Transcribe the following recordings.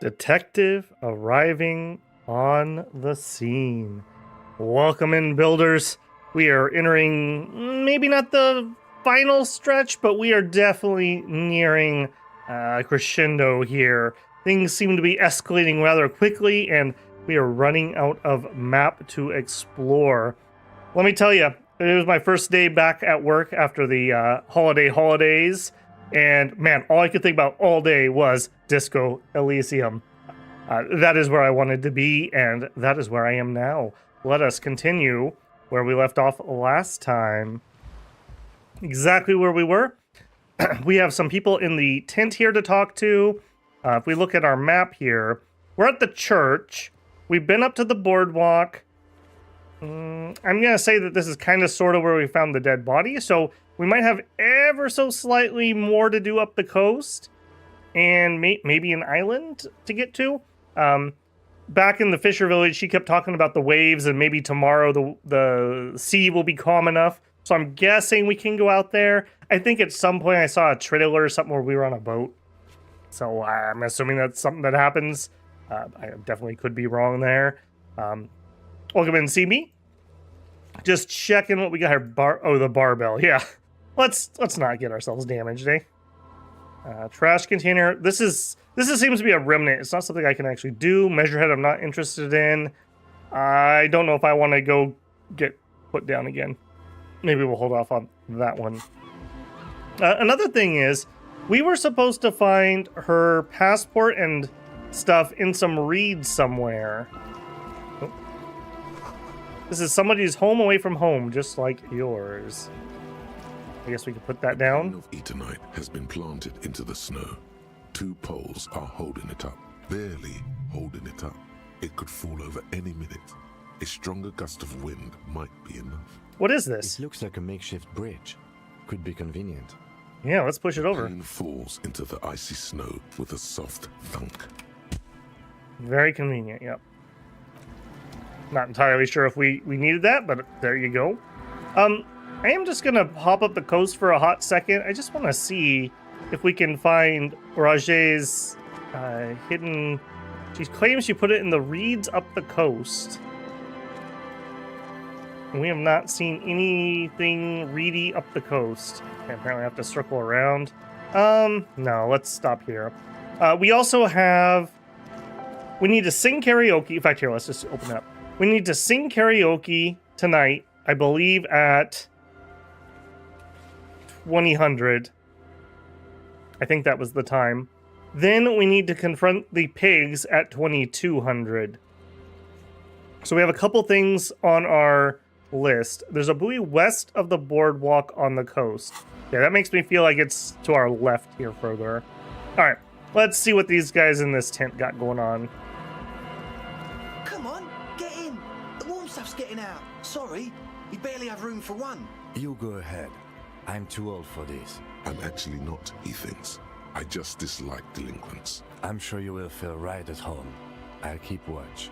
Detective arriving on the scene. Welcome in, builders. We are entering maybe not the final stretch, but we are definitely nearing crescendo here. Things seem to be escalating rather quickly, and we are running out of map to explore. Let me tell you, it was my first day back at work after the holidays. And man, all I could think about all day was Disco Elysium. That is where I wanted to be, and that is where I am now. Let us continue where we left off last time. Exactly where we were. We have some people in the tent here to talk to. If we look at our map here, we're at the church. We've been up to the boardwalk. I'm going to say that this is kind of sort of where we found the dead body, so we might have ever so slightly more to do up the coast, and maybe an island to get to. Back in the Fisher Village, she kept talking about the waves, and maybe tomorrow the sea will be calm enough, so I'm guessing we can go out there. I think at some point I saw a trailer or something where we were on a boat, so I'm assuming that's something that happens. I definitely could be wrong there. Welcome in, see me. Just checking what we got here. The barbell. Yeah, let's not get ourselves damaged, eh? Trash container. This seems to be a remnant. It's not something I can actually do. Measurehead, I'm not interested in. I don't know if I want to go get put down again. Maybe we'll hold off on that one. Another thing is, we were supposed to find her passport and stuff in some reeds somewhere. This is somebody's home away from home, just like yours. I guess we could put that down. A grain of Eternite has been planted into the snow. 2 poles are holding it up, barely holding it up. It could fall over any minute. A stronger gust of wind might be enough. What is this? It looks like a makeshift bridge. Could be convenient. Yeah, let's push it over. Pane falls into the icy snow with a soft thunk. Very convenient, yep. Not entirely sure if we needed that, but there you go. I am just gonna hop up the coast for a hot second. I just want to see if we can find Raje's hidden... She claims she put it in the reeds up the coast. And we have not seen anything reedy up the coast. Okay, apparently I have to circle around. No, let's stop here. We also have... We need to sing karaoke. In fact, here, let's just open it up. We need to sing karaoke tonight, I believe at 2000. I think that was the time. Then we need to confront the pigs at 2200. So we have a couple things on our list. There's a buoy west of the boardwalk on the coast. Yeah, that makes me feel like it's to our left here further. All right, let's see what these guys in this tent got going on. Come on, get in. The warm stuff's getting out. Sorry, we barely have room for one. You go ahead. I'm too old for this. I'm actually not, he thinks. I just dislike delinquents. I'm sure you will feel right at home. I'll keep watch.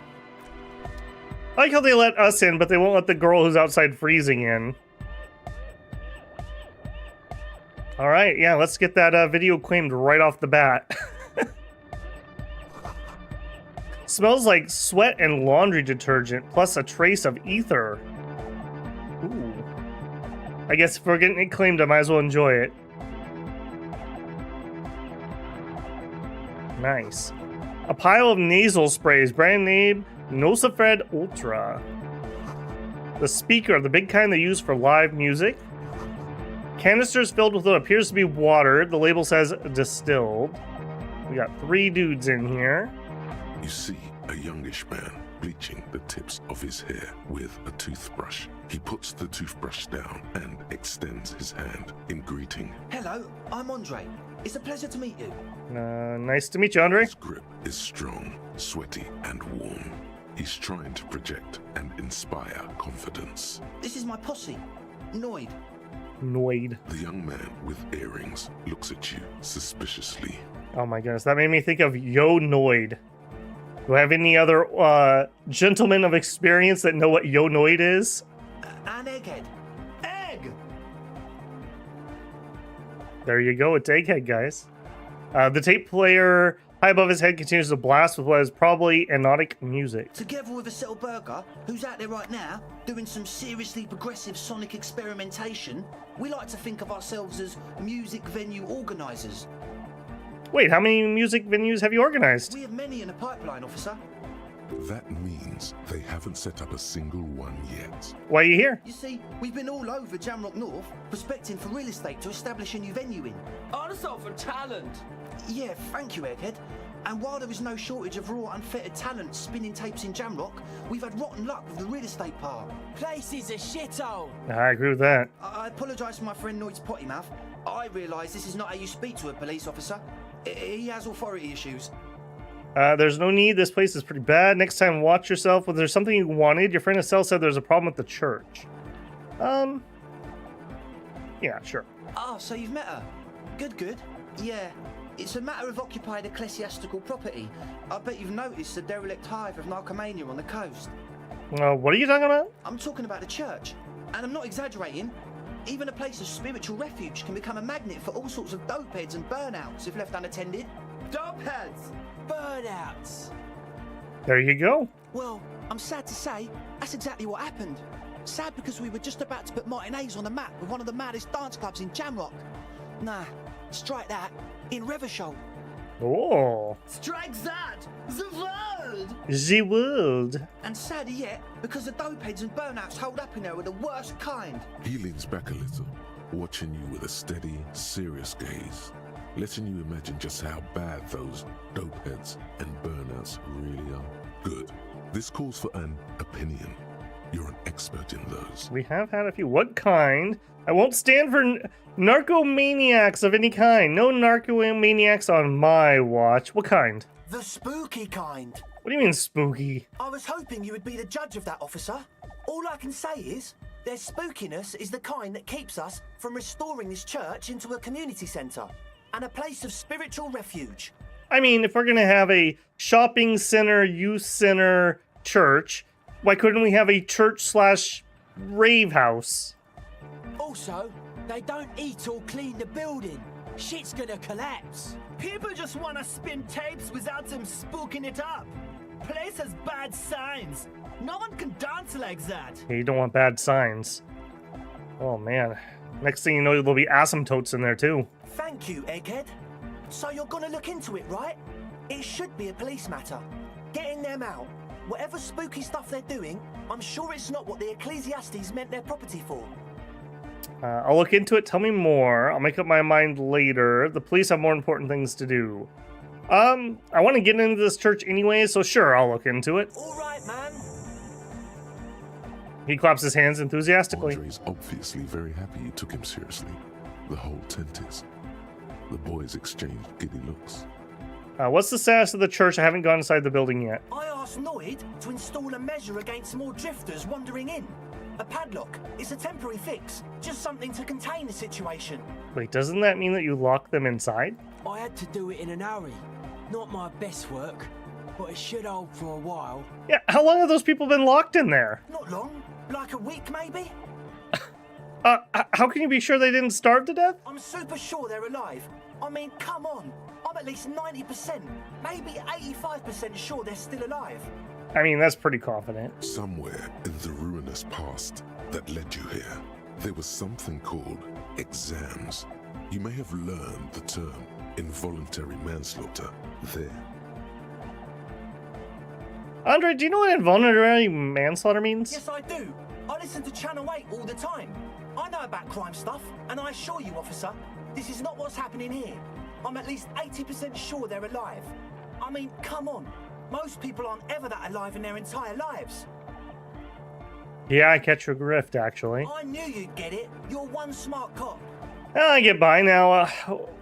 I like how they let us in, but they won't let the girl who's outside freezing in. All right, yeah, let's get that video claimed right off the bat. Smells like sweat and laundry detergent, plus a trace of ether. Ooh. I guess if we're getting it claimed, I might as well enjoy it. Nice. A pile of nasal sprays, brand name Nosafred Ultra. The speaker, the big kind they use for live music. Canisters filled with what appears to be water. The label says distilled. We got 3 dudes in here. You see a youngish man bleaching the tips of his hair with a toothbrush. He puts the toothbrush down and extends his hand in greeting. Hello, I'm Andre. It's a pleasure to meet you. Nice to meet you, Andre. His grip is strong, sweaty, and warm. He's trying to project and inspire confidence. This is my posse, Noid. Noid. The young man with earrings looks at you suspiciously. Oh my goodness, that made me think of Yo Noid. Do I have any other gentlemen of experience that know what Yo Noid is? An egghead. Egg! There you go, it's Egghead, guys. The tape player High above his head continues to blast with what is probably anodic music. Together with a Settle Burger, who's out there right now, doing some seriously progressive sonic experimentation, we like to think of ourselves as music venue organisers. Wait, how many music venues have you organized? We have many in the pipeline, officer. That means they haven't set up a single one yet. Why are you here? You see, we've been all over Jamrock North, prospecting for real estate to establish a new venue in. Also for talent. Yeah, thank you, Egghead. And while there is no shortage of raw, unfettered talent spinning tapes in Jamrock, we've had rotten luck with the real estate part. Place is a shithole. I agree with that. I apologise for my friend Noid's potty mouth. I realise this is not how you speak to a police officer. He has authority issues. There's no need. This place is pretty bad. Next time, watch yourself. Was there something you wanted? Your friend Estelle said there's a problem with the church. Yeah, sure. Ah, so you've met her. Good. Yeah, it's a matter of occupied ecclesiastical property. I bet you've noticed the derelict hive of narcomania on the coast. What are you talking about? I'm talking about the church. And I'm not exaggerating. Even a place of spiritual refuge can become a magnet for all sorts of dopeheads and burnouts if left unattended. Dopeheads. Burnouts. There you go. Well, I'm sad to say, that's exactly what happened. Sad because we were just about to put Martinez on the map with one of the maddest dance clubs in Jamrock. Nah, strike that, in Revachol. Oh. Strike that. The world. The world. And sadder yet, because the dopeheads and burnouts holed up in there were the worst kind. He leans back a little, watching you with a steady, serious gaze, letting you imagine just how bad those dopeheads and burnouts really are. Good. This calls for an opinion. You're an expert in those. We have had a few. What kind? I won't stand for narcomaniacs of any kind. No narcomaniacs on my watch. What kind? The spooky kind. What do you mean spooky? I was hoping you would be the judge of that, officer. All I can say is, their spookiness is the kind that keeps us from restoring this church into a community centre and a place of spiritual refuge. I mean, if we're going to have a shopping center, youth center, church, why couldn't we have a church/rave house? Also, they don't eat or clean the building. Shit's gonna collapse. People just wanna spin tapes without them spooking it up. Place has bad signs. No one can dance like that. Yeah, you don't want bad signs. Oh man. Next thing you know, there'll be asymptotes in there too. Thank you, Egghead. So you're gonna look into it, right? It should be a police matter. Getting them out. Whatever spooky stuff they're doing, I'm sure it's not what the Ecclesiastes meant their property for. I'll look into it. Tell me more. I'll make up my mind later. The police have more important things to do. I want to get into this church anyway, so sure, I'll look into it. All right, man. He claps his hands enthusiastically. Andre's obviously very happy you took him seriously. The whole tent is. The boys exchanged giddy looks. What's the status of the church? I haven't gone inside the building yet. I asked Noid to install a measure against more drifters wandering in. A padlock. It's a temporary fix. Just something to contain the situation. Wait, doesn't that mean that you lock them inside? I had to do it in an hurry. Not my best work, but it should hold for a while. Yeah, how long have those people been locked in there? Not long. Like a week, maybe? How can you be sure they didn't starve to death? I'm super sure they're alive. I mean, come on. I'm at least 90%, maybe 85% sure they're still alive. I mean, that's pretty confident. Somewhere in the ruinous past that led you here, there was something called exams. You may have learned the term involuntary manslaughter there. Andre, do you know what involuntary manslaughter means? Yes, I do. I listen to Channel 8 all the time. I know about crime stuff, and I assure you, officer, this is not what's happening here. I'm at least 80% sure they're alive. I mean, come on. Most people aren't ever that alive in their entire lives. Yeah, I catch your grift, actually. I knew you'd get it. You're one smart cop. I get by now.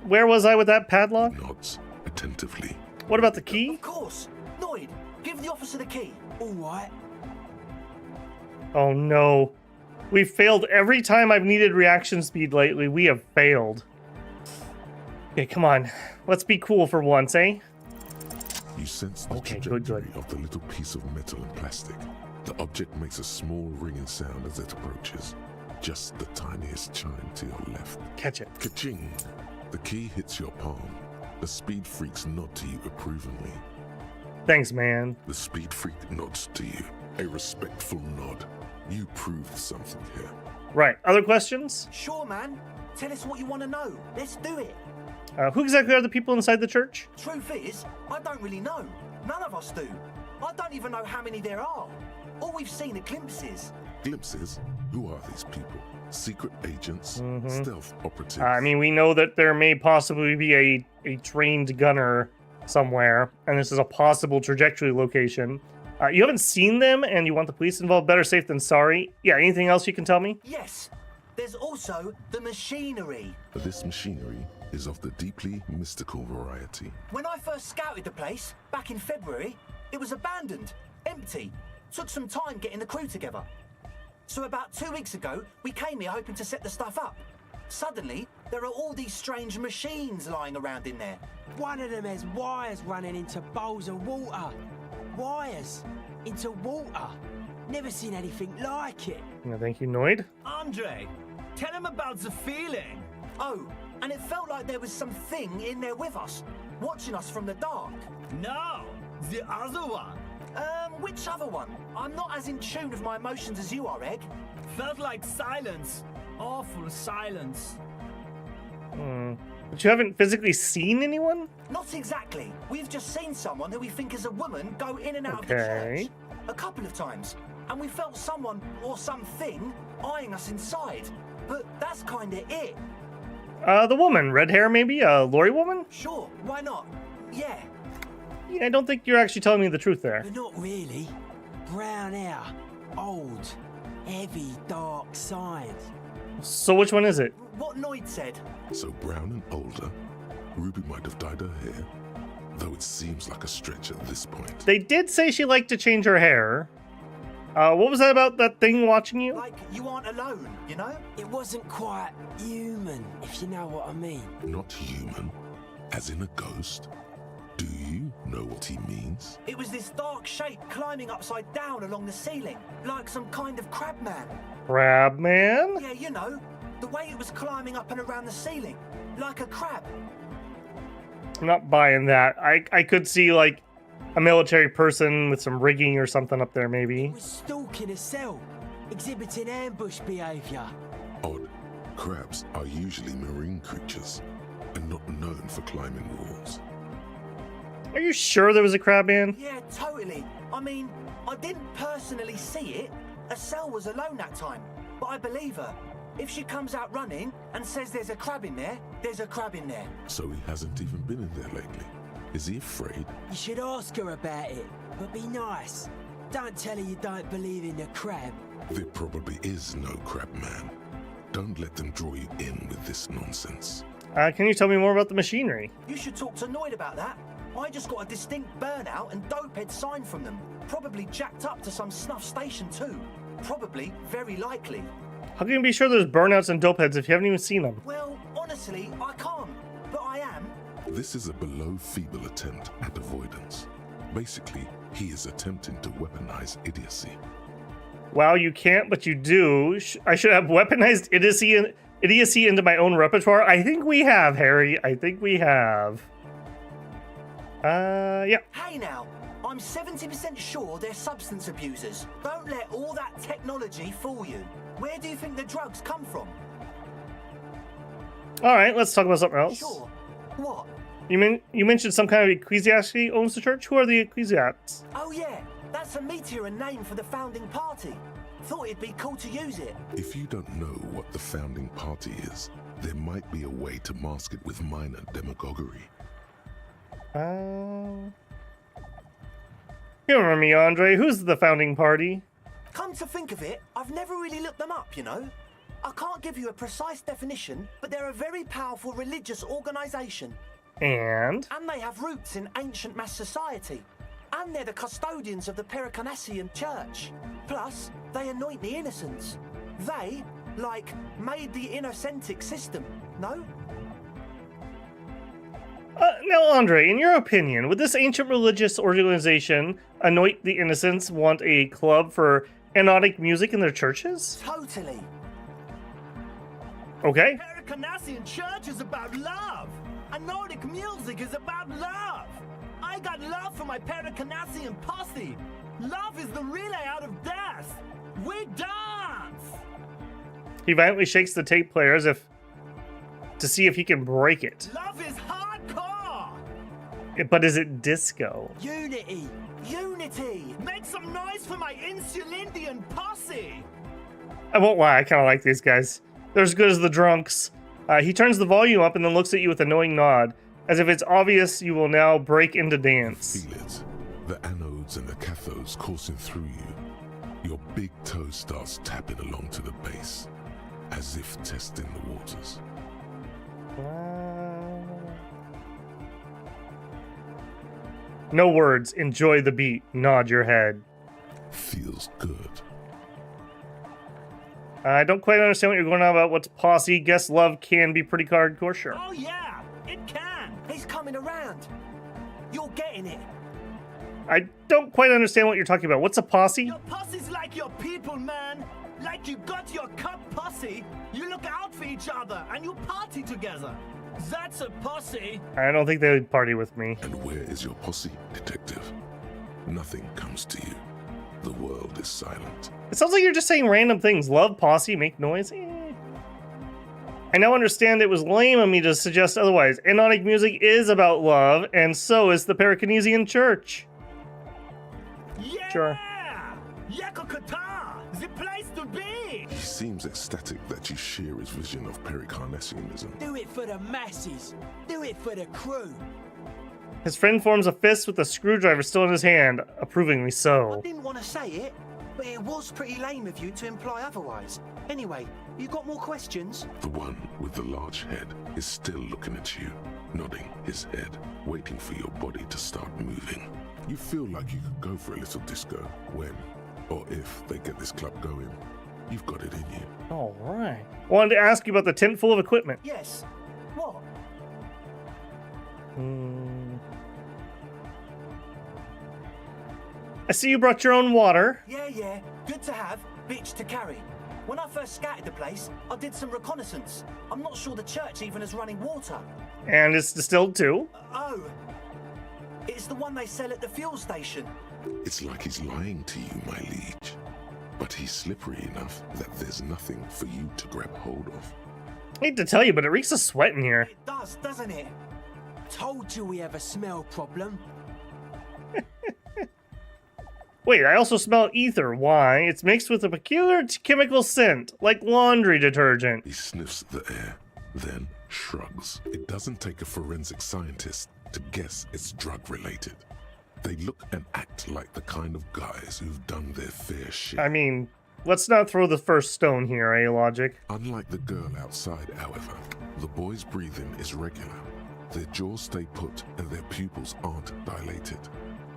Where was I with that padlock? He nods attentively. What about the key? Of course. Noid, give the officer the key. All right. Oh no. We've failed every time I've needed reaction speed lately. We have failed. Okay, come on. Let's be cool for once, eh? You sense the Okay, trajectory good. of the little piece of metal and plastic. The object makes a small ringing sound as it approaches. Just the tiniest chime to your left. Catch it. Ka-ching! The key hits your palm. The speed freaks nod to you approvingly. Thanks, man. The speed freak nods to you. A respectful nod. You proved something here. Right. Other questions? Sure, man. Tell us what you want to know. Let's do it. Who exactly are the people inside the church? Truth is, I don't really know. None of us do. I don't even know how many there are. All we've seen are glimpses. Glimpses? Who are these people? Secret agents? Stealth operatives? I mean, we know that there may possibly be a trained gunner somewhere, and this is a possible trajectory location. You haven't seen them, and you want the police involved. Better safe than sorry. Yeah, anything else you can tell me? Yes. There's also the machinery. This machinery is of the deeply mystical variety. When I first scouted the place, back in February, it was abandoned, empty. Took some time getting the crew together. So about 2 weeks ago, we came here hoping to set the stuff up. Suddenly, there are all these strange machines lying around in there. One of them has wires running into bowls of water. Wires into water. Never seen anything like it. Yeah, thank you, Noid. Andre, tell him about the feeling. Oh, and it felt like there was something in there with us, watching us from the dark. No, the other one. Which other one? I'm not as in tune with my emotions as you are, Egg. Felt like silence. Awful silence. But you haven't physically seen anyone? Not exactly. We've just seen someone who we think is a woman go in and out of Okay. the church. A couple of times. And we felt someone or something eyeing us inside. But that's kinda it. The woman, red hair maybe? A lorry woman? Sure, why not? Yeah. Yeah, I don't think you're actually telling me the truth there. But not really. Brown hair. Old. Heavy, dark side. So which one is it? What Noid said. So brown and older, Ruby might have dyed her hair, though it seems like a stretch at this point. They did say she liked to change her hair. What was that about that thing watching you? Like, you aren't alone, you know? It wasn't quite human, if you know what I mean. Not human, as in a ghost. Do you know what he means? It was this dark shape climbing upside down along the ceiling, like some kind of crab man. Crab man? Yeah, you know, the way it was climbing up and around the ceiling, like a crab. I'm not buying that. I could see like a military person with some rigging or something up there maybe. Was stalking a cell, exhibiting ambush behavior. Odd. Crabs are usually marine creatures, and not known for climbing walls. Are you sure there was a crab man? Yeah, totally. I mean, I didn't personally see it. Estelle was alone that time, but I believe her. If she comes out running and says there's a crab in there, there's a crab in there. So he hasn't even been in there lately. Is he afraid? You should ask her about it, but be nice. Don't tell her you don't believe in the crab. There probably is no crab man. Don't let them draw you in with this nonsense. Can you tell me more about the machinery? You should talk to Noid about that. I just got a distinct burnout and dopehead sign from them. Probably jacked up to some snuff station too. Probably, very likely. How can you be sure there's burnouts and dopeheads if you haven't even seen them? Well, honestly, I can't. But I am. This is a below feeble attempt at avoidance. Basically, he is attempting to weaponize idiocy. Well, you can't, but you do. I should have weaponized idiocy into my own repertoire. I think we have, Harry. I think we have. Yeah. Hey now, I'm 70% sure they're substance abusers. Don't let all that technology fool you. Where do you think the drugs come from? All right, let's talk about something else. Sure. What? You mentioned some kind of ecclesiastic owns the church. Who are the ecclesiasts? Oh yeah, that's a meteor name for the founding party. Thought it'd be cool to use it. If you don't know what the founding party is, there might be a way to mask it with minor demagoguery. Humor me, Andre. Who's the founding party? Come to think of it, I've never really looked them up, you know? I can't give you a precise definition, but they're a very powerful religious organisation. And? And they have roots in ancient mass society. And they're the custodians of the Pericarnassian church. Plus, they anoint the innocents. They, like, made the innocentic system, no? Now, Andre, in your opinion, would this ancient religious organization, Anoint the Innocents, want a club for anotic music in their churches? Totally. Okay. Pericarnassian church is about love. And Nordic music is about love. I got love for my Pericanassian posse. Love is the relay out of death. We dance. He violently shakes the tape player as if to see if he can break it. Love is hardcore. But is it disco? Unity! Unity. Make some noise for my Insulindian posse. I won't lie, I kind of like these guys. They're as good as the drunks. He turns the volume up and then looks at you with a knowing nod, as if it's obvious you will now break into dance. Feel it. The anodes and the cathodes coursing through you. Your big toe starts tapping along to the base, as if testing the waters. No words. Enjoy the beat. Nod your head. Feels good. I don't quite understand what you're going on about. What's posse? Guess love can be pretty hardcore, sure. Oh yeah, it can. He's coming around. You're getting it. I don't quite understand what you're talking about. What's a posse? Your posse's like your people, man. Like you got your cup posse. You look out for each other and you party together. That's a posse. I don't think they would party with me. And where is your posse, detective? Nothing comes to you. The world is silent. It sounds like you're just saying random things. Love, posse, make noise. I now understand it was lame of me to suggest otherwise. Anodic music is about love, and so is the Pericanesian Church. Yeah! Sure. Yakokata, the place to be. He seems ecstatic that you share his vision of Pericarnassianism. Do it for the masses. Do it for the crew. His friend forms a fist with a screwdriver still in his hand, approvingly I so. didn't want to say it, but it was pretty lame of you to imply otherwise. Anyway, you got more questions? The one with the large head is still looking at you, nodding his head, waiting for your body to start moving. You feel like you could go for a little disco when, or if they get this club going. You've got it in you. All right. Wanted to ask you about the tent full of equipment. Yes. What? I see you brought your own water. Yeah. Good to have, bitch to carry. When I first scouted the place, I did some reconnaissance. I'm not sure the church even has running water. And it's distilled too. Oh. It's the one they sell at the fuel station. It's like he's lying to you, my liege. But he's slippery enough that there's nothing for you to grab hold of. I hate to tell you, but it reeks of sweat in here. It does, doesn't it? Told you we have a smell problem. Wait, I also smell ether. Why? It's mixed with a peculiar chemical scent, like laundry detergent. He sniffs the air, then shrugs. It doesn't take a forensic scientist to guess it's drug-related. They look and act like the kind of guys who've done their fair share. I mean, let's not throw the first stone here, eh, Logic? Unlike the girl outside, however, the boy's breathing is regular. Their jaws stay put and their pupils aren't dilated.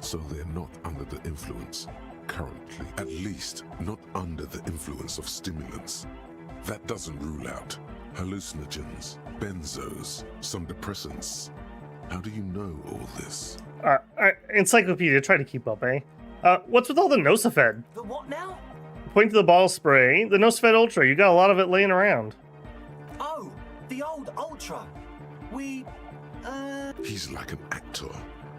So they're not under the influence, currently. At least, not under the influence of stimulants. That doesn't rule out hallucinogens, benzos, some depressants. How do you know all this? Encyclopedia, try to keep up, eh? What's with all the Nosafed? The what now? Point to the bottle spray. The Nosafed Ultra, you got a lot of it laying around. Oh, the old Ultra. He's like an actor,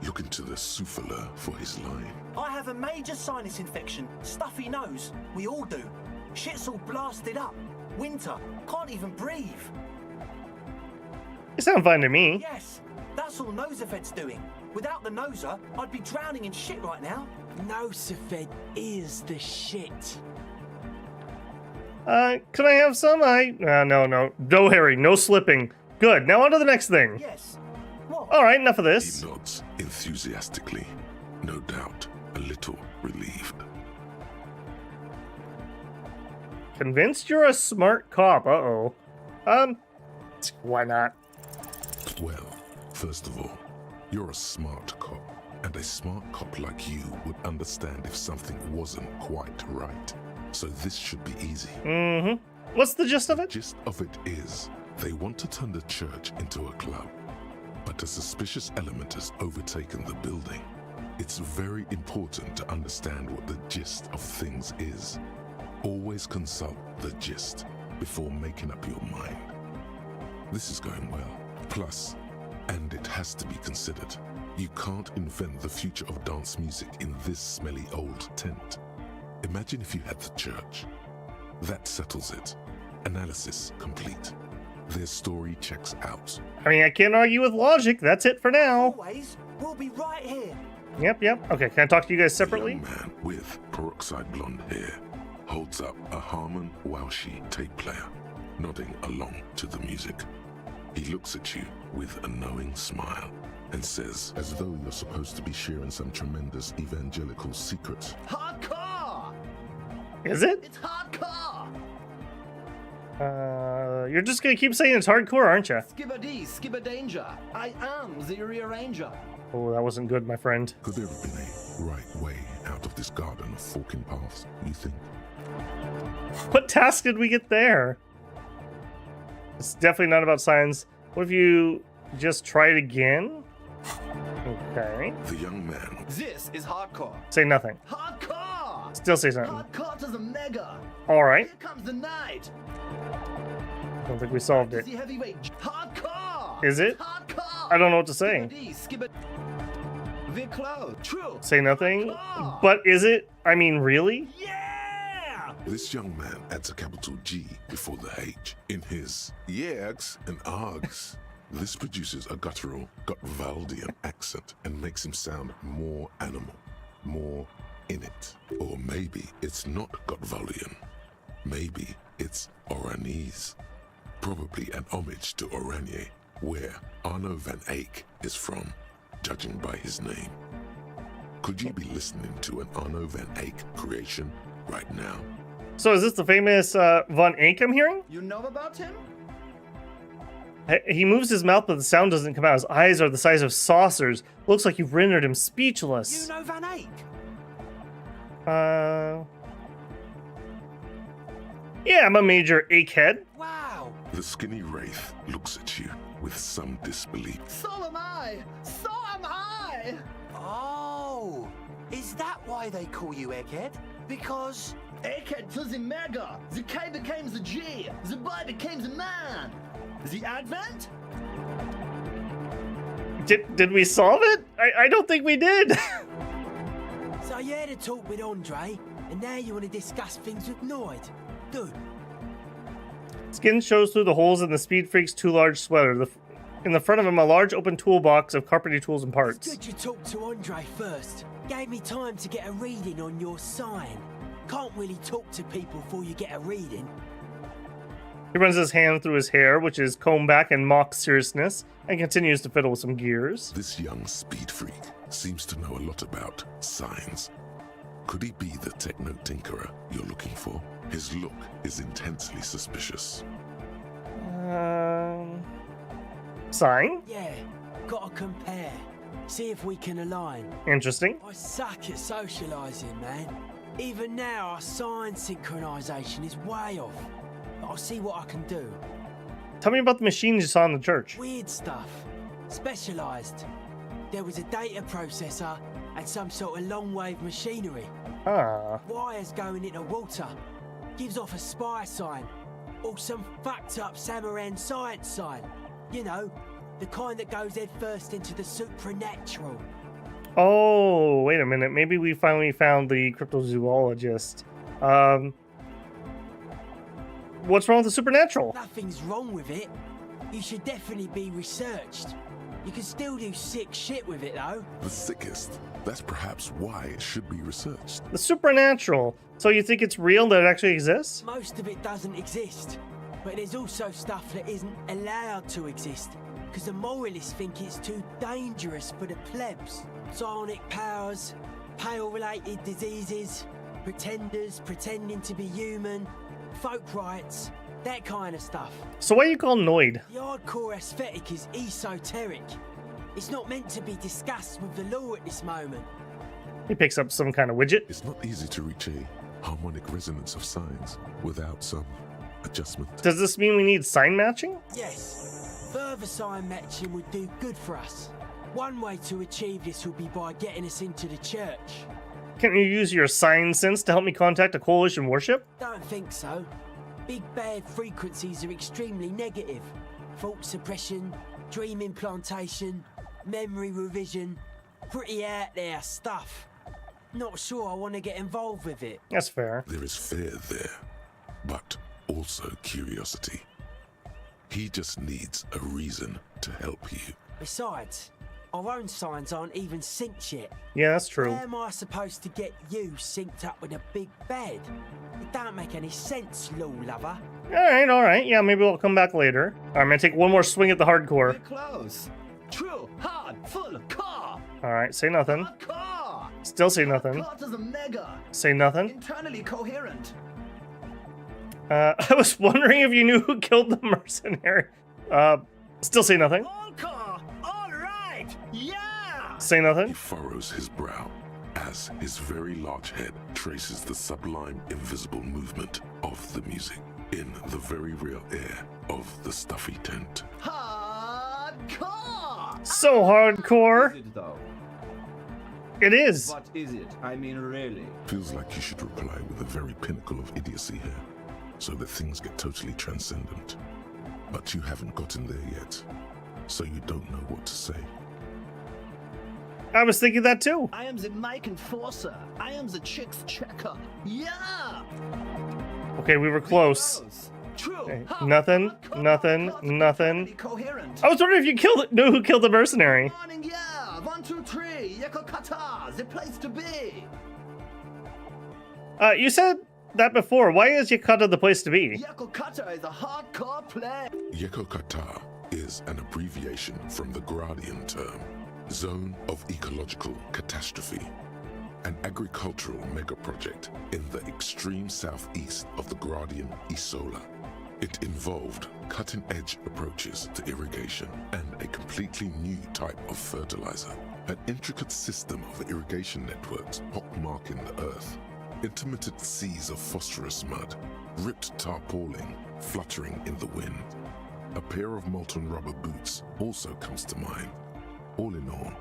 looking to the souffleur for his line. I have a major sinus infection. Stuffy nose. We all do. Shit's all blasted up. Winter. Can't even breathe. You sound fine to me. Yes, that's all Nosafed's doing. Without the Noser, I'd be drowning in shit right now. Nosafed is the shit. Can I have some? No, Harry, no slipping. Good, now on to the next thing. Yes. What? Alright, enough of He this. nods enthusiastically, no doubt a little relieved. Convinced you're a smart cop, uh-oh. Why not? Well, first of all, you're a smart cop, and a smart cop like you would understand if something wasn't quite right. So this should be easy. Mm-hmm. What's the gist of it? Gist of it is, they want to turn the church into a club, but a suspicious element has overtaken the building. It's very important to understand what the gist of things is. Always consult the gist before making up your mind. This is going well. Plus, And it has to be considered. You can't invent the future of dance music in this smelly old tent. Imagine if you had the church. That settles it. Analysis complete. Their story checks out. I mean, I can't argue with logic. That's it for now. Always, we'll be right here. Yep. Okay, can I talk to you guys The separately? young man with peroxide blonde hair holds up a Harman Walshy tape player, nodding along to the music. He looks at you with a knowing smile and says, as though you're supposed to be sharing some tremendous evangelical secret, Hardcore! Is it? It's hardcore! You're just gonna keep saying it's hardcore, aren't you? Skibbity, skibberdanger. I am the rearranger. Oh, that wasn't good, my friend. could there have been a right way out of this garden of forking paths, you think? What task did we get there? It's definitely not about science. What if you just try it again? Okay. The young man This is hardcore. Say nothing. Hardcore! Still say something. Hardcore to the mega. All right. Here comes the night. Don't think we solved it. The heavyweight. Hardcore! Is it? Hardcore! I don't know what to say. Skibbity, We're close. True. Say nothing. But is it? I mean, really? Yeah! This young man adds a capital G before the H in his yegs and args. This produces a guttural Gotwaldian accent and makes him sound more animal, more in it. Or maybe it's not Gotwaldian. Maybe it's Oranese. Probably an homage to Oranje, where Arno van Eyck is from, judging by his name. Could you be listening to an Arno van Eyck creation right now? So is this the famous Von Eyck I'm hearing? You know about him? He moves his mouth, but the sound doesn't come out. His eyes are the size of saucers. Looks like you've rendered him You speechless. know Van Eyck? Yeah, I'm a major achehead. Wow. The skinny wraith looks at you with some disbelief. So am I. So am I. Oh, is that why they call you Egghead? Because Egghead to the mega. The K became the G. The boy became the man. The advent? Did we solve it? I don't think we did. so you had a talk with Andre, and now you want to discuss things with Noid. Good. Skin shows through the holes in the Speed Freak's too large sweater. In the front of him, a large open toolbox of carpentry tools and It's parts. good you talked to Andre first. Gave me time to get a reading on your sign. Can't really talk to people before you get a reading. He runs his hand through his hair, which is combed back in mock seriousness, and continues to fiddle with some gears. This young speed freak seems to know a lot about signs. Could he be the techno tinkerer you're looking for? His look is intensely suspicious. Sign? Yeah, gotta compare. See if we can align. Interesting. I suck at socialising, man. Even now, our sign synchronisation is way off. But I'll see what I can do. Tell me about the machines you saw in the church. Weird stuff. Specialised. There was a data processor and some sort of long-wave machinery. Ah. Wires going into water. Gives off a spy sign. Or some fucked up Samaran science sign. You know, the kind that goes head first into the supernatural. Oh, wait a minute. Maybe we finally found the cryptozoologist. What's wrong with the supernatural? Nothing's wrong with it. You should definitely be researched. You can still do sick shit with it though. The sickest. That's perhaps why it should be researched. The supernatural. So you think it's real that it actually exists? Most of it doesn't exist. But there's also stuff that isn't allowed to exist. Because the moralists think it's too dangerous for the plebs. Psionic powers, pale-related diseases, pretenders pretending to be human, folk rights, that kind of stuff. So why are you called Noid? The hardcore aesthetic is esoteric. It's not meant to be discussed with the law at this moment. He picks up some kind of widget. It's not easy to reach a harmonic resonance of signs without some adjustment. Does this mean we need sign matching? Yes, further sign matching would do good for us. One way to achieve this would be by getting us into the church. Can you use your sign sense to help me contact a coalition warship? Don't think so. Big bad frequencies are extremely negative. Fault suppression, Dream implantation, memory revision, pretty out there stuff. Not sure I want to get involved with it. That's fair. There is fear there, but also curiosity. He just needs a reason to help you. Besides, our own signs aren't even synced yet. Yeah, that's true. How am I supposed to get you synced up with a big bed? It don't make any sense, lol lover. All right. Yeah, maybe we'll come back later. All right, I'm gonna take one more swing at the hardcore. We're close. True, hard, full car. All right, say nothing. Hard car. Still say nothing. Car is a mega. Say nothing. Internally coherent. I was wondering if you knew who killed the mercenary. Still say nothing. All car, all right, yeah. Say He nothing. furrows his brow as his very large head traces the sublime invisible movement of the music in the very real air of the stuffy tent. Hard car. So hardcore. Is it though? It is. What is it? I mean, really? Feels like you should reply with the very pinnacle of idiocy here, so that things get totally transcendent. But you haven't gotten there yet, so you don't know what to say. I was thinking that too. I am the mic enforcer. I am the chicks checker. Yeah. Okay, we were close. True. Okay, hard, nothing, hard car. nothing, Car is nothing. internally coherent. I was wondering if you knew who killed the mercenary. Morning, yeah. 1, 2, 3. Yeko Kata, the place to be. You said that before. Why is Yakata the place to be? Yeko Kata is a hardcore play. Yeko Kata is an abbreviation from the Gradian term, Zone of Ecological Catastrophe, an agricultural megaproject in the extreme southeast of the Gradian Isola. It involved cutting-edge approaches to irrigation and a completely new type of fertilizer, an intricate system of irrigation networks pockmarking the earth, intermittent seas of phosphorus mud, ripped tarpaulin fluttering in the wind. A pair of molten rubber boots also comes to mind. All in all,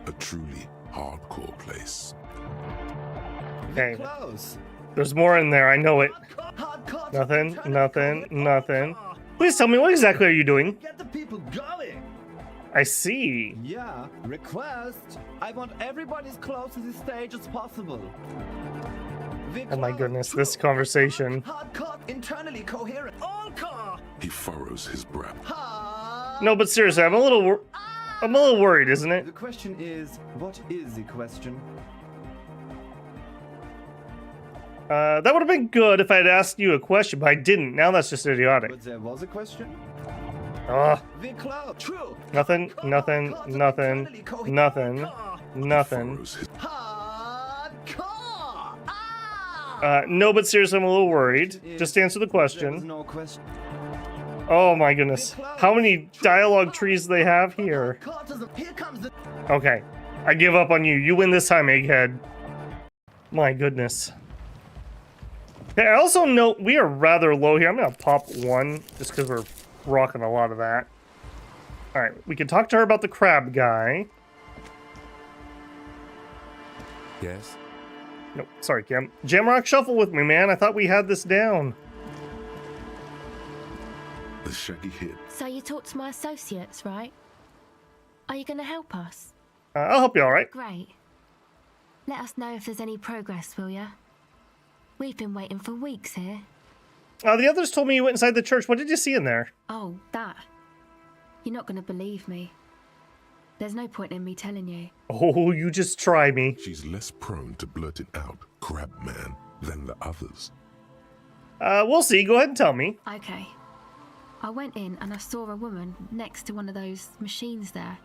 a truly hardcore place. Okay, Close. there's more in there. I know it. Hardcore. Nothing, nothing, nothing. Please tell me, what exactly are you doing? Get the people going. I see. Yeah. Request. I want everybody as close to the stage as possible. Oh my goodness, this conversation. Hardcore. Internally coherent. All car. He furrows his brow. Hard. No, but seriously, I'm a little worried, isn't it? The question is, what is the question? That would have been good if I'd asked you a question, but I didn't. Now that's just idiotic. But there was a question? Ugh. The cloud. True. Nothing, nothing, nothing, nothing, nothing. Furrows his Hardcore. Ah. No, but seriously, I'm a little worried. Just answer the There was question. no question. Oh my goodness. How many dialogue trees do they have here? Here comes the. Okay. I give up on you. You win this time, Egghead. My goodness. Okay, I also note we are rather low here. I'm going to pop one just because we're rocking a lot of that. Alright, we can talk to her about the crab guy. Yes? Nope, sorry, Kim. Jamrock, shuffle with me, man. I thought we had this down. the shaggy head. So you talked to my associates, right? Are you going to help us? I'll help you, alright? Great. Let us know if there's any progress, will ya? We've been waiting for weeks here. The others told me you went inside the church. What did you see in there? Oh, that. You're not going to believe me. There's no point in me telling you. Oh, you just try me. She's less prone to blurting out crab man than the others. We'll see. Go ahead and tell me. Okay. I went in and I saw a woman next to one of those machines there.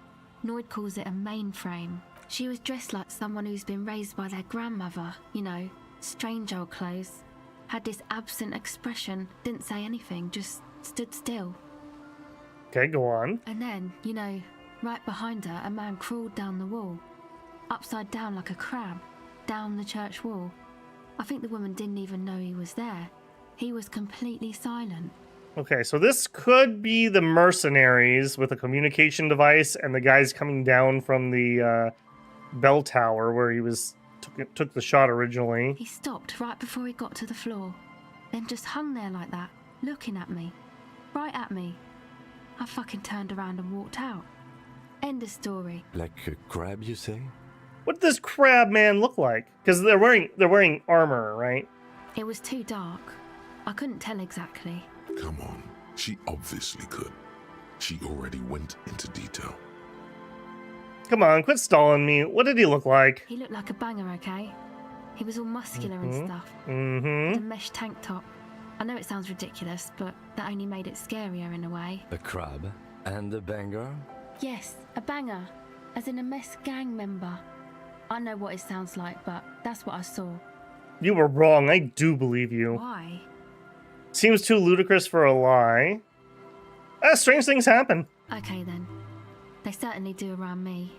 Noid calls it a mainframe. She was dressed like someone who's been raised by their grandmother. You know, strange old clothes. Had this absent expression, didn't say anything, just stood still. Okay, go on. And then, you know, right behind her, a man crawled down the wall. Upside down like a crab, down the church wall. I think the woman didn't even know he was there. He was completely silent. Okay, so this could be the mercenaries with a communication device and the guys coming down from the bell tower where he was took the shot originally. He stopped right before he got to the floor, then just hung there like that, looking at me. Right at me. I fucking turned around and walked out. End of story. Like a crab, you say? What does Crab Man look like? Because they're wearing armor, right? It was too dark. I couldn't tell exactly. Come on, she obviously could. She already went into detail. Come on, quit stalling me. What did he look like? He looked like a banger, okay? He was all muscular and stuff. Mm-hmm. With a mesh tank top. I know it sounds ridiculous, but that only made it scarier in a way. A crab and a banger? Yes, a banger. As in a mess gang member. I know what it sounds like, but that's what I saw. You were wrong. I do believe you. Why? Seems too ludicrous for a lie. Strange things happen. Okay then. They certainly do around me.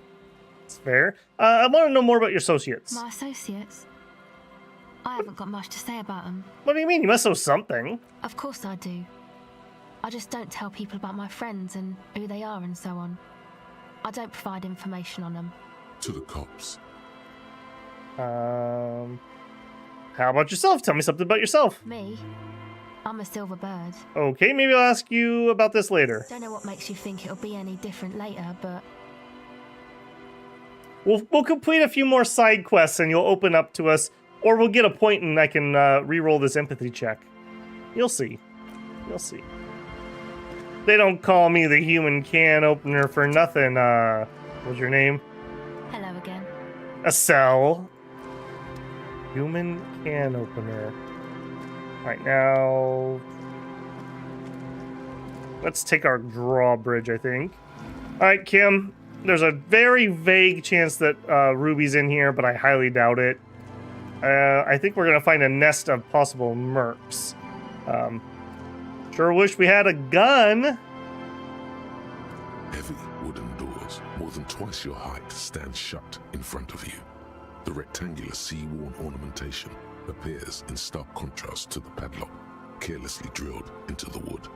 It's fair. I want to know more about your associates. My associates? I haven't got much to say about them. What do you mean? You must know something. Of course I do. I just don't tell people about my friends and who they are and so on. I don't provide information on them. To the cops. How about yourself? Tell me something about yourself. Me? I'm a silver bird. Okay, maybe I'll ask you about this later. Don't know what makes you think it'll be any different later, but... We'll complete a few more side quests and you'll open up to us, or we'll get a point and I can re-roll this empathy check. You'll see. You'll see. They don't call me the human can opener for nothing. What's your name? Hello again. Acel. Human can opener. Right now, let's take our drawbridge, I think. All right, Kim, there's a very vague chance that Ruby's in here, but I highly doubt it. I think we're going to find a nest of possible mercs. Sure wish we had a gun. Heavy wooden doors, more than twice your height, stand shut in front of you. The rectangular sea-worn ornamentation appears in stark contrast to the padlock, carelessly drilled into the wood.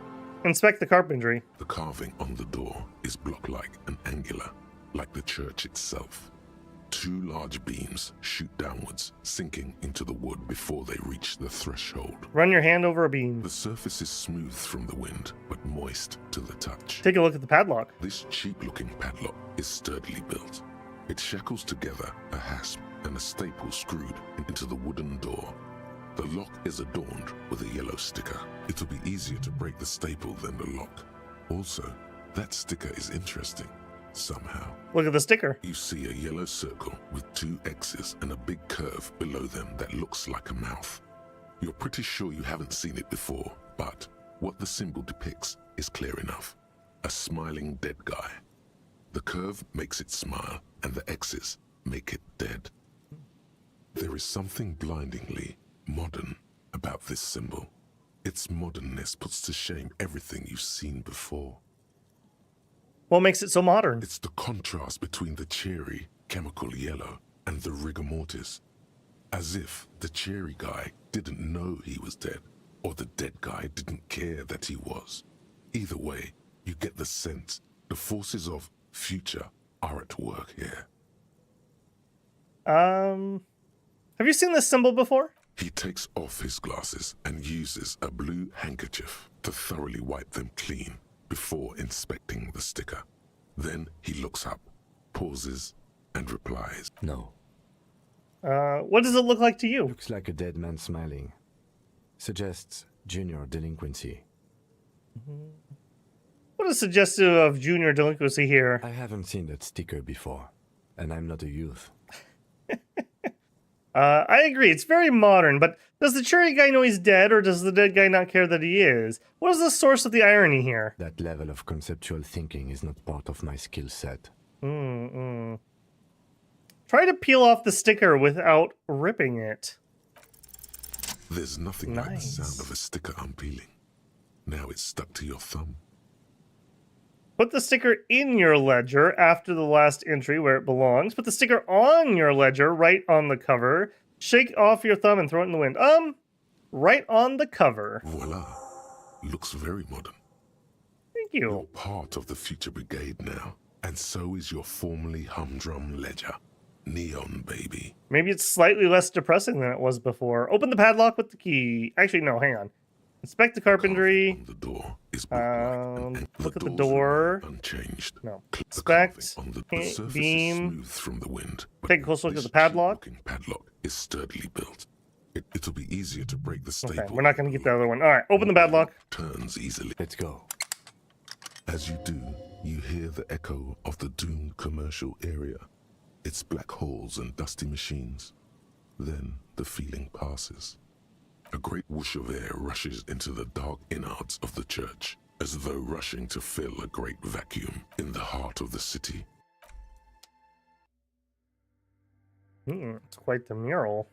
Inspect the carpentry. The carving on the door is block-like and angular, like the church itself. Two large beams shoot downwards, sinking into the wood before they reach the threshold. Run your hand over a beam. The surface is smooth from the wind, but moist to the touch. Take a look at the padlock. This cheap-looking padlock is sturdily built. It shackles together a hasp and a staple screwed into the wooden door. The lock is adorned with a yellow sticker. It'll be easier to break the staple than the lock. Also, that sticker is interesting, somehow. Look at the sticker. You see a yellow circle with two X's and a big curve below them that looks like a mouth. You're pretty sure you haven't seen it before, but what the symbol depicts is clear enough. A smiling dead guy. The curve makes it smile, and the X's make it dead. There is something blindingly modern about this symbol. Its modernness puts to shame everything you've seen before. What makes it so modern? It's the contrast between the cheery, chemical yellow and the rigor mortis. As if the cheery guy didn't know he was dead, or the dead guy didn't care that he was. Either way, you get the sense the forces of future are at work here. Have you seen this symbol before? He takes off his glasses and uses a blue handkerchief to thoroughly wipe them clean before inspecting the sticker. Then he looks up, pauses, and replies. No. What does it look like to you? Looks like a dead man smiling. Suggests junior delinquency. What is suggestive of junior delinquency here? I haven't seen that sticker before, and I'm not a youth. I agree, it's very modern, but does the cherry guy know he's dead, or does the dead guy not care that he is? What is the source of the irony here? That level of conceptual thinking is not part of my skill set. Try to peel off the sticker without ripping it. There's nothing like the sound of a sticker unpeeling. Now it's stuck to your thumb. Put the sticker in your ledger after the last entry where it belongs. Put the sticker on your ledger right on the cover. Shake off your thumb and throw it in the wind. Right on the cover. Voila. Looks very modern. Thank You're you. part of the future brigade now, and so is your formerly humdrum ledger. Neon, baby. Maybe it's slightly less depressing than it was before. Open the padlock with the key. Actually, no, hang on. Inspect the carpentry. Carving on the door is is brick-like, and Look at the doors door. remain unchanged. No. The Inspect. carving on the Paint, surface beam. is smooth from the wind. but Take a close look at this the padlock. cheap-looking padlock is sturdily built. It'll be easier to break the staple. Okay, we're not going to get the other one. All right, open the padlock. Turns easily. Let's go. As you do, you hear the echo of the doomed commercial area. It's black holes and dusty machines. Then the feeling passes. A great whoosh of air rushes into the dark innards of the church, as though rushing to fill a great vacuum in the heart of the city. It's quite the mural.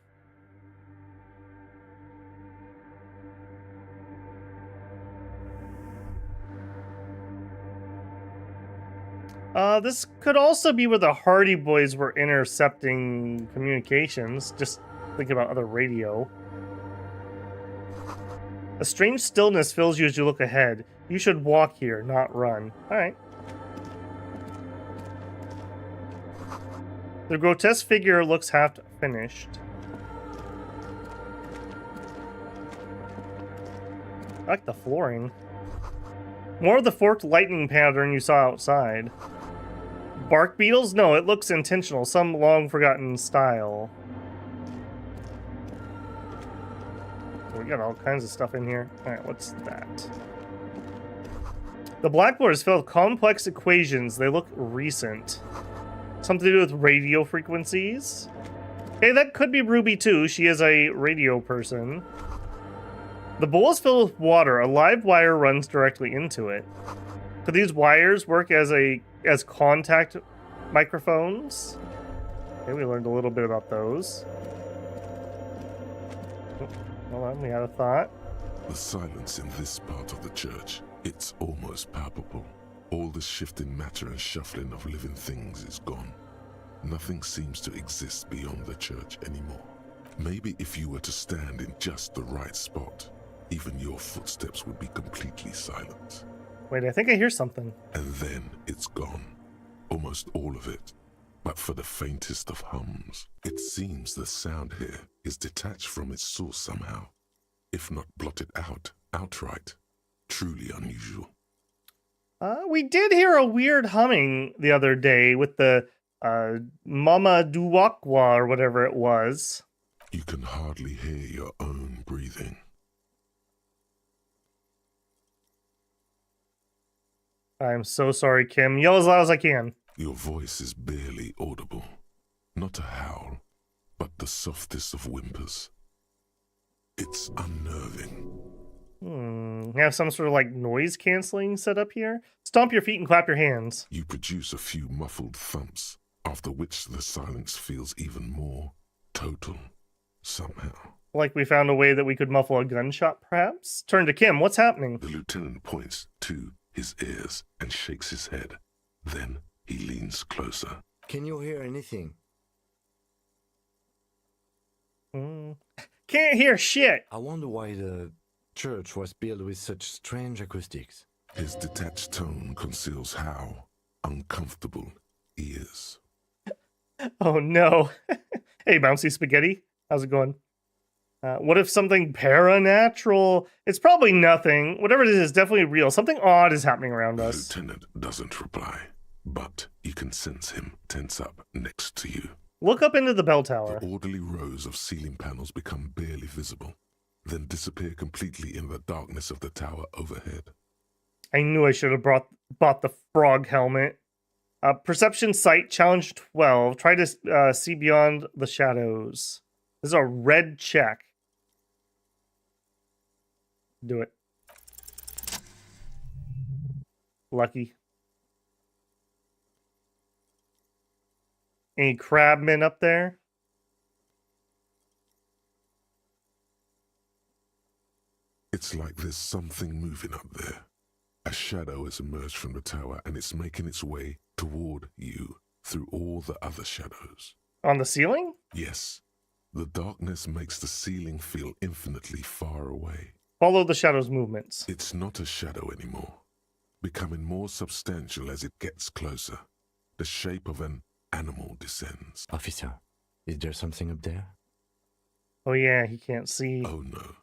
This could also be where the Hardy Boys were intercepting communications. Just think about other radio. A strange stillness fills you as you look ahead. You should walk here, not run. Alright. The grotesque figure looks half finished. I like the flooring. More of the forked lightning pattern you saw outside. Bark beetles? No, it looks intentional. Some long-forgotten style. We got all kinds of stuff in here. Alright, what's that? The blackboard is filled with complex equations. They look recent. Something to do with radio frequencies? Okay, that could be Ruby too. She is a radio person. The bowl is filled with water. A live wire runs directly into it. Could these wires work as contact microphones? Okay, we learned a little bit about those. Hold on, we had a thought. The silence in this part of the church, it's almost palpable. All the shifting matter and shuffling of living things is gone. Nothing seems to exist beyond the church anymore. Maybe if you were to stand in just the right spot, even your footsteps would be completely silent. Wait, I think I hear something. And then it's gone. Almost all of it. But for the faintest of hums, it seems the sound here is detached from its source somehow, if not blotted out outright. Truly unusual. We did hear a weird humming the other day with the Mama Duwakwa or whatever it was. You can hardly hear your own breathing. I'm so sorry, Kim. Yell as loud as I can. Your voice is barely audible. Not a howl, but the softest of whimpers. It's unnerving. You have some sort of like noise canceling set up here? Stomp your feet and clap your hands. You produce a few muffled thumps, after which the silence feels even more total, somehow. Like we found a way that we could muffle a gunshot, perhaps? Turn to Kim. What's happening? The lieutenant points to his ears and shakes his head. Then he leans closer. Can you hear anything? Can't hear shit. I wonder why the church was built with such strange acoustics. His detached tone conceals how uncomfortable he is. Oh no. Hey, Bouncy Spaghetti. How's it going? What if something paranatural? It's probably nothing. Whatever it is definitely real. Something odd is happening around The us. lieutenant doesn't reply, but you can sense him tense up next to you. Look up into the bell tower. The orderly rows of ceiling panels become barely visible, then disappear completely in the darkness of the tower overhead. I knew I should have bought the frog helmet. Perception sight challenge 12. Try to see beyond the shadows. This is a red check. Do it. Lucky. Any crabmen up there? It's like there's something moving up there. A shadow has emerged from the tower and it's making its way toward you through all the other shadows. On the ceiling? Yes, the darkness makes the ceiling feel infinitely far away. Follow the shadow's movements. It's not a shadow anymore, becoming more substantial as it gets closer. The shape of an animal descends. Officer, is there something up there? Oh yeah, he can't see. Oh no,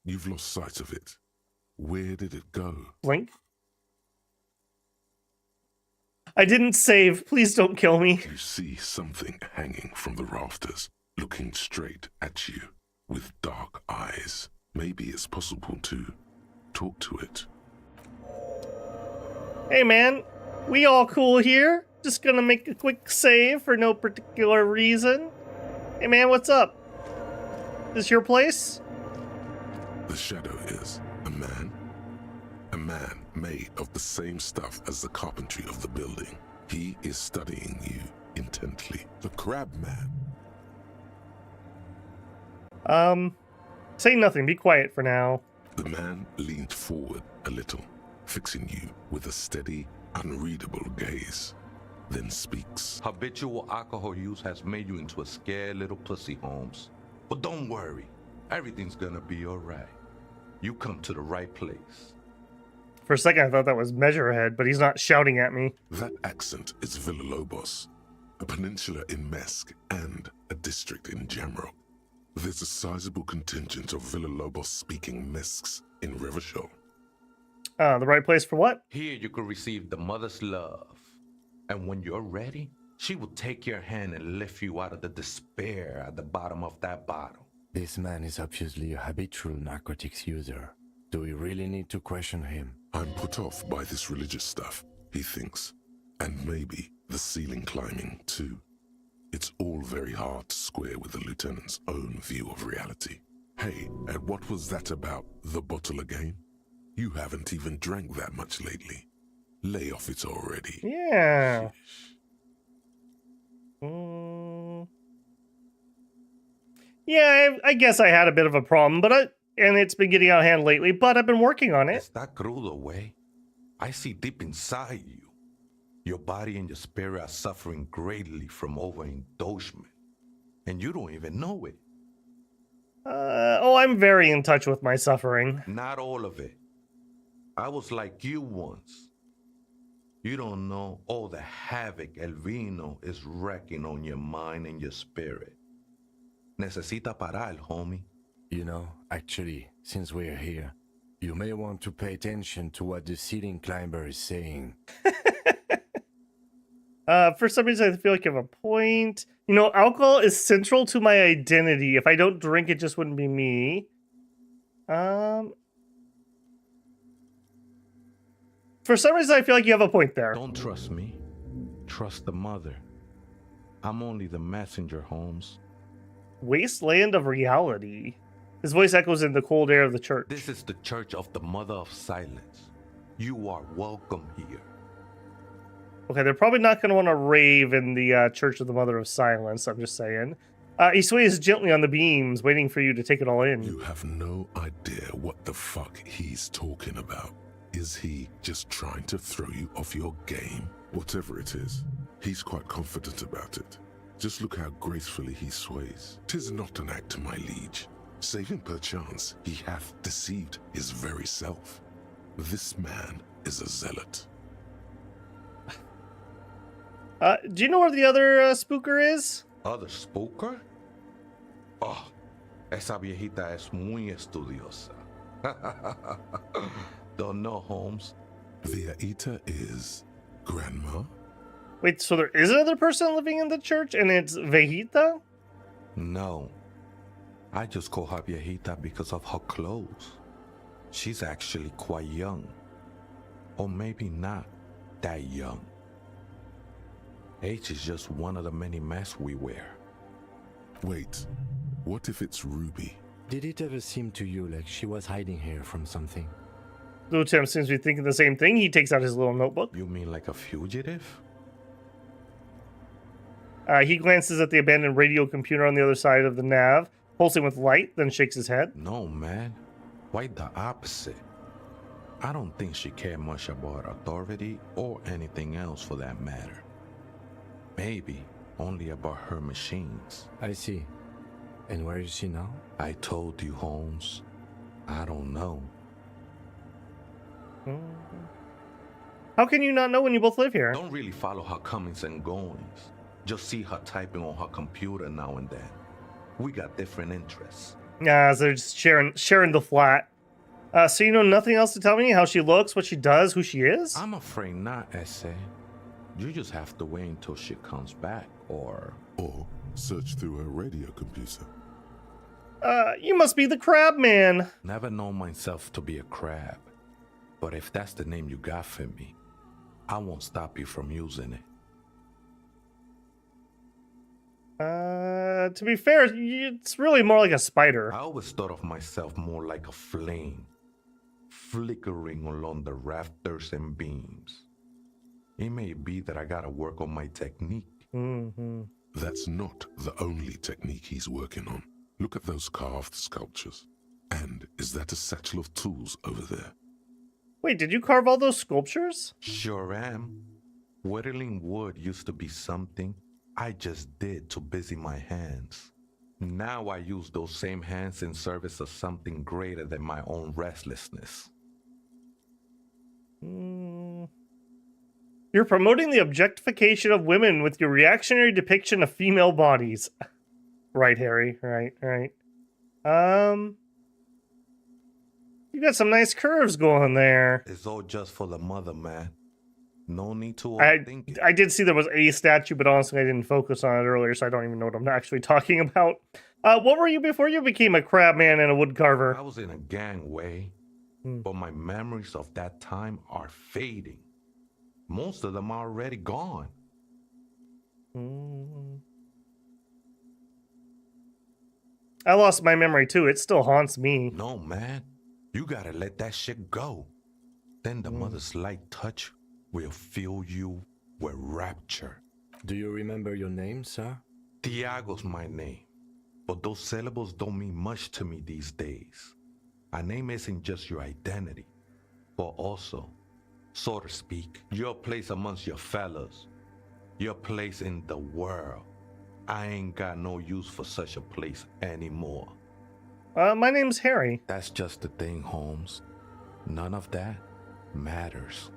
you've lost sight of it. Where did it go? Blink. I didn't save. Please don't kill me. You see something hanging from the rafters, looking straight at you with dark eyes. Maybe it's possible to talk to it. Hey man, we all cool here. Just gonna make a quick save for no particular reason. Hey man, what's up? This your place? The shadow is a man. A man made of the same stuff as the carpentry of the building. He is studying you intently. The crab man. Say nothing. Be quiet for now. The man leaned forward a little, fixing you with a steady, unreadable gaze, then speaks. Habitual alcohol use has made you into a scared little pussy, Holmes. But don't worry, everything's gonna be alright. You come to the right place. For a second, I thought that was Measurehead, but he's not shouting at me. That accent is Villalobos, a peninsula in Mesk and a district in Jamrock. There's a sizable contingent of Villalobos-speaking Mesks in Rivershaw. The right place for what? Here you could receive the mother's love. And when you're ready, she will take your hand and lift you out of the despair at the bottom of that bottle. This man is obviously a habitual narcotics user. Do we really need to question him? I'm put off by this religious stuff, he thinks. And maybe the ceiling climbing, too. It's all very hard to square with the lieutenant's own view of reality. Hey, and what was that about the bottle again? You haven't even drank that much lately. Lay off it already. Yeah. Yeah, I guess I had a bit of a problem, and it's been getting out of hand lately, but I've been working on it. Está crudo, way. I see deep inside you. Your body and your spirit are suffering greatly from overindulgence, and you don't even know it. I'm very in touch with my suffering. Not all of it. I was like you once. You don't know all the havoc El Vino is wrecking on your mind and your spirit. Necesita parar, homie. You know, actually, since we're here, you may want to pay attention to what the ceiling climber is saying. For some reason, I feel like I have a point. You know, alcohol is central to my identity. If I don't drink, it just wouldn't be me. For some reason, I feel like you have a point there. Don't trust me. Trust the mother. I'm only the messenger, Holmes. Wasteland of reality. His voice echoes in the cold air of the church. This is the Church of the Mother of Silence. You are welcome here. Okay, they're probably not going to want to rave in the Church of the Mother of Silence, I'm just saying. He sways gently on the beams, waiting for you to take it all in. You have no idea what the fuck he's talking about. Is he just trying to throw you off your game? Whatever it is, he's quite confident about it. Just look how gracefully he sways. 'Tis not an act, my liege. Save him perchance, he hath deceived his very self. This man is a zealot. Do you know where the other spooker is? Other spooker? Oh, esa viejita es muy estudiosa. Don't know, Holmes. Viejita is grandma? Wait, so there is another person living in the church, and it's Vejita? No. I just call her viejita because of her clothes. She's actually quite young. Or maybe not that young. Age is just one of the many masks we wear. Wait, what if it's Ruby? Did it ever seem to you like she was hiding here from something? Lieutenant seems to be thinking the same thing. He takes out his little notebook. You mean like a fugitive? He glances at the abandoned radio computer on the other side of the nav, pulsing with light, then shakes his head. No, man. Quite the opposite. I don't think she cared much about authority or anything else for that matter. Maybe only about her machines. I see. And where is she now? I told you, Holmes. I don't know. How can you not know when you both live here? Don't really follow her comings and goings. Just see her typing on her computer now and then. We got different interests. Yeah, so they're just sharing the flat. So you know nothing else to tell me? How she looks, what she does, who she is? I'm afraid not, Essay. You just have to wait until she comes back, or search through her radio computer. You must be the crab man. never known myself to be a crab. But if that's the name you got for me, I won't stop you from using it. To be fair, it's really more like a spider. I always thought of myself more like a flame, flickering along the rafters and beams. It may be that I gotta work on my technique. Mm-hmm. That's not the only technique he's working on. Look at those carved sculptures. And is that a satchel of tools over there? Wait, did you carve all those sculptures? Sure am. Whittling wood used to be something I just did to busy my hands. Now I use those same hands in service of something greater than my own restlessness. You're promoting the objectification of women with your reactionary depiction of female bodies. Right, Harry. Right. You got some nice curves going there. It's all just for the mother, man. No need to I overthink it. did see there was a statue, but honestly I didn't focus on it earlier, so I don't even know what I'm actually talking about. What were you before you became a crab man and a wood carver? I was in a gangway, but my memories of that time are fading. Most of them are already gone. I lost my memory too. It still haunts me. No, man. You gotta let that shit go. Then the mother's light touch will fill you with rapture. Do you remember your name, sir? Tiago's my name, but those syllables don't mean much to me these days. A name isn't just your identity, but also, so to speak, your place amongst your fellows, your place in the world. I ain't got no use for such a place anymore. My name's Harry. That's just the thing, Holmes. None of that matters.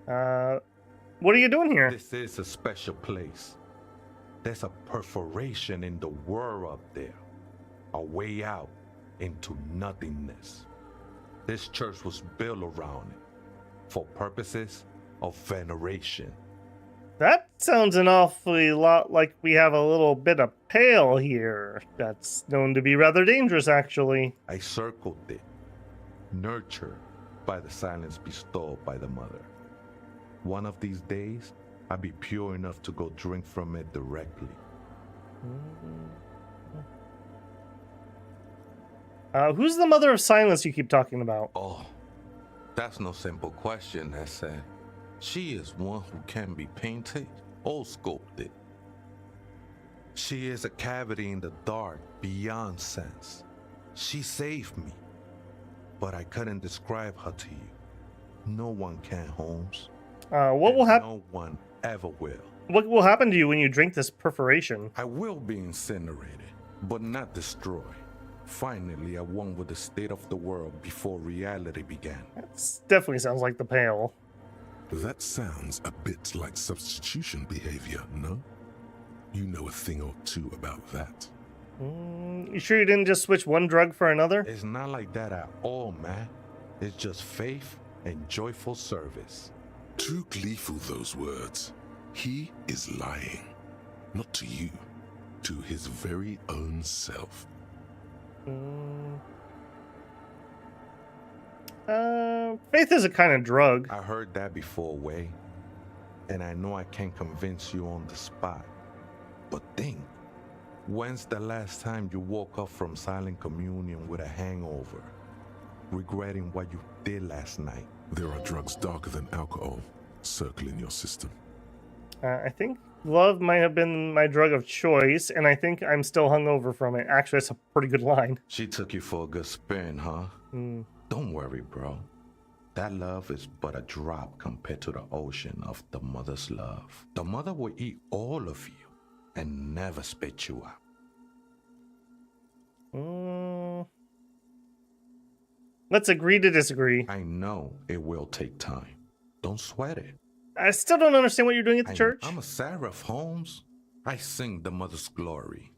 What are you doing here? This is a special place. There's a perforation in the world up there. A way out into nothingness. This church was built around it for purposes of veneration. That sounds an awfully lot like we have a little bit of pale here. That's known to be rather dangerous, actually. I circled it, nurtured by the silence bestowed by the mother. One of these days, I'll be pure enough to go drink from it directly. Who's the mother of silence you keep talking about? Oh, that's no simple question, Essay. She is one who can be painted or sculpted. She is a cavity in the dark beyond sense. She saved me, but I couldn't describe her to you. No one can, Holmes. What will happen? No one ever will. What will happen to you when you drink this perforation? I will be incinerated, but not destroyed. Finally, I won with the state of the world before reality began. That definitely sounds like the pale. That sounds a bit like substitution behavior, no? You know a thing or two about that. You sure you didn't just switch one drug for another? It's not like that at all, man. It's just faith and joyful service. Too gleeful, those words. He is lying. Not to you, to his very own self. Faith is a kind of drug. I heard that before, Way. And I know I can't convince you on the spot. But think, when's the last time you woke up from silent communion with a hangover, regretting what you did last night? There are drugs darker than alcohol circling your system. I think love might have been my drug of choice, and I think I'm still hungover from it. Actually, that's a pretty good line. She took you for a good spin, huh? Don't worry, bro. That love is but a drop compared to the ocean of the mother's love. The mother will eat all of you and never spit you out. Let's agree to disagree. I know it will take time. Don't sweat it. I still don't understand what you're doing at the church. I'm a seraph, Holmes. I sing the mother's glory.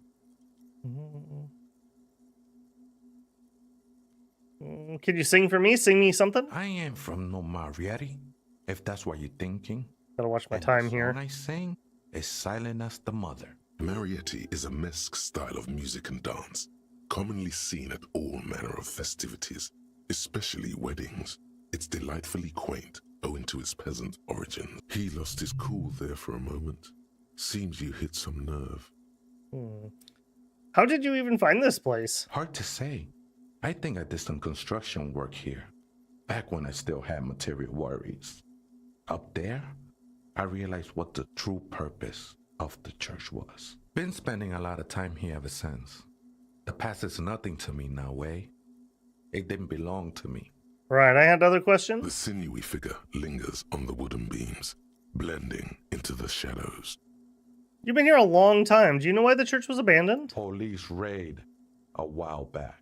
Can you sing for me? Sing me something? I ain't from no Mariette, if that's what you're thinking. Gotta watch my And time the here. song I sing is Silent as the Mother. Marietti is a mesque style of music and dance, commonly seen at all manner of festivities, especially weddings. It's delightfully quaint, owing to its peasant origins. He lost his cool there for a moment. Seems you hit some nerve. How did you even find this place? Hard to say. I think I did some construction work here, back when I still had material worries. Up there, I realized what the true purpose of the church was. Been spending a lot of time here ever since. The past is nothing to me now, eh? It didn't belong to me. Right, I had other The questions. sinewy figure lingers on the wooden beams, blending into the shadows. You've been here a long time. Do you know why the church was abandoned? Police raid a while back.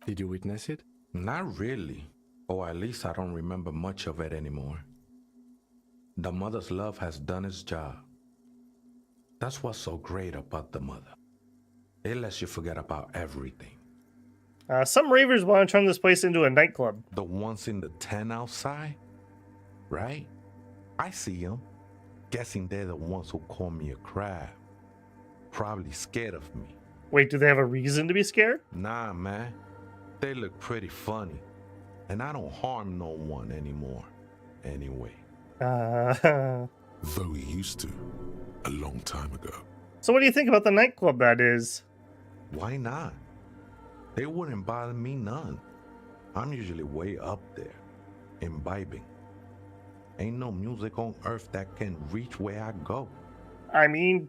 Did you witness it? Not really, or at least I don't remember much of it anymore. The mother's love has done its job. That's what's so great about the mother. It lets you forget about everything. Some ravers want to turn this place into a nightclub. The ones in the tent outside, right? I see them. Guessing they're the ones who call me a crab. Probably scared of me. Wait, do they have a reason to be scared? Nah, man. They look pretty funny. And I don't harm no one anymore. Anyway. Though he used to, a long time ago. So what do you think about the nightclub that is? Why not? They wouldn't bother me none. I'm usually way up there, imbibing. Ain't no music on earth that can reach where I go. I mean,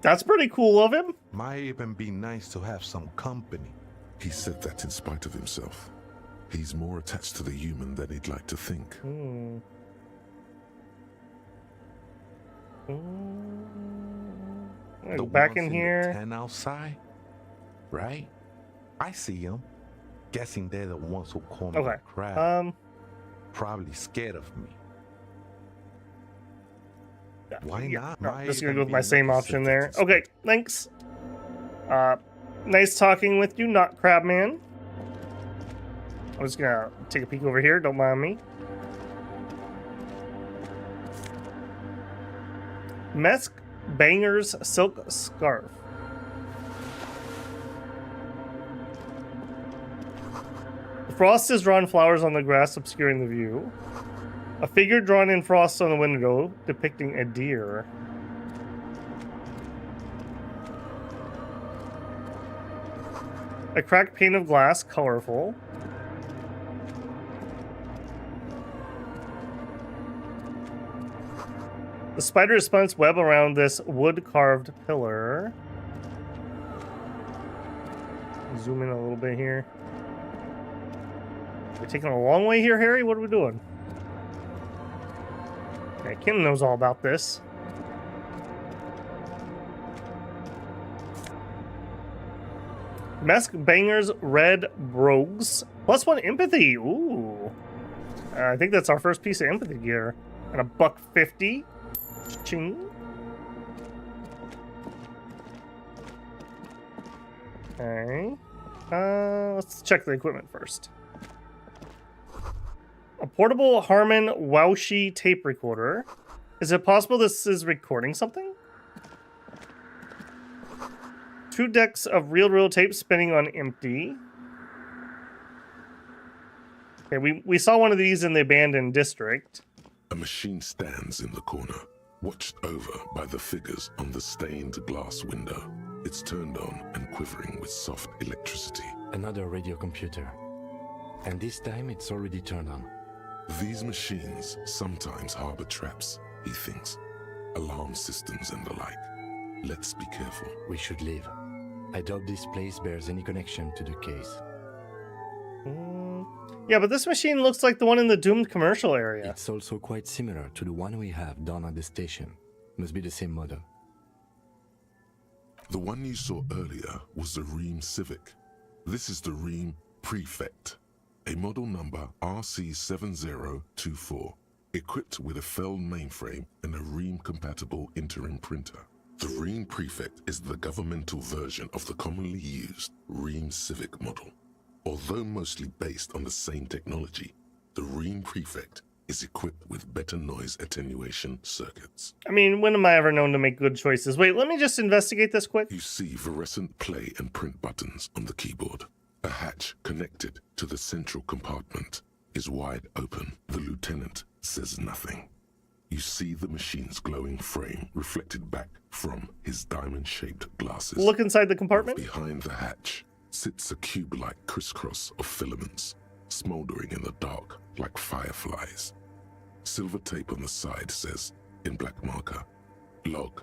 that's pretty cool of him. Might even be nice to have some company. He said that in spite of himself. He's more attached to the human than he'd like to think. The Back ones in the here. tent outside, right? I see them. Guessing they're the ones who call me Okay. a crab. Probably scared of me. Why Yeah, not? no, Might just gonna even go with be my same nice. option there. Okay, thanks. Nice talking with you, not Crabman. I'm just gonna take a peek over here. Don't mind me. Mesk Banger's silk scarf. The frost has drawn flowers on the grass, obscuring the view. A figure drawn in frost on the window, depicting a deer. A cracked pane of glass, colorful. The spider has spun its web around this wood-carved pillar. Zoom in a little bit here. We're taking a long way here, Harry? What are we doing? Okay, Kim knows all about this. Mesk Banger's Red Brogues. +1 empathy. Ooh. I think that's our first piece of empathy gear. And a $1.50. Ching. Okay. Let's check the equipment first. A portable Harman Waushi tape recorder. Is it possible this is recording something? 2 decks of reel tape spinning on empty. Okay, we saw one of these in the abandoned district. A machine stands in the corner, watched over by the figures on the stained glass window. It's turned on and quivering with soft electricity. Another radio computer. And this time it's already turned on. These machines sometimes harbor traps, he thinks. Alarm systems and the like. Let's be careful. We should leave. I doubt this place bears any connection to the case. Yeah, but this machine looks like the one in the doomed commercial area. It's also quite similar to the one we have down at the station. Must be the same model. The one you saw earlier was the Ream Civic. This is the Ream Prefect, a model number RC7024, equipped with a Feld mainframe and a Ream-compatible interim printer. The Ream Prefect is the governmental version of the commonly used Ream Civic model. Although mostly based on the same technology, the Ream Prefect is equipped with better noise attenuation circuits. I mean, when am I ever known to make good choices? Wait, let me just investigate this quick. You see fluorescent play and print buttons on the keyboard. A hatch connected to the central compartment is wide open. The lieutenant says nothing. You see the machine's glowing frame reflected back from his diamond-shaped glasses. Look inside the compartment. Behind the hatch sits a cube-like crisscross of filaments, smoldering in the dark like fireflies. Silver tape on the side says, in black marker, log,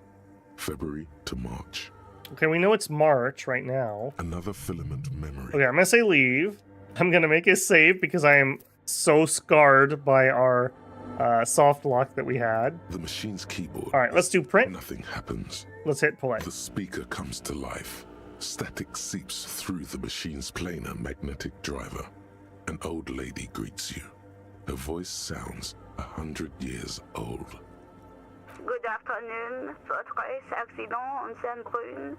February to March. Okay, we know it's March right now. Another filament memory. Okay, I'm gonna say leave. I'm gonna make a save because I am so scarred by our soft lock that we had. The machine's keyboard. All right, let's do print. Nothing happens. Let's hit play. The speaker comes to life. Static seeps through the machine's planar magnetic driver. An old lady greets you. Her voice sounds 100 years old. Good afternoon. Votre accident on Saint-Brune.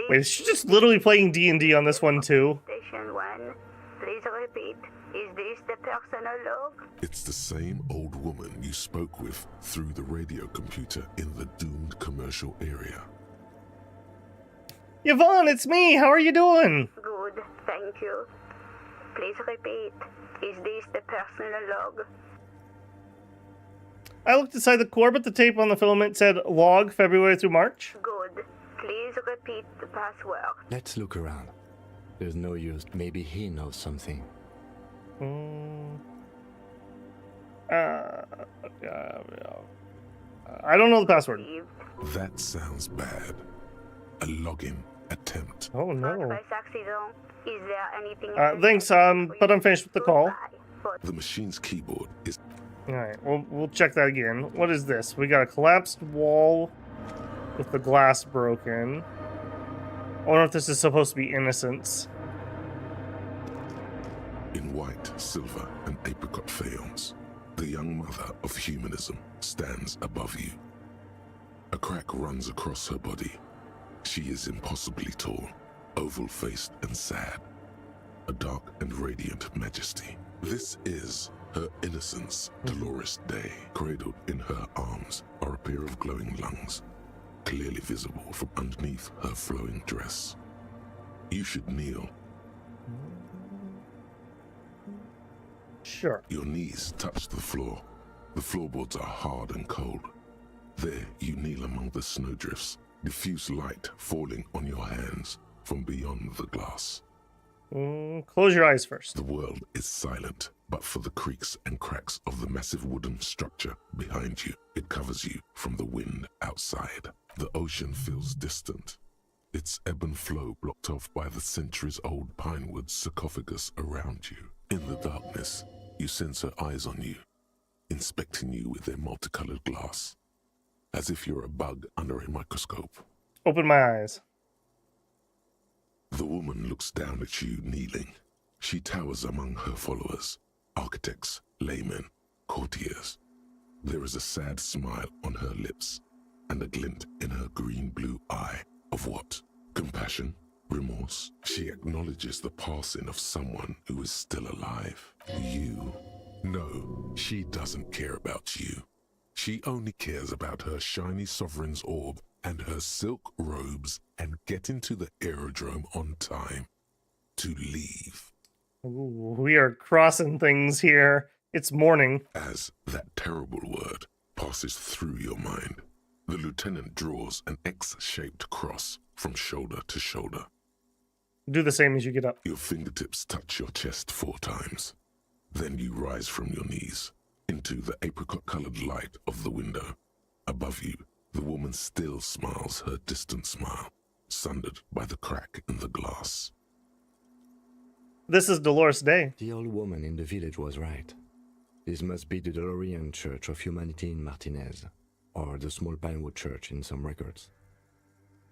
Wait, is she just literally playing D&D on this one too? Station 1. Please repeat. Is this the personal log? It's the same old woman you spoke with through the radio computer in the doomed commercial area. Yvonne, it's me. How are you doing? Good, thank you. Please repeat. Is this the personal log? I looked inside the core, but the tape on the filament said log February through March. Good. Please repeat the password. Let's look around. There's no use. Maybe he knows something. I don't know the password. That sounds bad. A login attempt. Oh no. Votre accident. Is there anything Thanks, but I'm finished with the call. The machine's keyboard is... Alright, we'll check that again. What is this? We got a collapsed wall with the glass broken. I wonder if this is supposed to be Innocence. In white, silver, and apricot faience, the young mother of humanism stands above you. A crack runs across her body. She is impossibly tall, oval-faced and sad. A dark and radiant majesty. This is her innocence, Dolores Day. Cradled in her arms are a pair of glowing lungs, clearly visible from underneath her flowing dress. You should kneel. Sure. Your knees touch the floor. The floorboards are hard and cold. There you kneel among the snowdrifts, diffuse light falling on your hands from beyond the glass. Close your eyes first. The world is silent, but for the creaks and cracks of the massive wooden structure behind you. It covers you from the wind outside. The ocean feels distant, its ebb and flow blocked off by the centuries-old pinewood sarcophagus around you. In the darkness, you sense her eyes on you, inspecting you with their multicolored glass, as if you're a bug under a microscope. Open my eyes. The woman looks down at you kneeling. She towers among her followers, architects, laymen, courtiers. There is a sad smile on her lips and a glint in her green-blue eye of what? Compassion? Remorse? She acknowledges the passing of someone who is still alive. You? No, she doesn't care about you. She only cares about her shiny sovereign's orb and her silk robes and getting to the aerodrome on time to leave. Ooh, we are crossing things here. It's morning. As that terrible word passes through your mind, the lieutenant draws an X-shaped cross from shoulder to shoulder. Do the same as you get up. Your fingertips touch your chest 4 times. Then you rise from your knees into the apricot-colored light of the window. Above you, the woman still smiles her distant smile, sundered by the crack in the glass. This is Dolores Day. The old woman in the village was right. This must be the Delorean Church of Humanity in Martinez, or the small Pinewood Church in some records.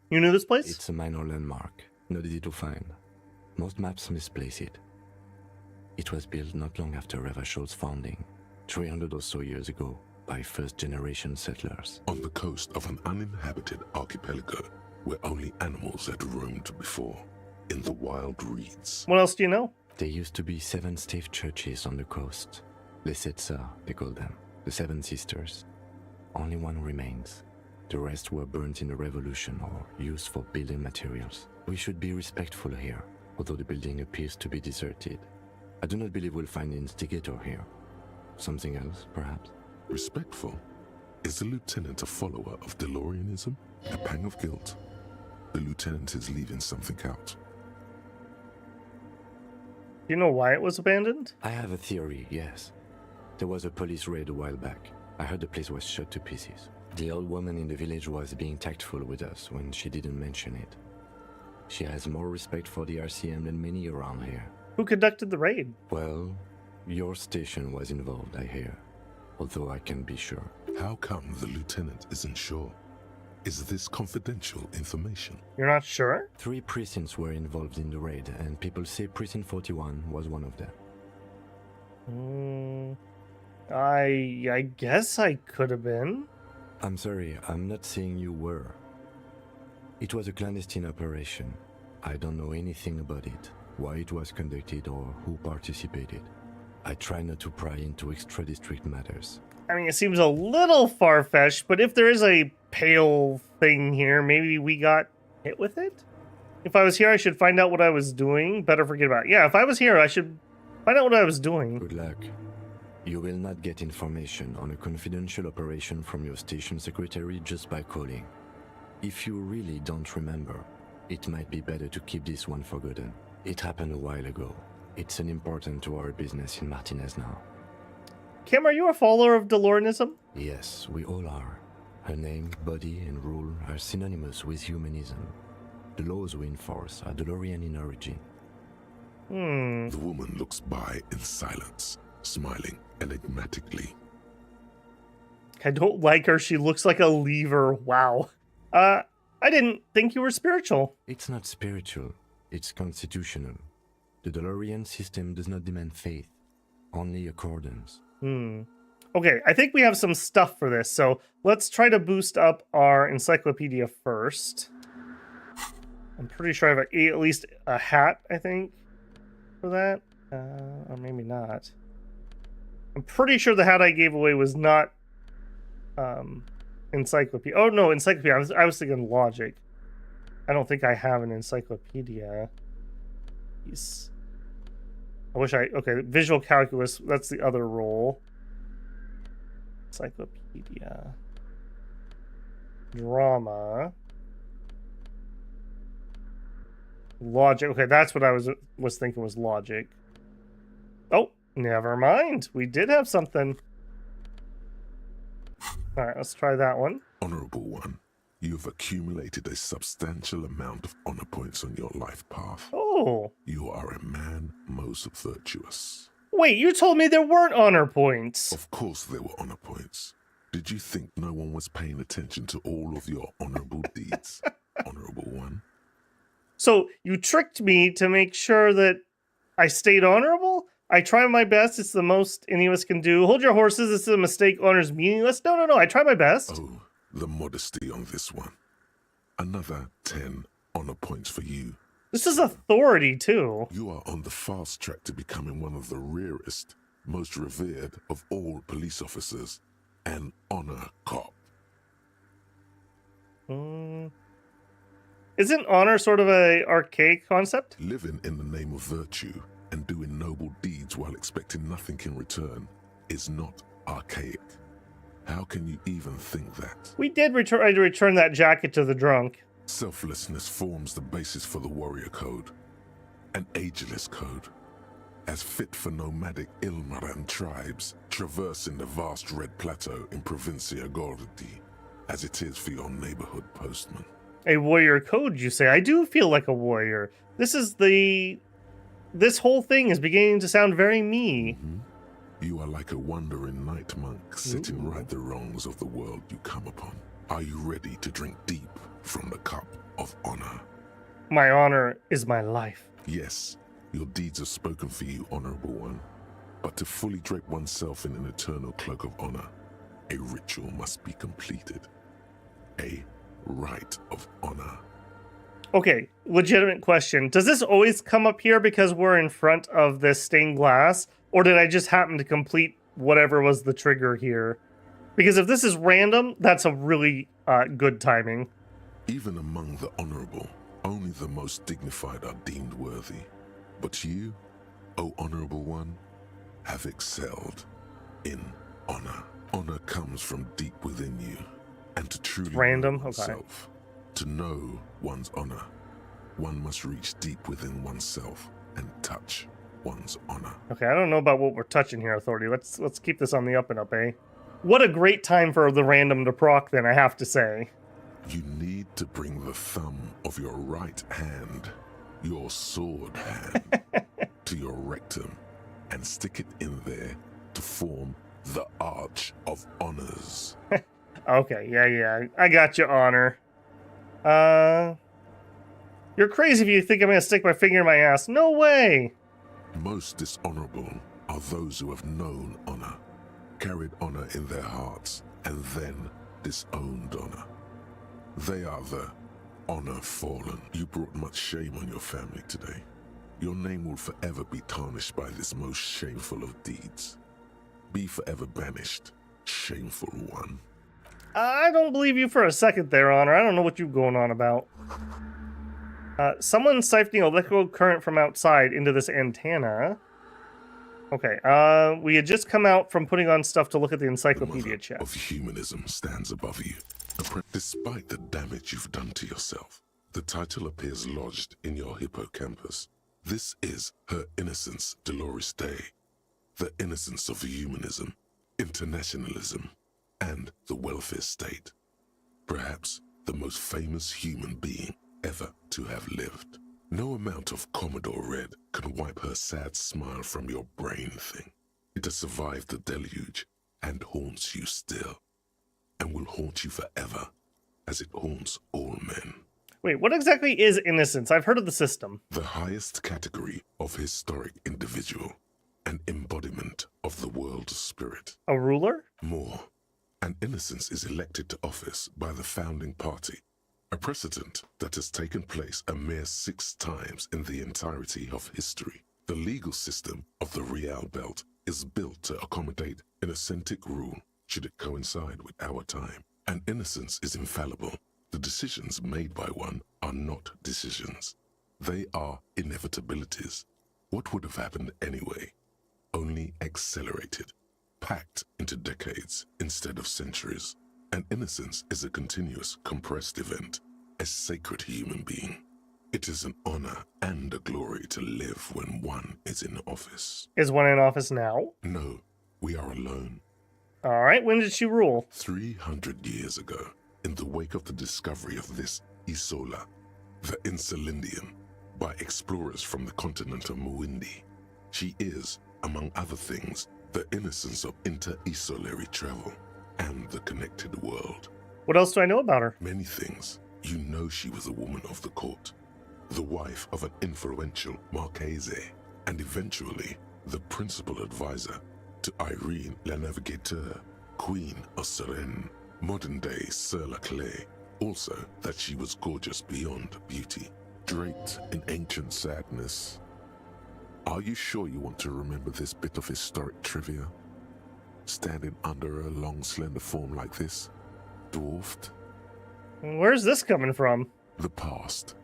You knew this place? It's a minor landmark, not easy to find. Most maps misplace it. It was built not long after Revachol's founding, 300 or so years ago, by first-generation settlers. On the coast of an uninhabited archipelago where only animals had roamed before, in the wild reeds. What else do you know? There used to be 7 stave churches on the coast. Les Sept Sœurs, they call them. The 7 Sisters. Only one remains. The rest were burnt in the revolution or used for building materials. We should be respectful here, although the building appears to be deserted. I do not believe we'll find the instigator here. Something else, perhaps? Respectful? Is the lieutenant a follower of DeLoreanism? A pang of guilt. The lieutenant is leaving something out. Do you know why it was abandoned? I have a theory, yes. There was a police raid a while back. I heard the place was shot to pieces. The old woman in the village was being tactful with us when she didn't mention it. She has more respect for the RCM than many around here. Who conducted the raid? Well, your station was involved, I hear. Although I can't be sure. How come the lieutenant isn't sure? Is this confidential information? You're not sure? 3 precincts were involved in the raid, and people say Precinct 41 was one of them. I guess I could have been. I'm sorry, I'm not saying you were. It was a clandestine operation. I don't know anything about it, why it was conducted, or who participated. I try not to pry into extra-district matters. I mean, it seems a little far-fetched, but if there is a pale thing here, maybe we got hit with it? If I was here, I should find out what I was doing. Better forget about it. Yeah, if I was here, I should find out what I was doing. Good luck. You will not get information on a confidential operation from your station secretary just by calling. If you really don't remember, it might be better to keep this one forgotten. It happened a while ago. It's unimportant to our business in Martinez now. Kim, are you a follower of DeLoreanism? Yes, we all are. Her name, body, and rule are synonymous with humanism. The laws we enforce are DeLorean in origin. The woman looks by in silence, smiling enigmatically. I don't like her. She looks like a lever. Wow. I didn't think you were spiritual. It's not spiritual. It's constitutional. The DeLorean system does not demand faith, only accordance. Okay, I think we have some stuff for this, so let's try to boost up our encyclopedia first. I'm pretty sure I have at least a hat, I think, for that. Or maybe not. I'm pretty sure the hat I gave away was not encyclopedia. Oh, no, encyclopedia. I was thinking logic. I don't think I have an encyclopedia. I wish I... Okay, visual calculus. That's the other role. Encyclopedia. Drama. Logic. Okay, that's what I was thinking was logic. Oh, never mind. We did have something. All right, let's try that one. Honorable one, you've accumulated a substantial amount of honor points on your life path. Oh. You are a man most virtuous. Wait, you told me there weren't honor points. Of course there were honor points. Did you think no one was paying attention to all of your honorable deeds? Honorable one. So you tricked me to make sure that I stayed honorable? I try my best. It's the most any of us can do. Hold your horses. It's a mistake. Honor's meaningless. No. I try my best. Oh, the modesty on this one. Another 10 honor points for you. This is authority, too. You are on the fast track to becoming one of the rarest, most revered of all police officers, an honor cop. Isn't honor sort of a archaic concept? Living in the name of virtue and doing noble deeds while expecting nothing in return is not archaic. How can you even think that? We did return that jacket to the drunk. Selflessness forms the basis for the warrior code, an ageless code, as fit for nomadic Ilmaran tribes traversing the vast red plateau in Provincia Gordi, as it is for your neighborhood postman. A warrior code, you say? I do feel like a warrior. This whole thing is beginning to sound very me. You are like a wandering night monk sitting right the wrongs of the world you come upon. Are you ready to drink deep from the cup of honor? My honor is my life. Yes, your deeds are spoken for you, honorable one. But to fully drape oneself in an eternal cloak of honor, a ritual must be completed. A rite of honor. Okay, legitimate question. Does this always come up here because we're in front of this stained glass? Or did I just happen to complete whatever was the trigger here? Because if this is random, that's a really good timing. Even among the honorable, only the most dignified are deemed worthy. But you, O honorable one, have excelled in honor. Honor comes from deep within you, and to truly Random? know oneself, to know one's honor, one must reach deep within oneself and touch one's honor. Okay, I don't know about what we're touching here, Authority. Let's keep this on the up and up, eh? What a great time for the random to proc, then, I have to say. You need to bring the thumb of your right hand, your sword hand, to your rectum and stick it in there to form the Arch of Honors. Okay, yeah. I got you, Honor. You're crazy if you think I'm gonna stick my finger in my ass. No way! Most dishonorable are those who have known honor, carried honor in their hearts, and then disowned honor. They are the honor fallen. You brought much shame on your family today. Your name will forever be tarnished by this most shameful of deeds. Be forever banished, shameful one. I don't believe you for a second there, Honor. I don't know what you're going on about. Someone's siphoning electrical current from outside into this antenna. Okay, we had just come out from putting on stuff to look at the encyclopedia chest. Of humanism stands above you. Despite the damage you've done to yourself, the title appears lodged in your hippocampus. This is Her Innocence Dolores Day, the innocence of humanism, internationalism, and the welfare state. Perhaps the most famous human being ever to have lived. No amount of Commodore Red can wipe her sad smile from your brain thing. It has survived the deluge and haunts you still, and will haunt you forever, as it haunts all men. Wait, what exactly is innocence? I've heard of the system. The highest category of historic individual, an embodiment of the world spirit. A ruler? More. An innocence is elected to office by the founding party, a precedent that has taken place a mere 6 times in the entirety of history. The legal system of the Real Belt is built to accommodate inauthentic rule should it coincide with our time. An innocence is infallible. The decisions made by one are not decisions. They are inevitabilities. What would have happened anyway? Only accelerated, packed into decades instead of centuries. An innocence is a continuous, compressed event, a sacred human being. It is an honor and a glory to live when one is in office. Is one in office now? No, we are alone. All right, when did she rule? 300 years ago, in the wake of the discovery of this Isola, the Insulindian, by explorers from the continent of Muindi. She is, among other things, the innocence of inter-isolary travel and the connected world. What else do I know about her? Many things. You know she was a woman of the court, the wife of an influential Marchese, and eventually the principal advisor to Irene La Navigateur, Queen of Suresnes, modern-day Sir La Clé. Also that she was gorgeous beyond beauty, draped in ancient sadness. Are you sure you want to remember this bit of historic trivia? Standing under a long, slender form like this, dwarfed? Where's this coming from? The past.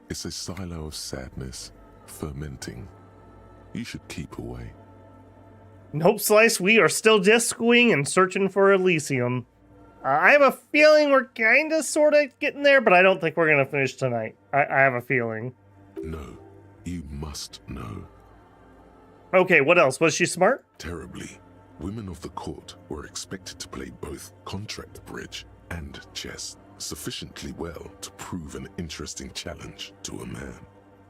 It's a silo of sadness, fermenting. You should keep away. Nope, Slice, we are still discoing and searching for Elysium. I have a feeling we're kinda sorta getting there, but I don't think we're gonna finish tonight. I have a feeling. No, you must know. Okay, what else? Was she smart? Terribly. Women of the court were expected to play both contract bridge and chess sufficiently well to prove an interesting challenge to a man.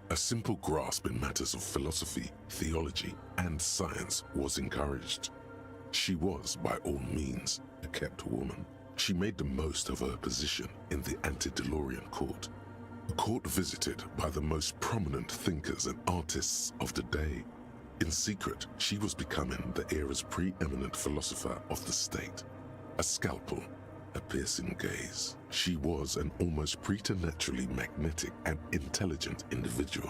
A simple grasp in matters of philosophy, theology, and science was encouraged. She was, by all means, a kept woman. She made the most of her position in the antediluvian court, a court visited by the most prominent thinkers and artists of the day. In secret, she was becoming the era's preeminent philosopher of the state, a scalpel, a piercing gaze. She was an almost preternaturally magnetic and intelligent individual.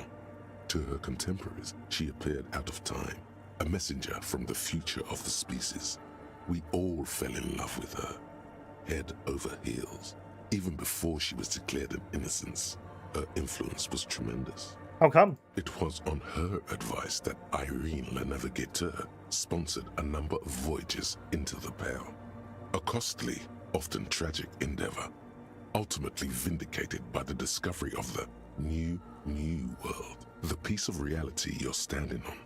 To her contemporaries, she appeared out of time, a messenger from the future of the species. We all fell in love with her, head over heels. Even before she was declared an innocence, her influence was tremendous. How come? It was on her advice that Irene Le Navigateur sponsored a number of voyages into the Pale. A costly, often tragic endeavor, ultimately vindicated by the discovery of the new world, the piece of reality you're standing on.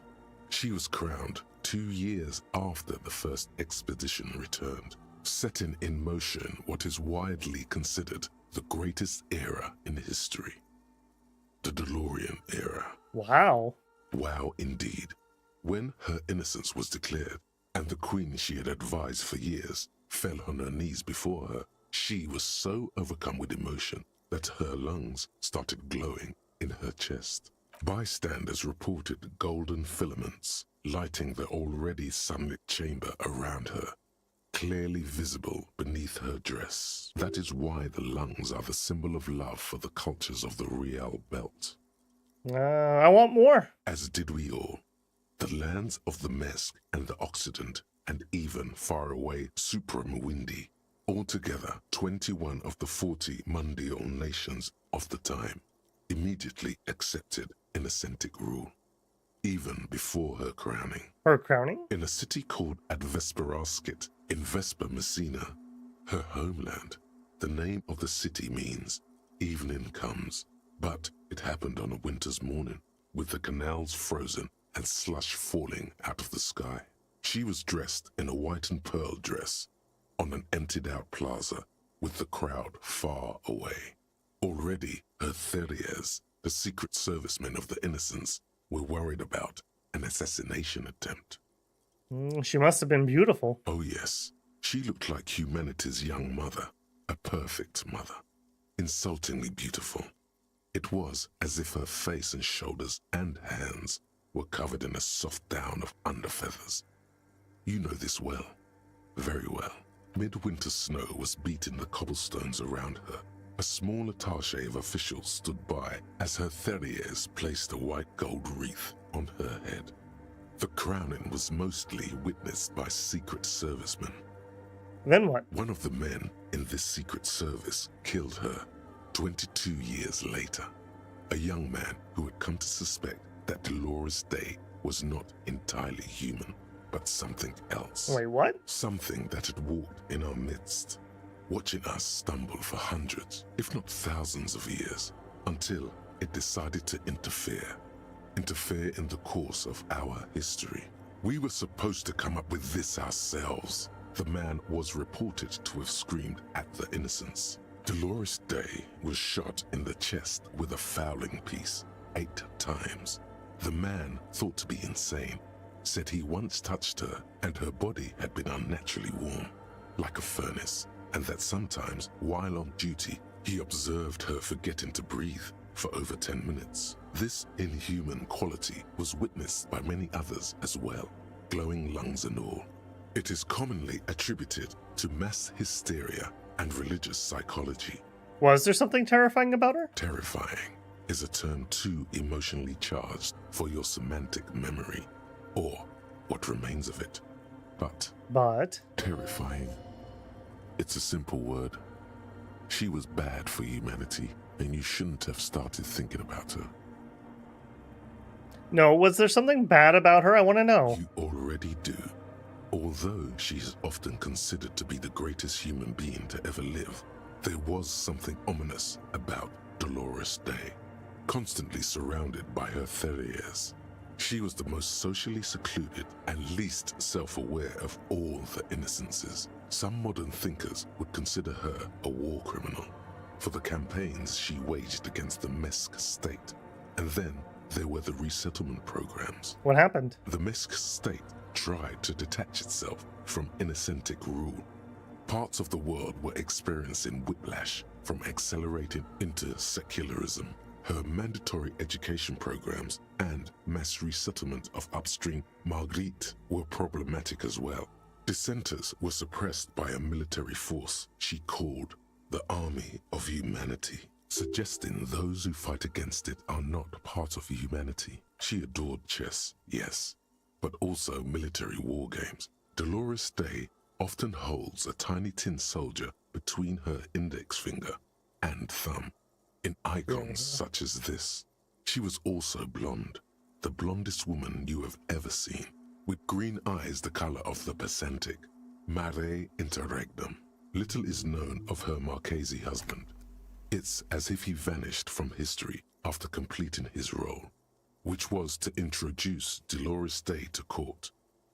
She was crowned 2 years after the first expedition returned, setting in motion what is widely considered the greatest era in history. The DeLorean era. Wow. Wow, indeed. When her innocence was declared, and the queen she had advised for years fell on her knees before her, she was so overcome with emotion that her lungs started glowing in her chest. Bystanders reported golden filaments lighting the already sunlit chamber around her, clearly visible beneath her dress. That is why the lungs are the symbol of love for the cultures of the Riel Belt. I want more. As did we all. The lands of the Mesk and the Occident, and even faraway Supramuindi, altogether 21 of the 40 mundial nations of the time, immediately accepted Innocentic rule, even before her crowning. Her crowning? In a city called Advesperaskit in Vespa Messina, her homeland, the name of the city means evening comes, but it happened on a winter's morning, with the canals frozen and slush falling out of the sky. She was dressed in a white and pearl dress on an emptied-out plaza with the crowd far away. Already, her Theriers, the secret servicemen of the Innocents, were worried about an assassination attempt. She must have been beautiful. Oh yes, she looked like humanity's young mother, a perfect mother, insultingly beautiful. It was as if her face and shoulders and hands were covered in a soft down of underfeathers. You know this well, very well. Midwinter snow was beating the cobblestones around her. A small attaché of officials stood by as her Theriers placed a white gold wreath on her head. The crowning was mostly witnessed by secret servicemen. Then what? One of the men in this secret service killed her 22 years later. A young man who had come to suspect that Dolores Day was not entirely human, but something else. Wait, what? Something that had walked in our midst, watching us stumble for hundreds, if not thousands of years, until it decided to interfere in the course of our history. We were supposed to come up with this ourselves. The man was reported to have screamed at the Innocents. Dolores Day was shot in the chest with a fowling piece 8 times. The man, thought to be insane, said he once touched her and her body had been unnaturally warm, like a furnace, and that sometimes, while on duty, he observed her forgetting to breathe for over 10 minutes. This inhuman quality was witnessed by many others as well, glowing lungs and all. It is commonly attributed to mass hysteria and religious psychology. Was there something terrifying about her? Terrifying is a term too emotionally charged for your semantic memory, or what remains of it. But terrifying, it's a simple word. She was bad for humanity, and you shouldn't have started thinking about her. No, was there something bad about her? I want to know. You already do. Although she is often considered to be the greatest human being to ever live, there was something ominous about Dolores Day. Constantly surrounded by her Theriers, she was the most socially secluded and least self-aware of all the Innocences. Some modern thinkers would consider her a war criminal for the campaigns she waged against the Mesk state. And then there were the resettlement programs. What happened? The Mesk state tried to detach itself from Innocentic rule. Parts of the world were experiencing whiplash from accelerating into secularism. Her mandatory education programs and mass resettlement of upstream Marguerite were problematic as well. Dissenters were suppressed by a military force she called the Army of Humanity, suggesting those who fight against it are not part of humanity. She adored chess, yes, but also military war games. Dolores Day often holds a tiny tin soldier between her index finger and thumb in icons such as this. She was also blonde, the blondest woman you have ever seen, with green eyes the color of the Pacific, mare interregnum. Little is known of her Marchese husband. It's as if he vanished from history after completing his role, which was to introduce Dolores Day to court.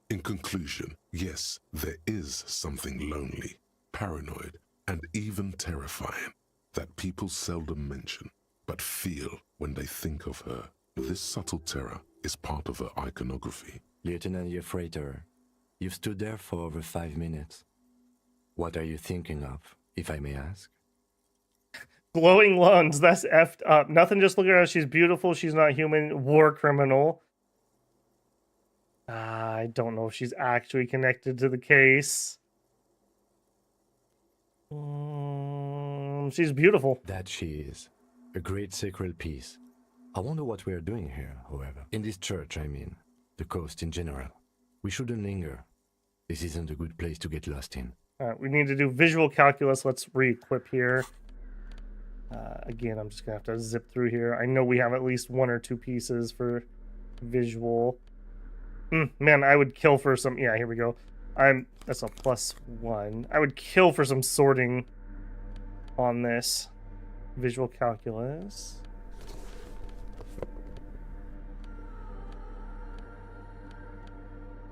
In conclusion, yes, there is something lonely, paranoid, and even terrifying that people seldom mention, but feel when they think of her. This subtle terror is part of her iconography. Lieutenant Yefreiter, you've stood there for over 5 minutes. What are you thinking of, if I may ask? Glowing lungs, that's effed up. Nothing, just look at her. She's beautiful. She's not human. War criminal. I don't know if she's actually connected to the case. She's beautiful. That she is. A great sacred piece. I wonder what we are doing here, however. In this church, I mean. The coast in general. We shouldn't linger. This isn't a good place to get lost in. Alright, we need to do visual calculus. Let's re-equip here. Again, I'm just going to have to zip through here. I know we have at least 1 or 2 pieces for visual. Man, I would kill for some... Yeah, here we go. That's a +1. I would kill for some sorting on this. Visual calculus.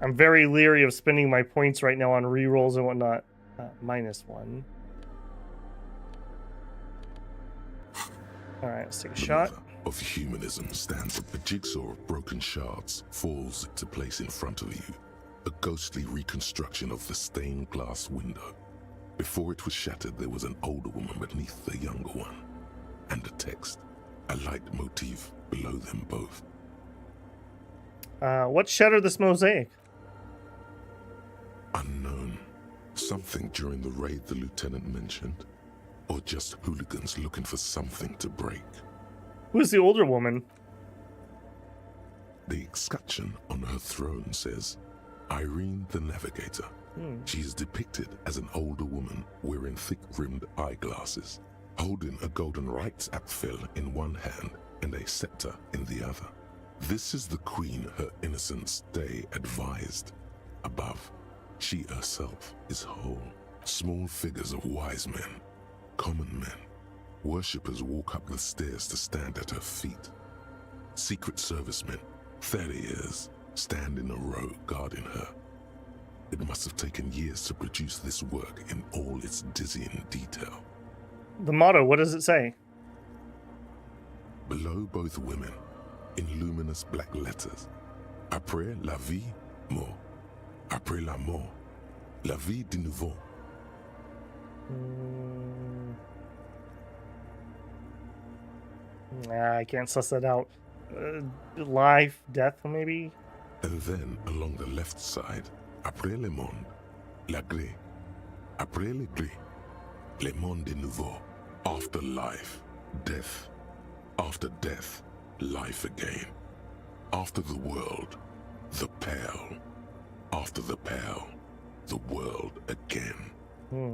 I'm very leery of spending my points right now on rerolls and whatnot. -1. Alright, let's take a shot. The mother of humanism stands up. A jigsaw of broken shards falls into place in front of you. A ghostly reconstruction of the stained glass window. Before it was shattered, there was an older woman beneath the younger one. And a text. A light motif below them both. What shattered this mosaic? Unknown. Something during the raid the lieutenant mentioned. Or just hooligans looking for something to break. Who's the older woman? The escutcheon on her throne says, Irene the Navigator. She is depicted as an older woman wearing thick-rimmed eyeglasses, holding a golden rights apfel in one hand and a scepter in the other. This is the queen her innocence Day advised. Above, she herself is whole. Small figures of wise men, common men. Worshippers walk up the stairs to stand at her feet. Secret servicemen, farriers, stand in a row guarding her. It must have taken years to produce this work in all its dizzying detail. The motto, what does it say? Below both women, in luminous black letters, Après la vie, mort. Après la mort, la vie de nouveau. I can't suss that out. Life, death, maybe? And then along the left side, Après le monde, la gré. Après le gré, le monde de nouveau. After life, death. After death, life again. After the world, the pale. After the pale, the world again.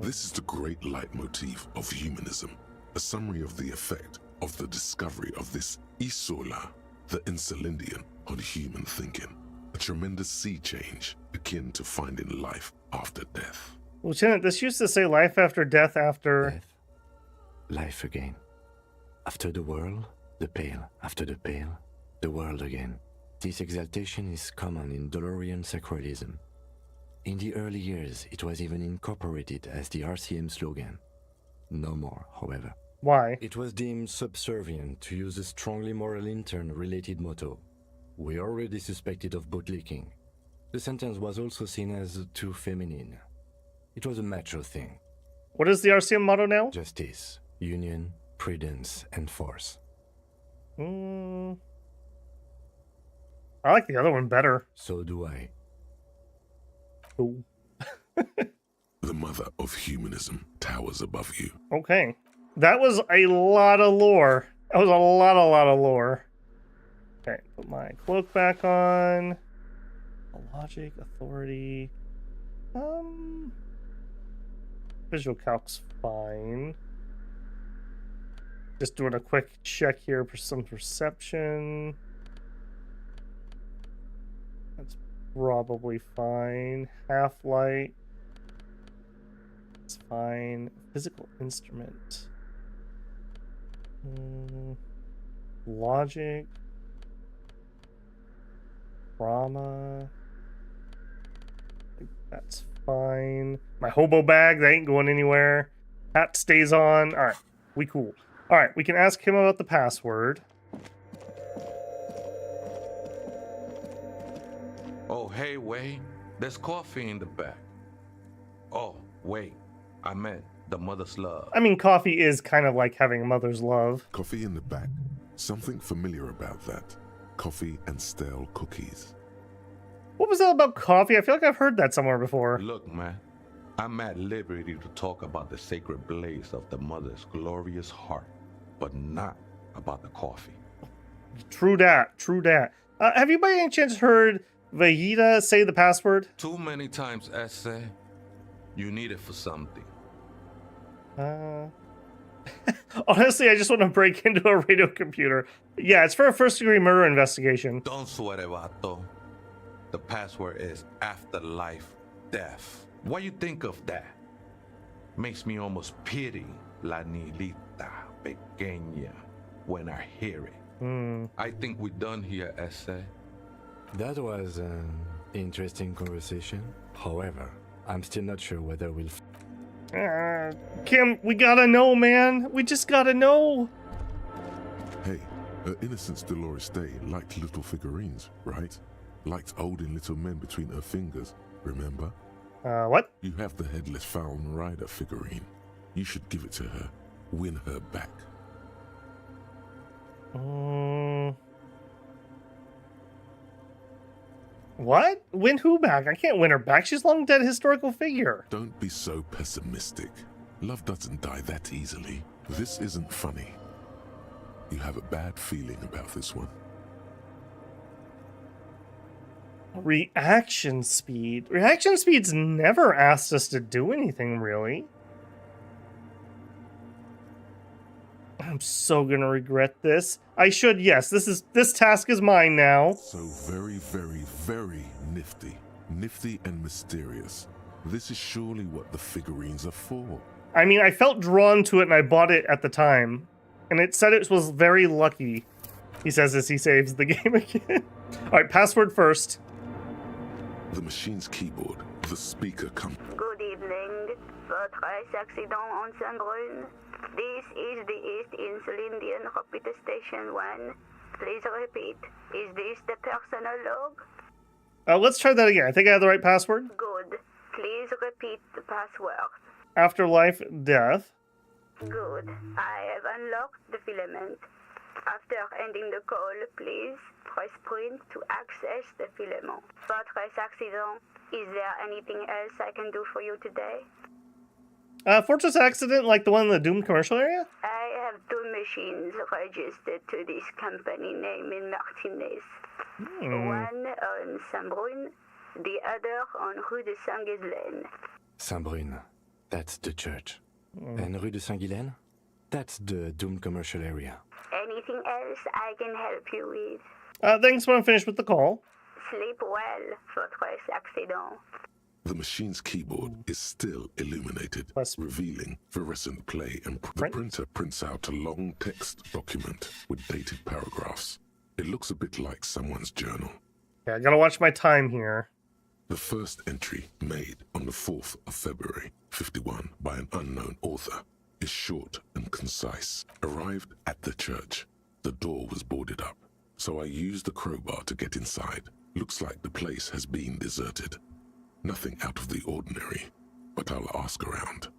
This is the great leitmotif of humanism, a summary of the effect of the discovery of this isola, the insulindian, on human thinking. A tremendous sea change akin to finding life after death. Lieutenant, this used to say life after death after... Death. Life again. After the world, the pale. After the pale, the world again. This exaltation is common in Dolorian sacralism. In the early years, it was even incorporated as the RCM slogan. No more, however. Why? It was deemed subservient to use a strongly moral intern-related motto. We already suspected of bootlicking. The sentence was also seen as too feminine. It was a macho thing. What is the RCM motto now? Justice, union, prudence, and force. I like the other one better. So do I. Ooh. The mother of humanism towers above you. Okay. That was a lot of lore. That was a lot of lore. Okay, put my cloak back on. Logic, authority. Visual calc's fine. Just doing a quick check here for some perception. That's probably fine. Half-light. It's fine. Physical instrument. Logic. Trauma. That's fine. My hobo bag, that ain't going anywhere. Hat stays on. Alright, we cool. Alright, we can ask him about the password. Oh, hey, wait. There's coffee in the back. Oh, wait. I meant the mother's love. I mean, coffee is kind of like having a mother's love. Coffee in the back. Something familiar about that. Coffee and stale cookies. What was that about coffee? I feel like I've heard that somewhere before. Look, man. I'm at liberty to talk about the sacred blaze of the mother's glorious heart, but not about the coffee. True that. True that. Have you by any chance heard Vegeta say the password? Too many times, essay. You need it for something. Honestly, I just want to break into a radio computer. Yeah, it's for a first-degree murder investigation. Don't sweat it, vato. The password is afterlife death. What you think of that? Makes me almost pity La Nilita Pequeña when I hear it. I think we're done here, essay. That was an interesting conversation. However, I'm still not sure whether we'll... Kim, we gotta know, man. We just gotta know. Hey, her Innocence Dolores Day liked little figurines, right? Liked holding little men between her fingers, remember? What? You have the Headless Fallen Rider figurine. You should give it to her. Win her back. What? Win who back? I can't win her back. She's long dead historical figure. Don't be so pessimistic. Love doesn't die that easily. This isn't funny. You have a bad feeling about this one. Reaction speed. Reaction speed's never asked us to do anything, really. I'm so gonna regret this. I should, yes, this task is mine now. So very, very, very nifty. Nifty and mysterious. This is surely what the figurines are for. I mean, I felt drawn to it and I bought it at the time. And it said it was very lucky. He says as he saves the game again. Alright, password first. The machine's keyboard, the speaker Good evening. Votre accident on Saint-Brun. This is the East Insulindian Repeater Station 1. Please repeat. Is this the personal log? Let's try that again. I think I have the right password. Good. Please repeat the password. Afterlife death. Good. I have unlocked the filament. After ending the call, please press print to access the filament. Votre accident. Is there anything else I can do for you today? Fortress accident like the one in the Doom commercial area? I have 2 machines registered to this company name in Martinez. One on Saint-Brun, the other on Rue de Saint-Ghislaine. Saint-Brun, that's the church. And Rue de Saint-Ghislaine? That's the Doom commercial area. Anything else I can help you with? Thanks when I'm finished with the call. Sleep well, Fortress accident. The machine's keyboard is still illuminated, revealing fluorescent play, and the printer prints out a long text document with dated paragraphs. It looks a bit like someone's journal. Yeah, I gotta watch my time here. The first entry, made on the 4th of February, 51, by an unknown author, is short and concise. Arrived at the church. The door was boarded up, so I used the crowbar to get inside. Looks like the place has been deserted. Nothing out of the ordinary, but I'll ask around.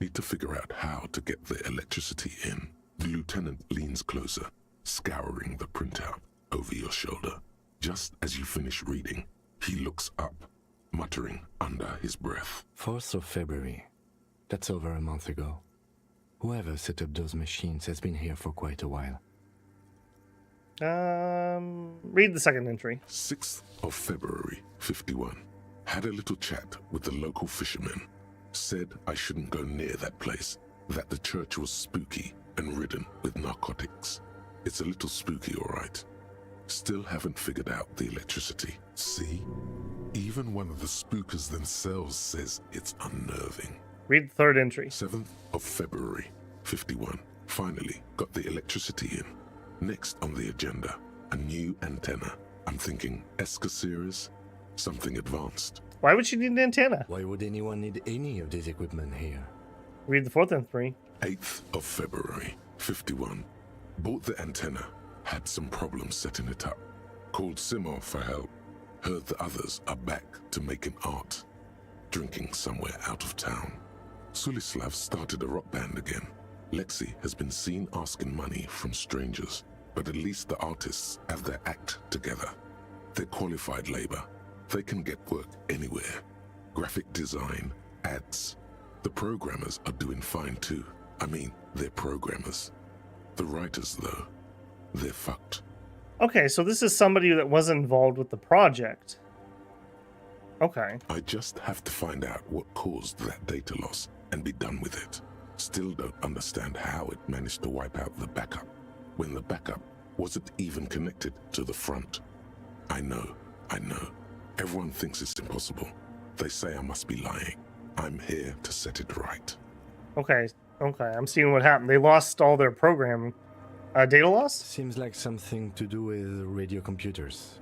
Need to figure out how to get the electricity in. The lieutenant leans closer, scouring the printout over your shoulder. Just as you finish reading, he looks up. muttering under his breath. 4th of February. That's over a month ago. Whoever set up those machines has been here for quite a while. Read the second entry. 6th of February, 51. Had a little chat with the local fishermen. Said I shouldn't go near that place, that the church was spooky and ridden with narcotics. It's a little spooky, all right. Still haven't figured out the electricity. See? Even one of the spookers themselves says it's unnerving. Read the third entry. 7th of February, 51. Finally got the electricity in. Next on the agenda, a new antenna. I'm thinking Esca series, something advanced. Why would she need an antenna? Why would anyone need any of this equipment here? Read the fourth entry. 8th of February, 51. Bought the antenna, had some problems setting it up. Called Simon for help. Heard the others are back to making art. Drinking somewhere out of town. Sulislav started a rock band again. Lexi has been seen asking money from strangers, but at least the artists have their act together. They're qualified labor. They can get work anywhere. Graphic design, ads. The programmers are doing fine too. I mean, they're programmers. The writers, though, they're fucked. Okay, so this is somebody that was involved with the project. Okay. I just have to find out what caused that data loss and be done with it. Still don't understand how it managed to wipe out the backup, when the backup wasn't even connected to the front. I know. Everyone thinks it's impossible. They say I must be lying. I'm here to set it right. Okay, I'm seeing what happened. They lost all their programming. Data loss? Seems like something to do with radio computers.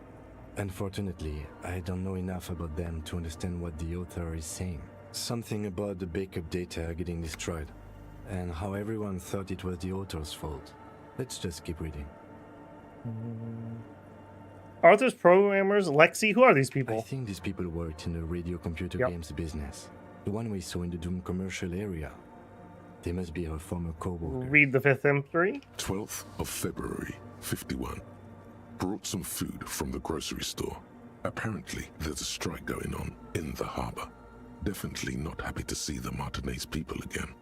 Unfortunately, I don't know enough about them to understand what the author is saying. Something about the backup data getting destroyed, and how everyone thought it was the author's fault. Let's just keep reading. Arthur's programmers, Lexi, who are these people? I think these people worked in the radio computer games business. The one we saw in the Doom commercial area. They must be her former co-worker. Read the fifth entry. 12th of February, 51. Brought some food from the grocery store. Apparently, there's a strike going on in the harbor. Definitely not happy to see the Martinez people again.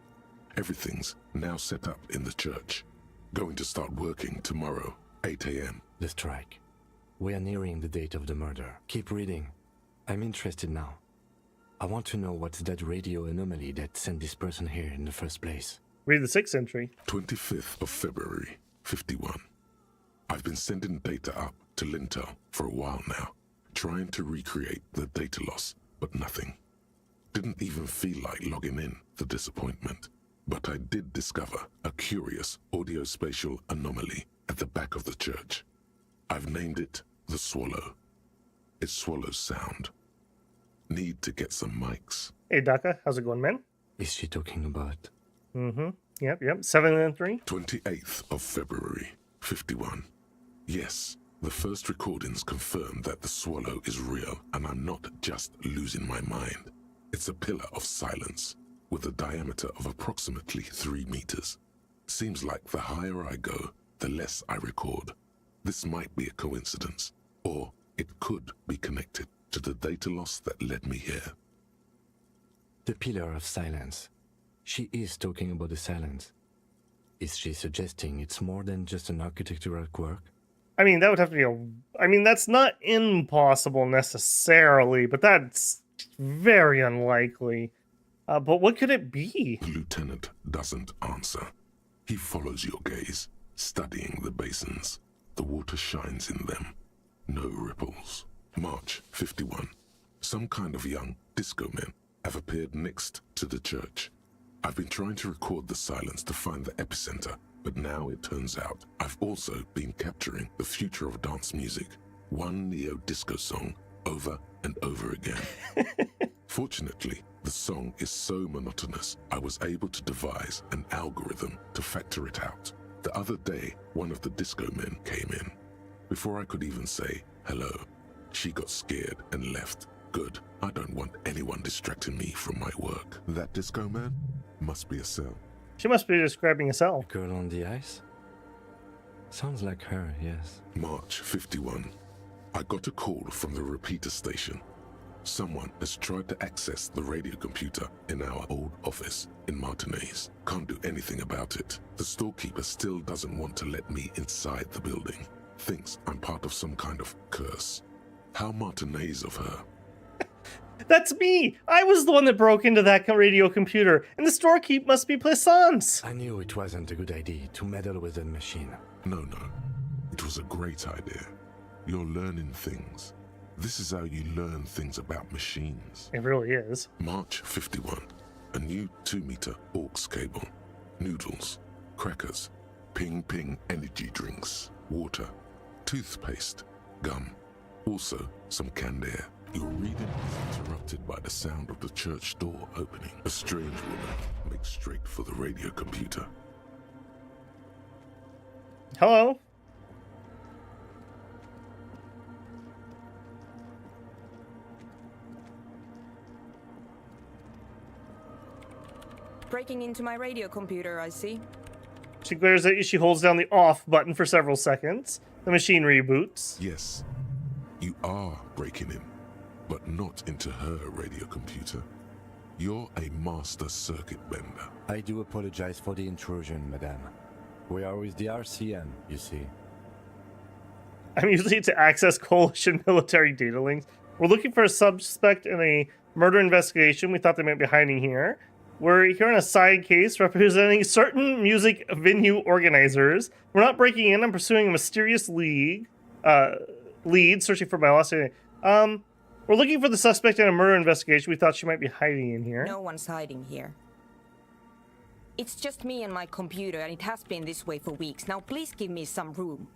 Everything's now set up in the church. Going to start working tomorrow, 8 a.m. The strike. We are nearing the date of the murder. Keep reading. I'm interested now. I want to know what's that radio anomaly that sent this person here in the first place. Read the sixth entry. 25th of February, 51. I've been sending data up to Lintel for a while now, trying to recreate the data loss, but nothing. Didn't even feel like logging in, the disappointment. But I did discover a curious audio-spatial anomaly at the back of the church. I've named it the Swallow. It swallows sound. Need to get some mics. Hey, Daka, how's it going, man? Is she talking about? Yep. Seventh entry. 28th of February, 51. Yes, the first recordings confirm that the Swallow is real, and I'm not just losing my mind. It's a pillar of silence, with a diameter of approximately 3 meters. Seems like the higher I go, the less I record. This might be a coincidence, or it could be connected to the data loss that led me here. The pillar of silence. She is talking about the silence. Is she suggesting it's more than just an architectural quirk? I mean, that would have to be that's not impossible necessarily, but that's very unlikely. But what could it be? The lieutenant doesn't answer. He follows your gaze, studying the basins. The water shines in them. No ripples. March 51. Some kind of young disco men have appeared next to the church. I've been trying to record the silence to find the epicenter, but now it turns out I've also been capturing the future of dance music, one neo-disco song over and over again. Fortunately, the song is so monotonous, I was able to devise an algorithm to factor it out. The other day, one of the disco men came in. Before I could even say hello, she got scared and left. Good. I don't want anyone distracting me from my work. That disco man must be a cell. She must be describing a cell. Girl on the ice? Sounds like her, yes. March 51. I got a call from the repeater station. Someone has tried to access the radio computer in our old office in Martinez. Can't do anything about it. The storekeeper still doesn't want to let me inside the building. Thinks I'm part of some kind of curse. How Martinez of her. That's me! I was the one that broke into that radio computer, and the storekeep must be Plaisance. I knew it wasn't a good idea to meddle with the machine. No. It was a great idea. You're learning things. This is how you learn things about machines. It really is. March 51. A new 2-meter aux cable. Noodles. Crackers. Ping energy drinks. Water. Toothpaste. Gum. Also, some canned air. Your reading is interrupted by the sound of the church door opening. A strange woman makes straight for the radio computer. Hello? Breaking into my radio computer, I see. She glares at you. She holds down the off button for several seconds. The machine reboots. Yes, you are breaking in, but not into her radio computer. You're a master circuit bender. I do apologize for the intrusion, madame. We are with the RCN, you see. I'm usually to access coalition military data links. We're looking for a suspect in a murder investigation. We thought they might be hiding here. We're here on a side case representing certain music venue organizers. We're not breaking in. I'm pursuing a mysterious lead, searching for my lost identity. We're looking for the suspect in a murder investigation. We thought she might be hiding in here. No one's hiding here. It's just me and my computer, and it has been this way for weeks. Now please give me some room.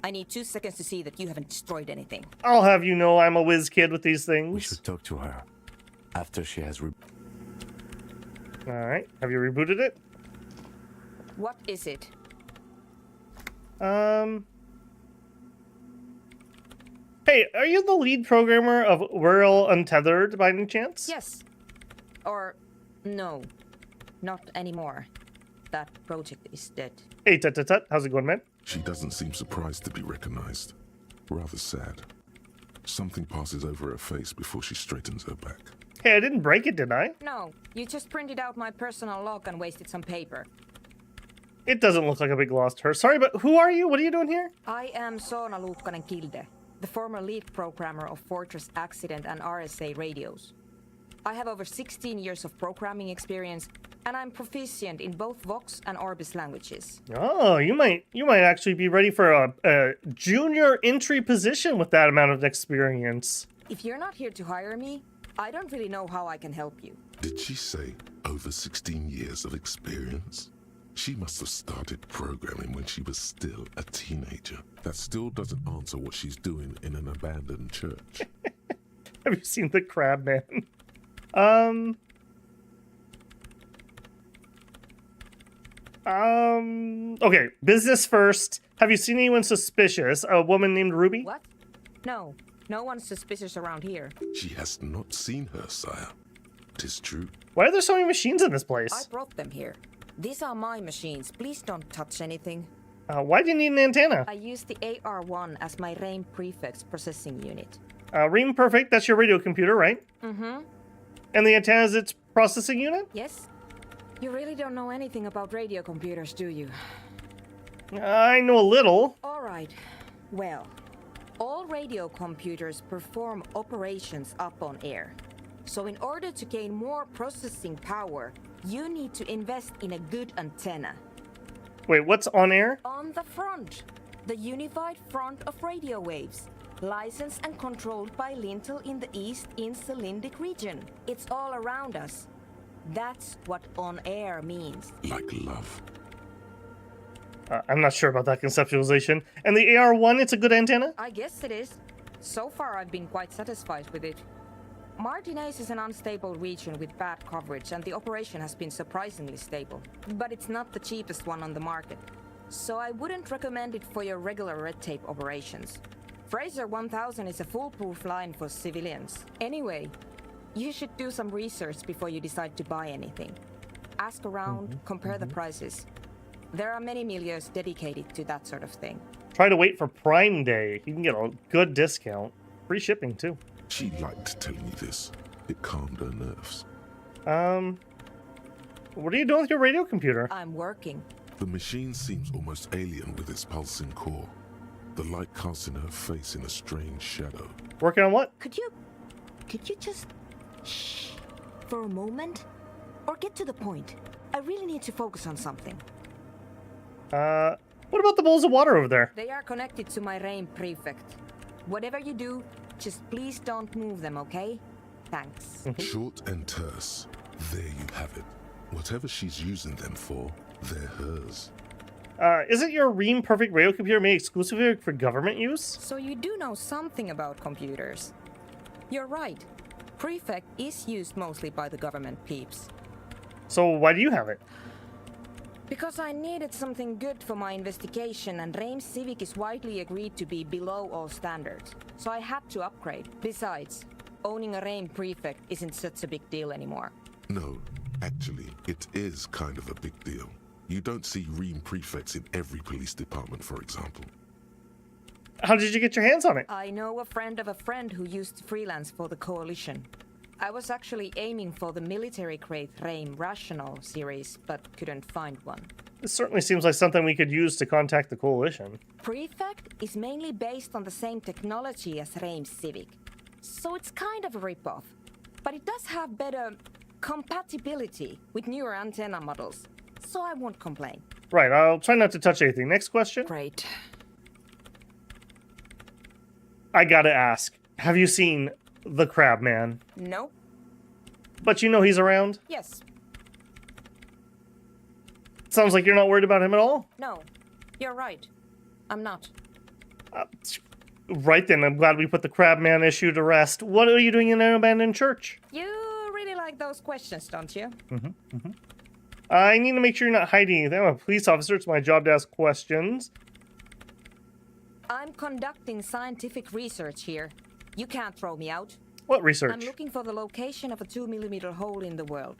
I need 2 seconds to see that you haven't destroyed anything. I'll have you know I'm a whiz kid with these things. We should talk to her after she has Alright, have you rebooted it? What is it? Hey, are you the lead programmer of Whirl Untethered by any chance? Yes. Or, no. Not anymore. That project is dead. Hey, tut. How's it going, man? She doesn't seem surprised to be recognized. Rather sad. Something passes over her face before she straightens her back. Hey, I didn't break it, did I? No, you just printed out my personal log and wasted some paper. It doesn't look like a big loss to her. Sorry, but who are you? What are you doing here? I am Soona Luukkanen-Kilde, the former lead programmer of Fortress Accident and RSA radios. I have over 16 years of programming experience, and I'm proficient in both Vox and Orbis languages. Oh, you might actually be ready for a junior entry position with that amount of experience. If you're not here to hire me, I don't really know how I can help you. Did she say over 16 years of experience? She must have started programming when she was still a teenager. That still doesn't answer what she's doing in an abandoned church. Have you seen the Crab Man? Okay, business first. Have you seen anyone suspicious? A woman named Ruby? What? No. No one's suspicious around here. She has not seen her, sire. 'Tis true. Why are there so many machines in this place? I brought them here. These are my machines. Please don't touch anything. Why do you need an antenna? I use the AR-1 as my RAIN prefix processing unit. RAIN Perfect, that's your radio computer, right? Mm-hmm. And the antenna is its processing unit? Yes. You really don't know anything about radio computers, do you? I know a little. All right. Well, all radio computers perform operations up on air. So in order to gain more processing power, you need to invest in a good antenna. Wait, what's on air? On the front. The unified front of radio waves. Licensed and controlled by Lintel in the East Insulindic region. It's all around us. That's what on air means. Like love. I'm not sure about that conceptualization. And the AR-1, it's a good antenna? I guess it is. So far, I've been quite satisfied with it. Martinez is an unstable region with bad coverage, and the operation has been surprisingly stable. But it's not the cheapest one on the market. So I wouldn't recommend it for your regular red tape operations. Fraser 1000 is a foolproof line for civilians. Anyway, you should do some research before you decide to buy anything. Ask around, compare the prices. There are many milieus dedicated to that sort of thing. Try to wait for Prime Day. You can get a good discount. Free shipping, too. She liked telling you this. It calmed her nerves. What are you doing with your radio computer? I'm working. The machine seems almost alien with its pulsing core. The light casting her face in a strange shadow. Working on what? Could you just shh for a moment? Or get to the point. I really need to focus on something. What about the bowls of water over there? They are connected to my RAIN prefect. Whatever you do, just please don't move them, okay? Thanks. Short and terse. There you have it. Whatever she's using them for, they're hers. Isn't your Ream Perfect radio computer made exclusively for government use? So you do know something about computers. You're right. Prefect is used mostly by the government peeps. So why do you have it? Because I needed something good for my investigation, and RAIN Civic is widely agreed to be below all standards. So I had to upgrade. Besides, owning a RAIN prefect isn't such a big deal anymore. No, actually, it is kind of a big deal. You don't see Ream prefects in every police department, for example. How did you get your hands on it? I know a friend of a friend who used to freelance for the Coalition. I was actually aiming for the military-grade RAIN Rational series, but couldn't find one. This certainly seems like something we could use to contact the Coalition. Prefect is mainly based on the same technology as RAIN Civic, so it's kind of a rip-off. But it does have better compatibility with newer antenna models, so I won't complain. Right, I'll try not to touch anything. Next question. Great. I gotta ask, have you seen the Crab Man? No. But you know he's around? Yes. Sounds like you're not worried about him at all? No. You're right. I'm not. Right then, I'm glad we put the Crab Man issue to rest. What are you doing in an abandoned church? You really like those questions, don't you? I need to make sure you're not hiding anything. I'm a police officer. It's my job to ask questions. I'm conducting scientific research here. You can't throw me out. What research? I'm looking for the location of a 2mm hole in the world.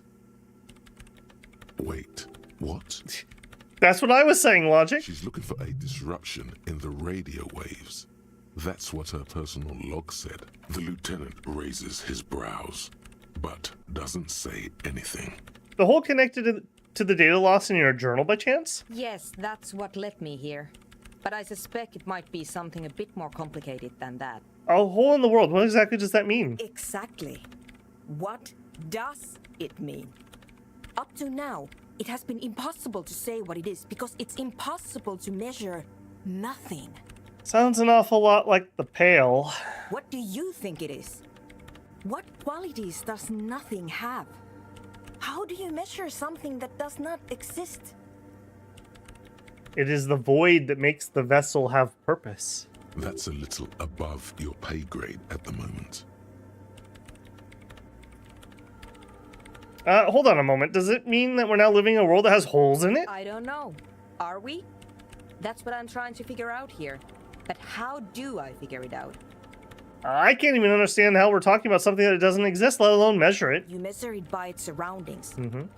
Wait, what? That's what I was saying, Logic. She's looking for a disruption in the radio waves. That's what her personal log said. The lieutenant raises his brows, but doesn't say anything. The hole connected to the data loss in your journal by chance? Yes, that's what led me here. But I suspect it might be something a bit more complicated than that. A hole in the world. What exactly does that mean? Exactly. What does it mean? Up to now, it has been impossible to say what it is because it's impossible to measure nothing. Sounds an awful lot like the Pale. What do you think it is? What qualities does nothing have? How do you measure something that does not exist? It is the void that makes the vessel have purpose. That's a little above your pay grade at the moment. Hold on a moment. Does it mean that we're now living in a world that has holes in it? I don't know. Are we? That's what I'm trying to figure out here. But how do I figure it out? I can't even understand how we're talking about something that doesn't exist, let alone measure it. You measure it by its surroundings.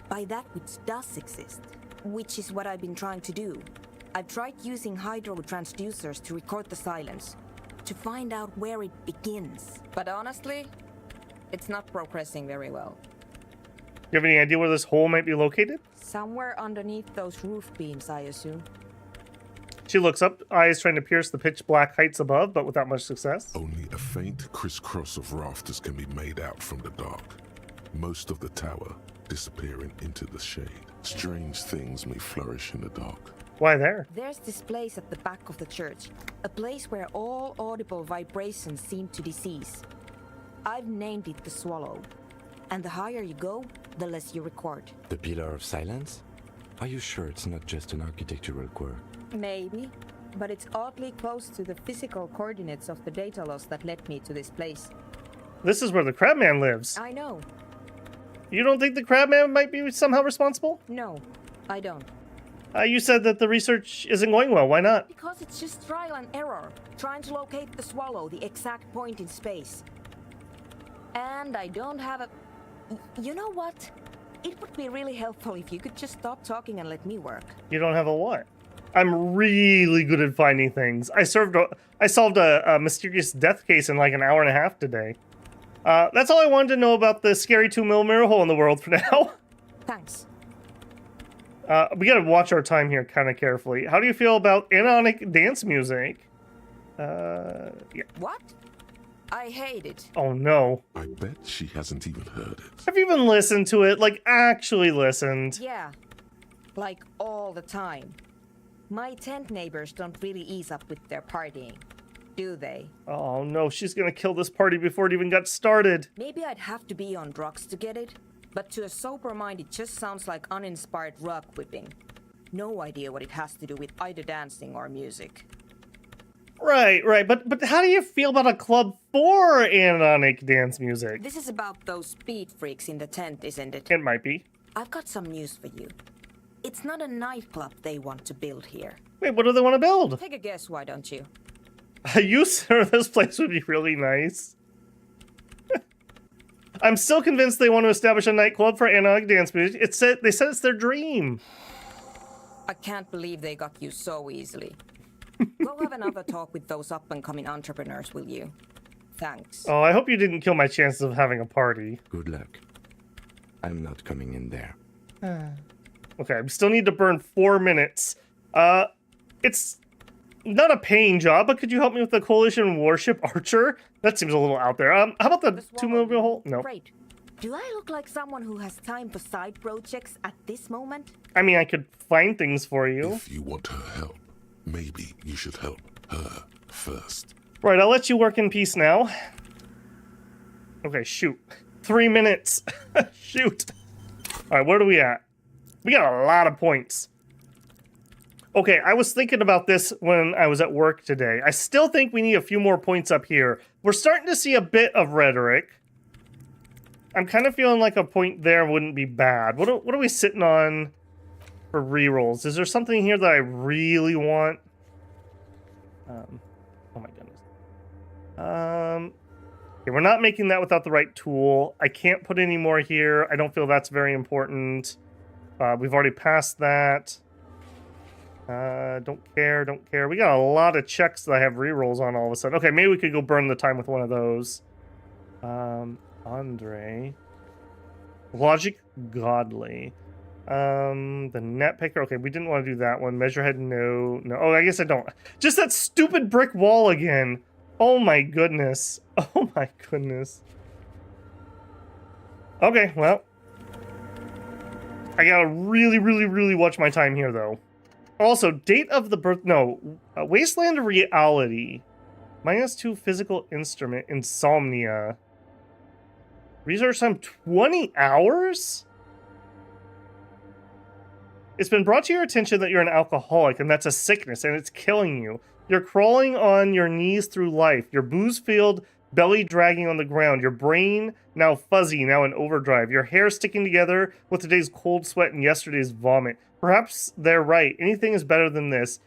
By that which does exist. Which is what I've been trying to do. I've tried using hydro transducers to record the silence, to find out where it begins. But honestly, it's not progressing very well. You have any idea where this hole might be located? Somewhere underneath those roof beams, I assume. She looks up, eyes trying to pierce the pitch black heights above, but without much success. Only a faint crisscross of rafters can be made out from the dark. Most of the tower disappearing into the shade. Strange things may flourish in the dark. Why there? There's this place at the back of the church. A place where all audible vibrations seem to cease. I've named it the Swallow. And the higher you go, the less you record. The Pillar of Silence? Are you sure it's not just an architectural quirk? Maybe. But it's oddly close to the physical coordinates of the data loss that led me to this place. This is where the Crabman lives. I know. You don't think the Crabman might be somehow responsible? No, I don't. You said that the research isn't going well. Why not? Because it's just trial and error, trying to locate the Swallow, the exact point in space. And I don't have a... You know what? It would be really helpful if you could just stop talking and let me work. You don't have a what? I'm really good at finding things. I solved a mysterious death case in like an hour and a half today. That's all I wanted to know about the scary 2mm hole in the world for now. Thanks. We gotta watch our time here kind of carefully. How do you feel about aneonic dance music? Yeah. What? I hate it. Oh no. I bet she hasn't even heard it. Have you even listened to it? Like, actually listened? Yeah. Like all the time. My tent neighbors don't really ease up with their partying, do they? Oh no, she's gonna kill this party before it even got started. Maybe I'd have to be on drugs to get it, but to a sober mind it just sounds like uninspired rug whipping. No idea what it has to do with either dancing or music. Right. But how do you feel about a club for aneonic dance music? This is about those speed freaks in the tent, isn't it? It might be. I've got some news for you. It's not a nightclub they want to build here. Wait, what do they want to build? Take a guess, why don't you? A youth center of this place would be really nice. I'm still convinced they want to establish a nightclub for aneonic dance music. They said it's their dream. I can't believe they got you so easily. Go have another talk with those up-and-coming entrepreneurs, will you? Thanks. Oh, I hope you didn't kill my chances of having a party. Good luck. I'm not coming in there. Okay, we still need to burn 4 minutes. It's not a paying job, but could you help me with the Coalition Warship Archer? That seems a little out there. How about the 2mm hole? No. Great. Do I look like someone who has time for side projects at this moment? I mean, I could find things for you. If you want her help, maybe you should help her first. Right, I'll let you work in peace now. Okay, shoot. 3 minutes. Shoot. Alright, where are we at? We got a lot of points. Okay, I was thinking about this when I was at work today. I still think we need a few more points up here. We're starting to see a bit of rhetoric. I'm kind of feeling like a point there wouldn't be bad. What are we sitting on for rerolls? Is there something here that I really want? Oh my goodness. Okay, we're not making that without the right tool. I can't put any more here. I don't feel that's very important. We've already passed that. Don't care. We got a lot of checks that I have rerolls on all of a sudden. Okay, maybe we could go burn the time with one of those. Andre. Logic Godly. The net picker. Okay, we didn't want to do that one. Measurehead, no. Oh, I guess I don't. Just that stupid brick wall again. Oh my goodness. Okay, well. I gotta really watch my time here, though. Also, date of the birth. No. Wasteland Reality. -2 physical instrument. Insomnia. Research time 20 hours? It's been brought to your attention that you're an alcoholic, and that's a sickness, and it's killing you. You're crawling on your knees through life. Your booze-filled belly dragging on the ground. Your brain now fuzzy, now in overdrive. Your hair sticking together with today's cold sweat and yesterday's vomit. Perhaps they're right. Anything is better than this.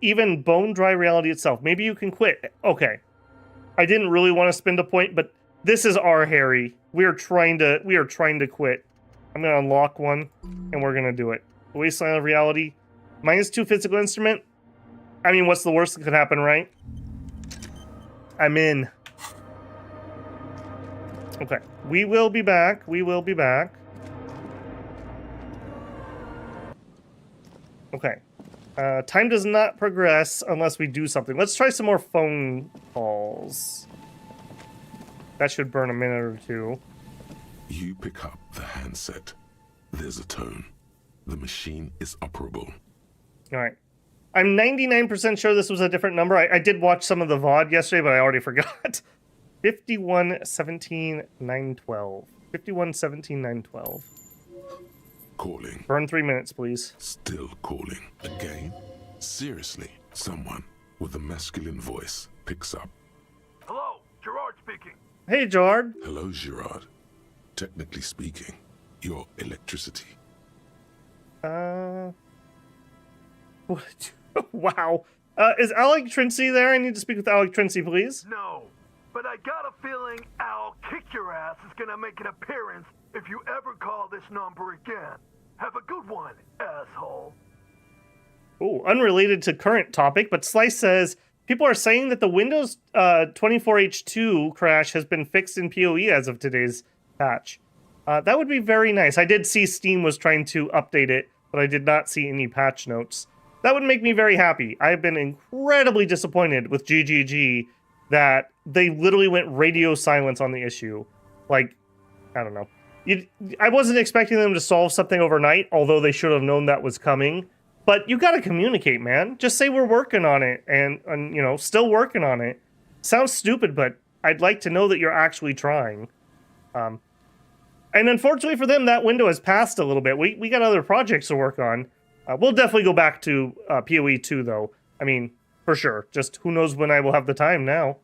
Even bone-dry reality itself. Maybe you can quit. Okay. I didn't really want to spend a point, but this is our Harry. We are trying to quit. I'm gonna unlock one, and we're gonna do it. Wasteland of Reality. -2 physical instrument. I mean, what's the worst that could happen, right? I'm in. Okay. We will be back. Okay. Time does not progress unless we do something. Let's try some more phone calls. That should burn a minute or two. You pick up the handset. There's a tone. The machine is operable. All right. I'm 99% sure this was a different number. I did watch some of the VOD yesterday, but I already forgot. 51-17-912. 51-17-912. Calling. Burn 3 minutes, please. Still calling. Again? Seriously, someone with a masculine voice picks up. Hello, Gerard speaking. Hey, Gerard. Hello, Gerard. Technically speaking, your electricity. What? Wow. Is Alec Trincy there? I need to speak with Alec Trincy, please. No, but I got a feeling Al Kick Your Ass is gonna make an appearance if you ever call this number again. Have a good one, asshole. Oh, unrelated to current topic, but Slice says, people are saying that the Windows 24H2 crash has been fixed in PoE as of today's patch. That would be very nice. I did see Steam was trying to update it, but I did not see any patch notes. That would make me very happy. I've been incredibly disappointed with GGG that they literally went radio silence on the issue. Like, I don't know. I wasn't expecting them to solve something overnight, although they should have known that was coming. But you gotta communicate, man. Just say we're working on it, and you know, still working on it. Sounds stupid, but I'd like to know that you're actually trying. And unfortunately for them, that window has passed a little bit. We got other projects to work on. We'll definitely go back to PoE 2, though. I mean, for sure. Just who knows when I will have the time now.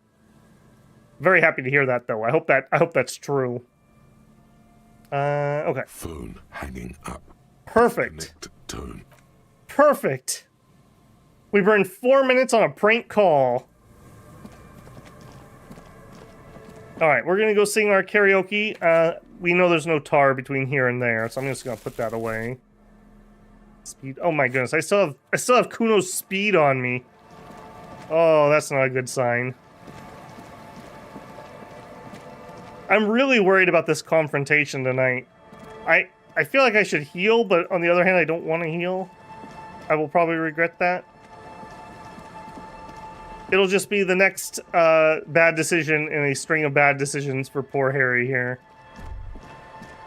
Very happy to hear that, though. I hope that's true. Okay. Phone hanging up. Perfect. Connect tone. Perfect. We burned 4 minutes on a prank call. All right, we're gonna go sing our karaoke. We know there's no tar between here and there, so I'm just gonna put that away. Speed. Oh my goodness, I still have Kuno's speed on me. Oh, that's not a good sign. I'm really worried about this confrontation tonight. I feel like I should heal, but on the other hand, I don't want to heal. I will probably regret that. It'll just be the next bad decision in a string of bad decisions for poor Harry here.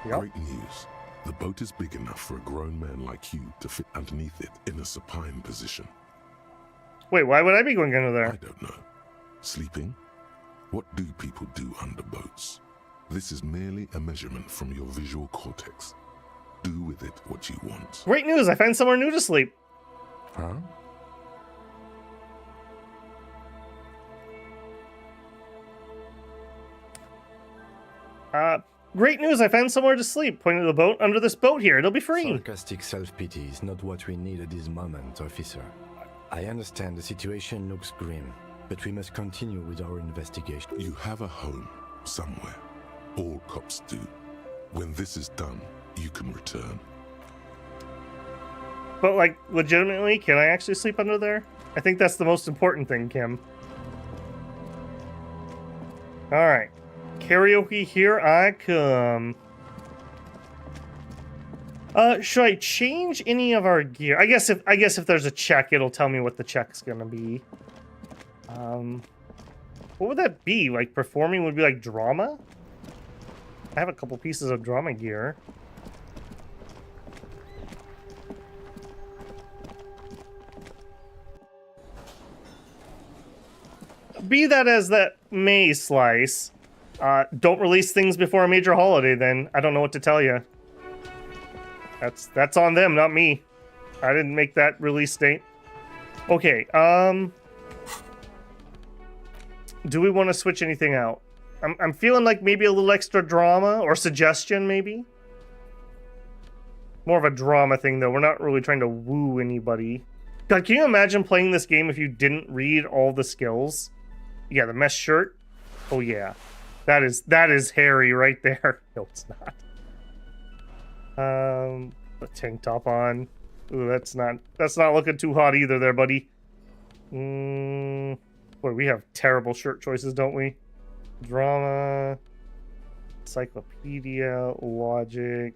Yep. Great news. The boat is big enough for a grown man like you to fit underneath it in a supine position. Wait, why would I be going under there? I don't know. Sleeping? What do people do under boats? This is merely a measurement from your visual cortex. Do with it what you want. Great news, I found somewhere new to sleep. Huh? Great news, I found somewhere to sleep. Point to the boat, under this boat here. It'll be free. Sarcastic self-pity is not what we need at this moment, officer. I understand the situation looks grim, but we must continue with our investigation. You have a home somewhere. All cops do. When this is done, you can return. But, like, legitimately, can I actually sleep under there? I think that's the most important thing, Kim. Alright. Karaoke, here I come. Should I change any of our gear? I guess if there's a check, it'll tell me what the check's gonna be. What would that be? Like, performing would be like drama? I have a couple pieces of drama gear. Be that as that may, Slice. Don't release things before a major holiday, then. I don't know what to tell you. That's on them, not me. I didn't make that release date. Okay, do we want to switch anything out? I'm feeling like maybe a little extra drama or suggestion, maybe? More of a drama thing, though. We're not really trying to woo anybody. God, can you imagine playing this game if you didn't read all the skills? Yeah, the mesh shirt. Oh, yeah. That is Harry right there. No, it's not. Put tank top on. Ooh, that's not looking too hot either there, buddy. Boy, we have terrible shirt choices, don't we? Drama, encyclopedia, logic.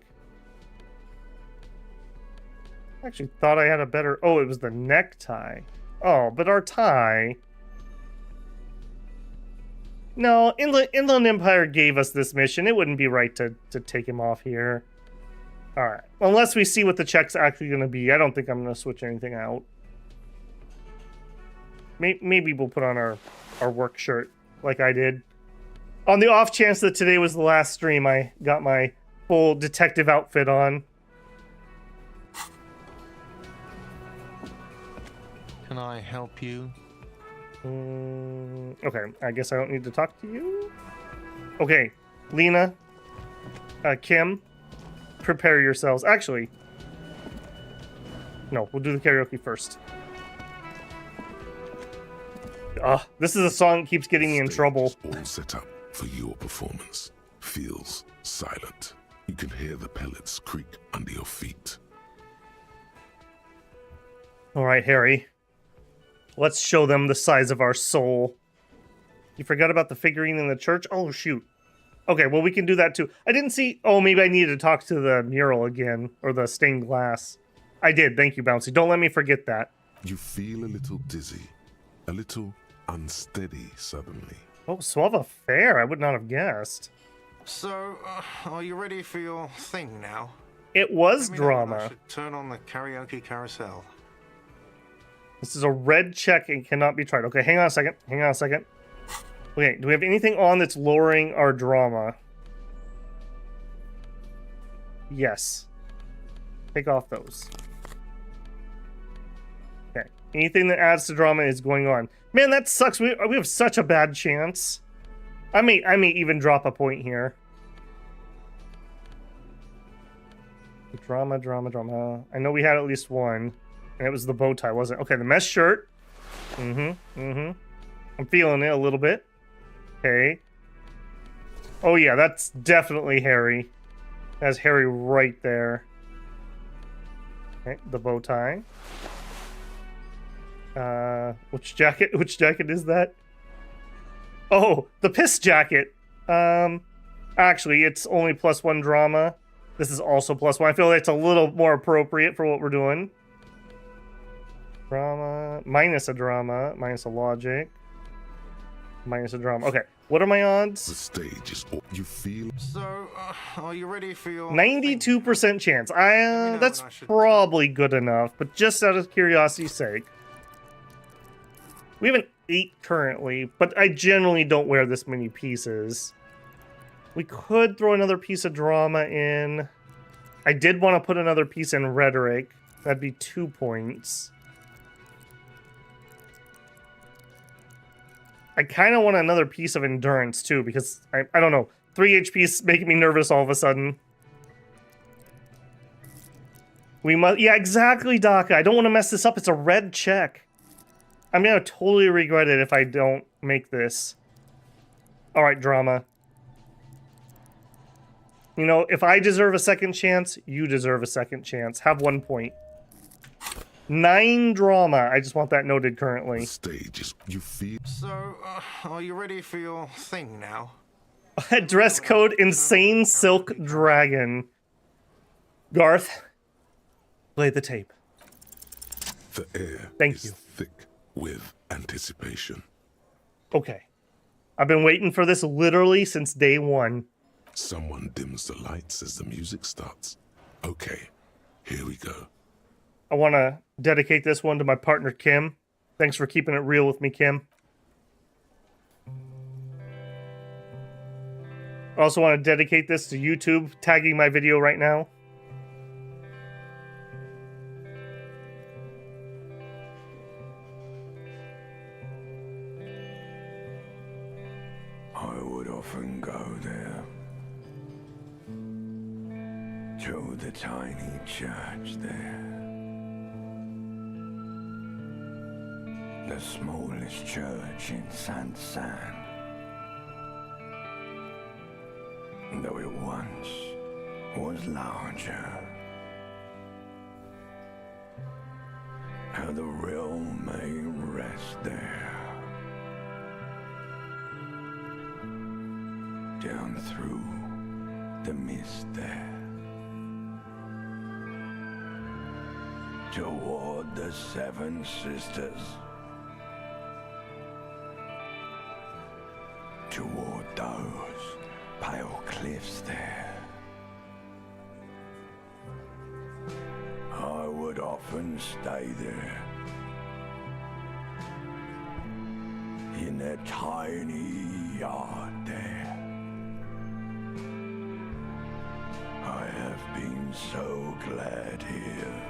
I actually thought I had a better... Oh, it was the necktie. Oh, but our tie... No, Inland Empire gave us this mission. It wouldn't be right to take him off here. Alright. Unless we see what the check's actually going to be. I don't think I'm going to switch anything out. Maybe we'll put on our work shirt like I did. On the off chance that today was the last stream, I got my full detective outfit on. Can I help you? Okay, I guess I don't need to talk to you. Okay, Lena, Kim, prepare yourselves. Actually, no, we'll do the karaoke first. This is a song that keeps getting me in trouble. All set up for your performance. Feels silent. You can hear the pellets creak under your feet. All right, Harry. Let's show them the size of our soul. You forgot about the figurine in the church? Oh, shoot. Okay, well, we can do that too. I didn't see... Oh, maybe I needed to talk to the mural again, or the stained glass. I did. Thank you, Bouncy. Don't let me forget that. You feel a little dizzy, a little unsteady suddenly. Oh, Suava Fair. I would not have guessed. So, are you ready for your thing now? It was Let me know when I drama. should turn on the karaoke carousel. This is a red check and cannot be tried. Okay, hang on a second. Hang on a second. Okay, do we have anything on that's lowering our drama? Yes. Take off those. Okay. Anything that adds to drama is going on. Man, that sucks. We have such a bad chance. I may even drop a point here. Drama. I know we had at least one. And it was the bow tie, wasn't it? Okay, the mesh shirt. I'm feeling it a little bit. Okay. Oh yeah, that's definitely Harry. That's Harry right there. Okay, the bow tie. Which jacket is that? Oh, the piss jacket. Actually, it's only +1 drama. This is also +1. I feel like it's a little more appropriate for what we're doing. Drama, minus a drama, minus a logic, minus a drama. Okay, what are my odds? The stage is all you feel. So, are you ready for your 92% chance. That's probably good enough, but just out of curiosity's sake. We have an 8 currently, but I generally don't wear this many pieces. We could throw another piece of drama in. I did want to put another piece in rhetoric. That'd be 2 points. I kind of want another piece of endurance too, because I don't know. 3 HP is making me nervous all of a sudden. We must, yeah, exactly, Daka. I don't want to mess this up. It's a red check. I'm gonna totally regret it if I don't make this. All right, drama. You know, if I deserve a second chance, you deserve a second chance. Have 1 point. 9 drama. I just want that noted currently. The stage is you feel. So, are you ready for your thing now? Dress code insane silk dragon. Garth, play the tape. The air Thank is you. thick with anticipation. Okay. I've been waiting for this literally since day 1. Someone dims the lights as the music starts. Okay, here we go. I want to dedicate this one to my partner, Kim. Thanks for keeping it real with me, Kim. I also want to dedicate this to YouTube, tagging my video right now. I would often go there, to the tiny church there. The smallest church in Saint-San. Though it once was larger. How the realm may rest there. Down through the mist there. Toward the Seven Sisters. Toward those pale cliffs there. I would often stay there. In that tiny yard there. I have been so glad here.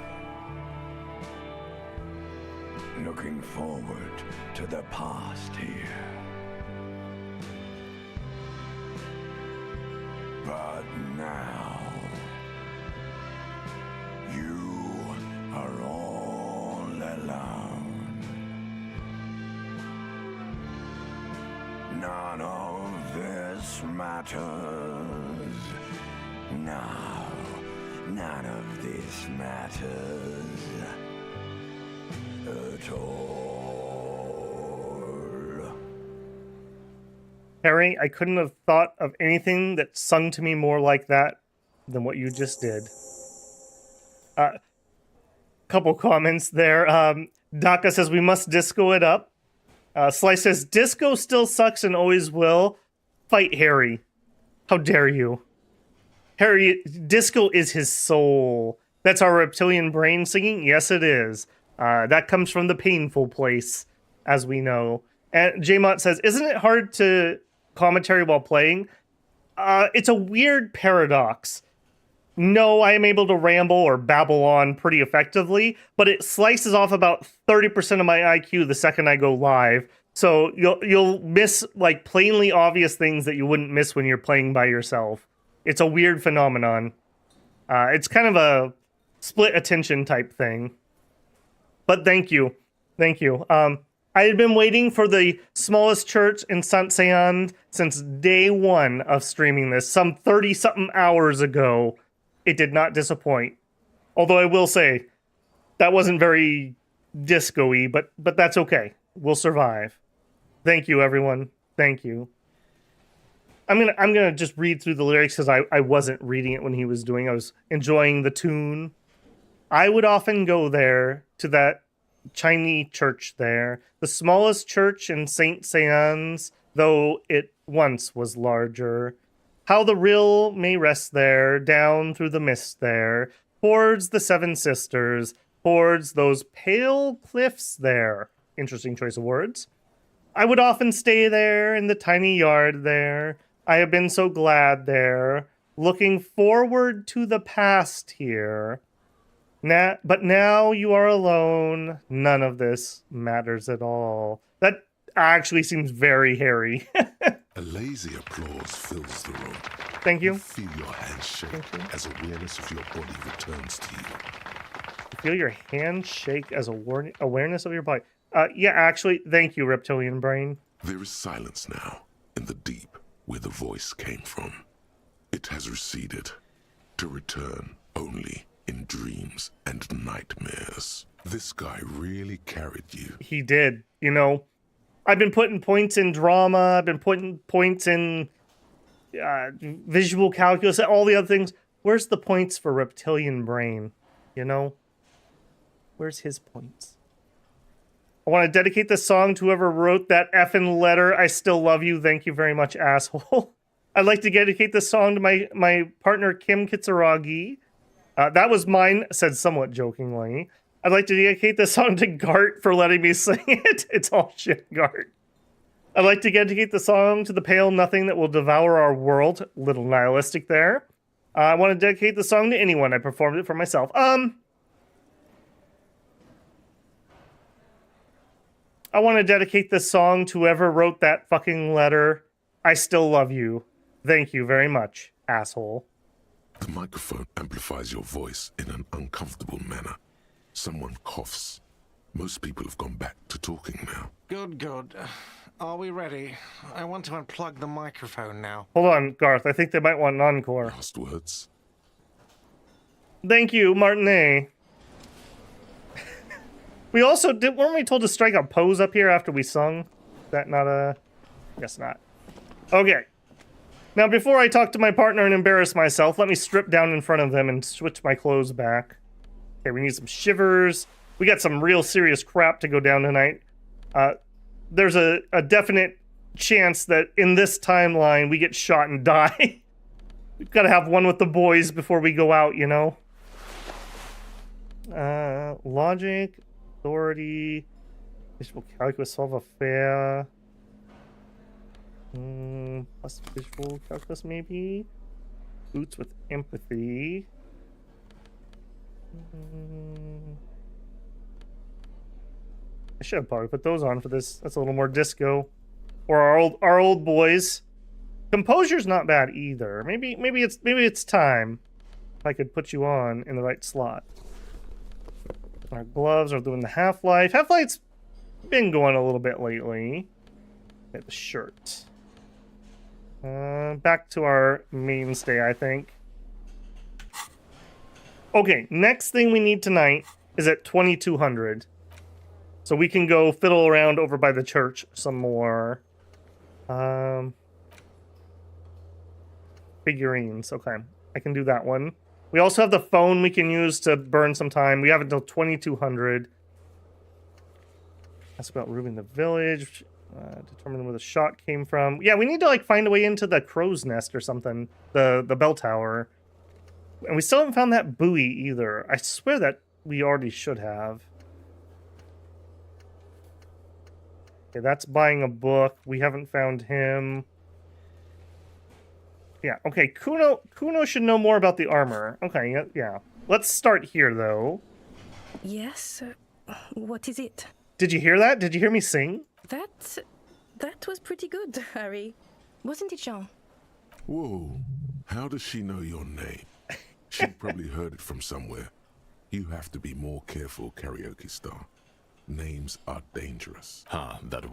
Looking forward to the past here. But now, you are all alone. None of this matters. No, none of this matters at all. Harry, I couldn't have thought of anything that sung to me more like that than what you just did. Couple comments there. Daka says we must disco it up. Slice says disco still sucks and always will. Fight Harry. How dare you? Harry, disco is his soul. That's our reptilian brain singing? Yes, it is. That comes from the painful place, as we know. And Jmont says, isn't it hard to commentary while playing? It's a weird paradox. No, I am able to ramble or babble on pretty effectively, but it slices off about 30% of my IQ the second I go live. So you'll miss like plainly obvious things that you wouldn't miss when you're playing by yourself. It's a weird phenomenon. It's kind of a split attention type thing. But thank you. Thank you. I had been waiting for the smallest church in Saint-Saëns since day one of streaming this, some 30-something hours ago. It did not disappoint. Although I will say, that wasn't very disco-y, but that's okay. We'll survive. Thank you, everyone. Thank you. I'm gonna just read through the lyrics because I wasn't reading it when he was doing. I was enjoying the tune. I would often go there to that Chinese church there, the smallest church in Saint-Saëns, though it once was larger. How the rill may rest there, down through the mist there, towards the Seven Sisters, towards those pale cliffs there. Interesting choice of words. I would often stay there in the tiny yard there. I have been so glad there, looking forward to the past here. But now you are alone. None of this matters at all. That actually seems very hairy. A lazy applause fills the room. Thank you. Feel your hands shake as awareness of your body returns to you. Feel your hand shake as awareness of your body. Yeah, actually, thank you, reptilian brain. There is silence now in the deep where the voice came from. It has receded to return only in dreams and nightmares. This guy really carried you. He did. You know, I've been putting points in drama. I've been putting points in visual calculus, all the other things. Where's the points for reptilian brain? You know? Where's his points? I want to dedicate this song to whoever wrote that effing letter. I still love you. Thank you very much, asshole. I'd like to dedicate this song to my partner, Kim Kitsuragi. That was mine, said somewhat jokingly. I'd like to dedicate this song to Gart for letting me sing it. It's all shit, Gart. I'd like to dedicate the song to the pale nothing that will devour our world. Little nihilistic there. I want to dedicate the song to anyone. I performed it for myself. I want to dedicate this song to whoever wrote that fucking letter. I still love you. Thank you very much, asshole. The microphone amplifies your voice in an uncomfortable manner. Someone coughs. Most people have gone back to talking now. Good. Are we ready? I want to unplug the microphone now. Hold on, Garth. I think they might want an encore. Last words. Thank you, Martinet. We also weren't we told to strike a pose up here after we sung? Is that not a... Guess not. Okay. Now, before I talk to my partner and embarrass myself, let me strip down in front of them and switch my clothes back. Okay, we need some shivers. We got some real serious crap to go down tonight. There's a definite chance that in this timeline we get shot and die. We've got to have one with the boys before we go out, you know? Logic, authority, visual calculus, solve a fair. Plus visual calculus, maybe? Boots with empathy. I should have probably put those on for this. That's a little more disco. Or our old boys. Composure's not bad either. Maybe it's time. If I could put you on in the right slot. Our gloves are doing the Half-Life. Half-Life's been going a little bit lately. Get the shirt. Back to our mainstay, I think. Okay, next thing we need tonight is at 2200. So we can go fiddle around over by the church some more. figurines. Okay, I can do that one. We also have the phone we can use to burn some time. We have until 2200. That's about roofing the village. Determine where the shot came from. Yeah, we need to like find a way into the crow's nest or something. The bell tower. And we still haven't found that buoy either. I swear that we already should have. Okay, that's buying a book. We haven't found him. Yeah, okay, Kuno should know more about the armor. Okay, yeah. Let's start here, though. Yes? What is it? Did you hear that? Did you hear me sing? That was pretty good, Harry. Wasn't it, Jean? Whoa, how does she know your name? She probably heard it from somewhere. You have to be more careful, karaoke star. Names are dangerous. That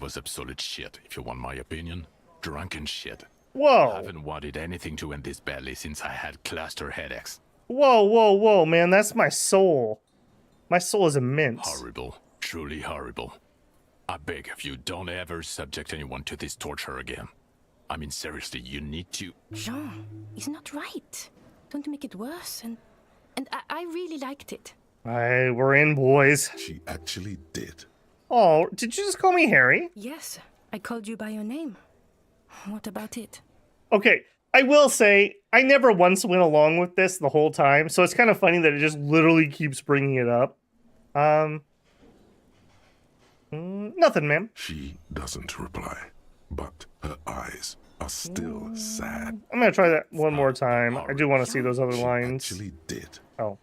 was absolute shit, if you want my opinion. Drunken shit. Whoa. I haven't wanted anything to end this badly since I had cluster headaches. Whoa, man, that's my soul. My soul is immense. Horrible. Truly horrible. I beg of you, don't ever subject anyone to this torture again. I mean, seriously, you need to... Jean, he's not right. Don't make it worse, and I really liked it. We're in, boys. She actually did. Oh, did you just call me Harry? Yes, I called you by your name. What about it? Okay, I will say, I never once went along with this the whole time, so it's kind of funny that it just literally keeps bringing it up. Nothing, ma'am. She doesn't reply, but her eyes are still sad. I'm gonna try that one more time. I do want to see those other lines. She actually did. Oh.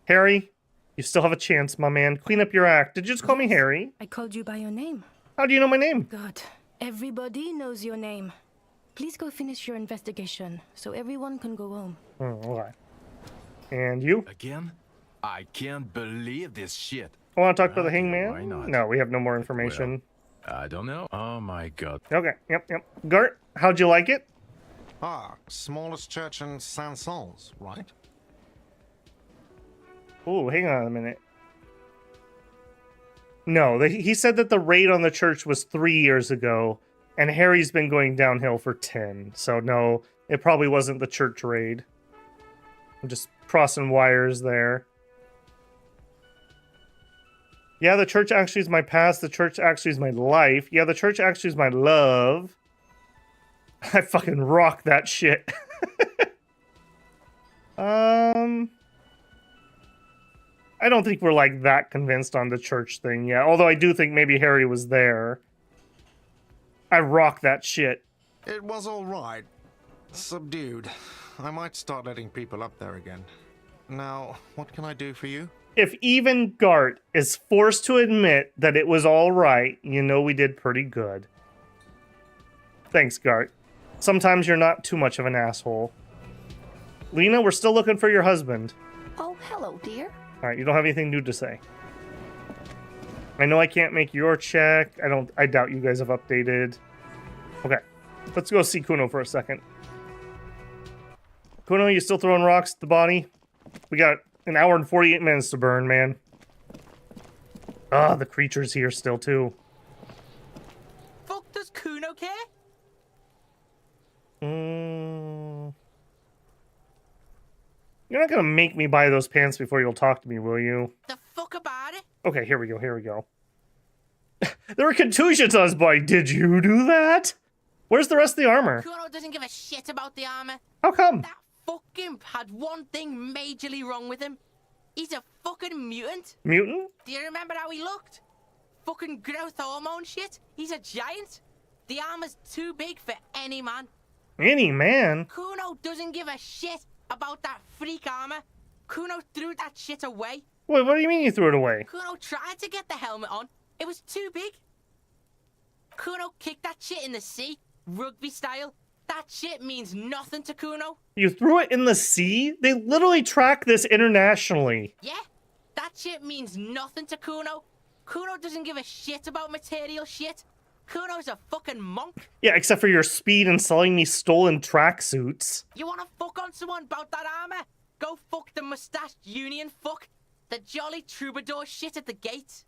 Harry, you still have a chance, my man. Clean up your act. Did you just call me Harry? I called you by your name. How do you know my name? God, everybody knows your name. Please go finish your investigation, so everyone can go home. Okay. And you? Again? I can't believe this shit. I want to talk to the hangman? Why not? No, we have no more information. Well, I don't know. Oh my god. Okay, yep. Gart, how'd you like it? Smallest church in Saint-Saëns, right? Oh, hang on a minute. No, he said that the raid on the church was 3 years ago, and Harry's been going downhill for 10. So no, it probably wasn't the church raid. I'm just crossing wires there. Yeah, the church actually is my past. The church actually is my life. Yeah, the church actually is my love. I fucking rock that shit. I don't think we're like that convinced on the church thing yet. Although I do think maybe Harry was there. I rock that shit. It was all right. Subdued. I might start letting people up there again. Now, what can I do for you? If even Gart is forced to admit that it was all right, you know we did pretty good. Thanks, Gart. Sometimes you're not too much of an asshole. Lena, we're still looking for your husband. Oh, hello, dear. Alright, you don't have anything new to say. I know I can't make your check. I doubt you guys have updated. Okay, let's go see Kuno for a second. Kuno, you still throwing rocks at the body? We got an hour and 48 minutes to burn, man. The creature's here still, too. Fuck does Kuno care? You're not gonna make me buy those pants before you'll talk to me, will you? The fuck about it? Okay, here we go. There were contusions on his body. Did you do that? Where's the rest of the armor? Kuno doesn't give a shit about the armor. How come? That fucking had one thing majorly wrong with him. He's a fucking mutant. Mutant? Do you remember how he looked? Fucking growth hormone shit. He's a giant. The armor's too big for any man. Any man? Kuno doesn't give a shit about that freak armor. Kuno threw that shit away. Wait, what do you mean you threw it away? Kuno tried to get the helmet on. It was too big. Kuno kicked that shit in the sea, rugby style. That shit means nothing to Kuno. You threw it in the sea? They literally track this internationally. Yeah, that shit means nothing to Kuno. Kuno doesn't give a shit about material shit. Kuno's a fucking monk. Yeah, except for your speed and selling me stolen tracksuits. You wanna fuck on someone about that armor? Go fuck the mustached union fuck. The jolly troubadour shit at the gate.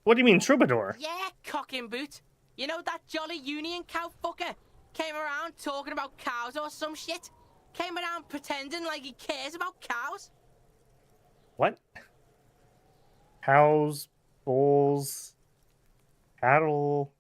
What do you mean, troubadour? Yeah, cock and boot. You know that jolly Union cow fucker? Came around talking about cows or some shit? Came around pretending like he cares about cows? What? Cows, bulls, cattle.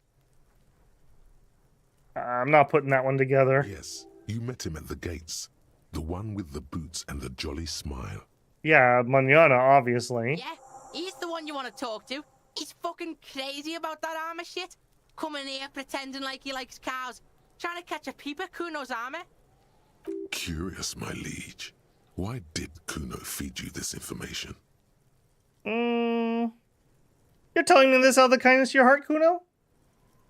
I'm not putting that one together. Yes, you met him at the gates. The one with the boots and the jolly smile. Yeah, Manana, obviously. Yeah, he's the one you want to talk to. He's fucking crazy about that armor shit. Coming here pretending like he likes cows. Trying to catch a peep at Kuno's armor. Curious, my liege. Why did Kuno feed you this information? You're telling me this out of the kindness of your heart, Kuno?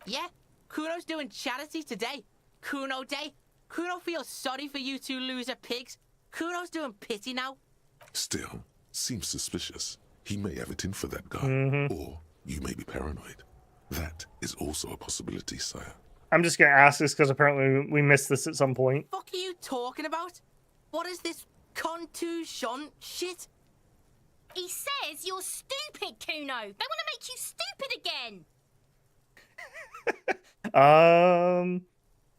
Yeah, Kuno's doing charity today. Kuno Day. Kuno feels sorry for you two loser pigs. Kuno's doing pity now. Still, seems suspicious. He may have it in for that guy. Or you may be paranoid. That is also a possibility, sire. I'm just going to ask this because apparently we missed this at some point. What are you talking about? What is this contusion shit? He says you're stupid, Kuno. They want to make you stupid again.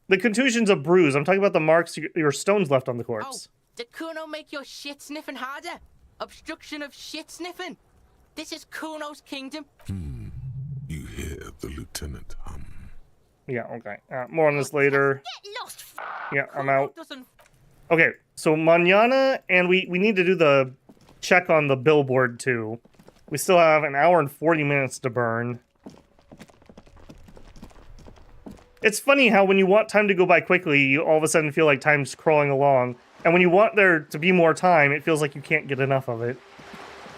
The contusion's a bruise. I'm talking about the marks your stones left on the corpse. Oh, did Kuno make your shit sniffing harder? Obstruction of shit sniffing? This is Kuno's kingdom. You hear the lieutenant hum. Yeah, okay. More on this later. Get lost. Yeah, I'm out. Okay, so Manana, and we need to do the check on the billboard too. We still have an hour and 40 minutes to burn. It's funny how when you want time to go by quickly, you all of a sudden feel like time's crawling along. And when you want there to be more time, it feels like you can't get enough of it.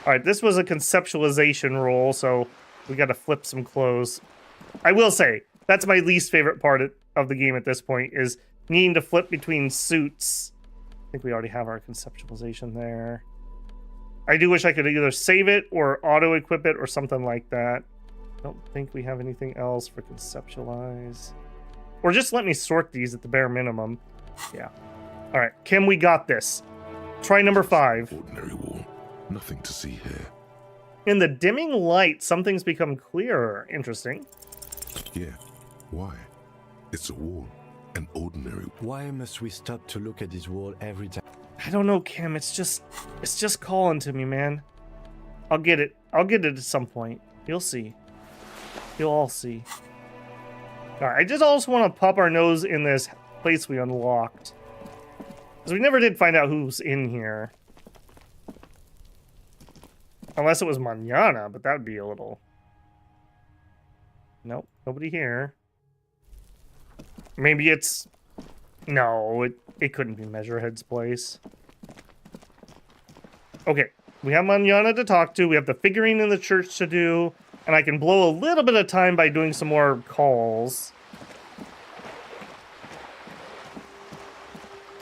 Alright, this was a conceptualization roll, so we gotta flip some clothes. I will say, that's my least favorite part of the game at this point, is needing to flip between suits. I think we already have our conceptualization there. I do wish I could either save it or auto-equip it or something like that. Don't think we have anything else for conceptualize. Or just let me sort these at the bare minimum. Yeah. Alright, Kim, we got this. Try number 5. Ordinary wall. Nothing to see here. In the dimming light, something's become clearer. Interesting. Yeah. Why? It's a wall. An ordinary. Why must we stop to look at this wall every time? I don't know, Kim. It's just calling to me, man. I'll get it. I'll get it at some point. You'll see. You'll all see. Alright, I just also want to pop our nose in this place we unlocked. Because we never did find out who's in here. Unless it was Manana, but that would be a little... Nope, nobody here. Maybe it's... No, it couldn't be Measurehead's place. Okay, we have Manana to talk to, we have the figurine in the church to do, and I can blow a little bit of time by doing some more calls.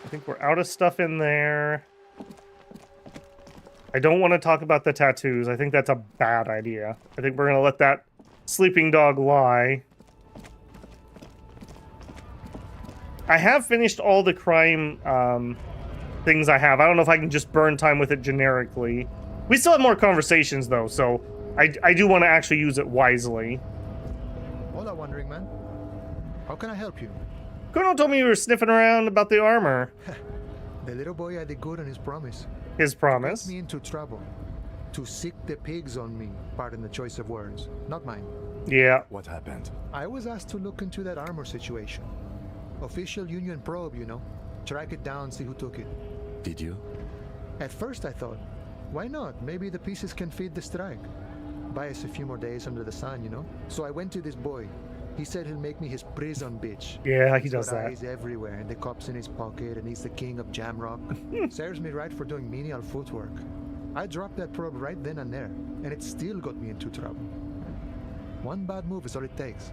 I think we're out of stuff in there. I don't want to talk about the tattoos. I think that's a bad idea. I think we're going to let that sleeping dog lie. I have finished all the crime things I have. I don't know if I can just burn time with it generically. We still have more conversations, though, so I do want to actually use it wisely. Hola, Wandering Man. How can I help you? Kuno told me you were sniffing around about the armor. The little boy had it good on his promise. His promise? Got me into trouble. To sick the pigs on me. Pardon the choice of words. Not mine. Yeah. What happened? I was asked to look into that armor situation. Official Union probe, you know. Track it down, see who took it. Did you? At first I thought, why not? Maybe the pieces can feed the strike. Buy us a few more days under the sun, you know? So I went to this boy. He said he'll make me his prison bitch. Yeah, he does that. Eyes everywhere, and the cops in his pocket, and he's the king of Jamrock. Serves me right for doing menial footwork. I dropped that probe right then and there, and it still got me into trouble. One bad move is all it takes.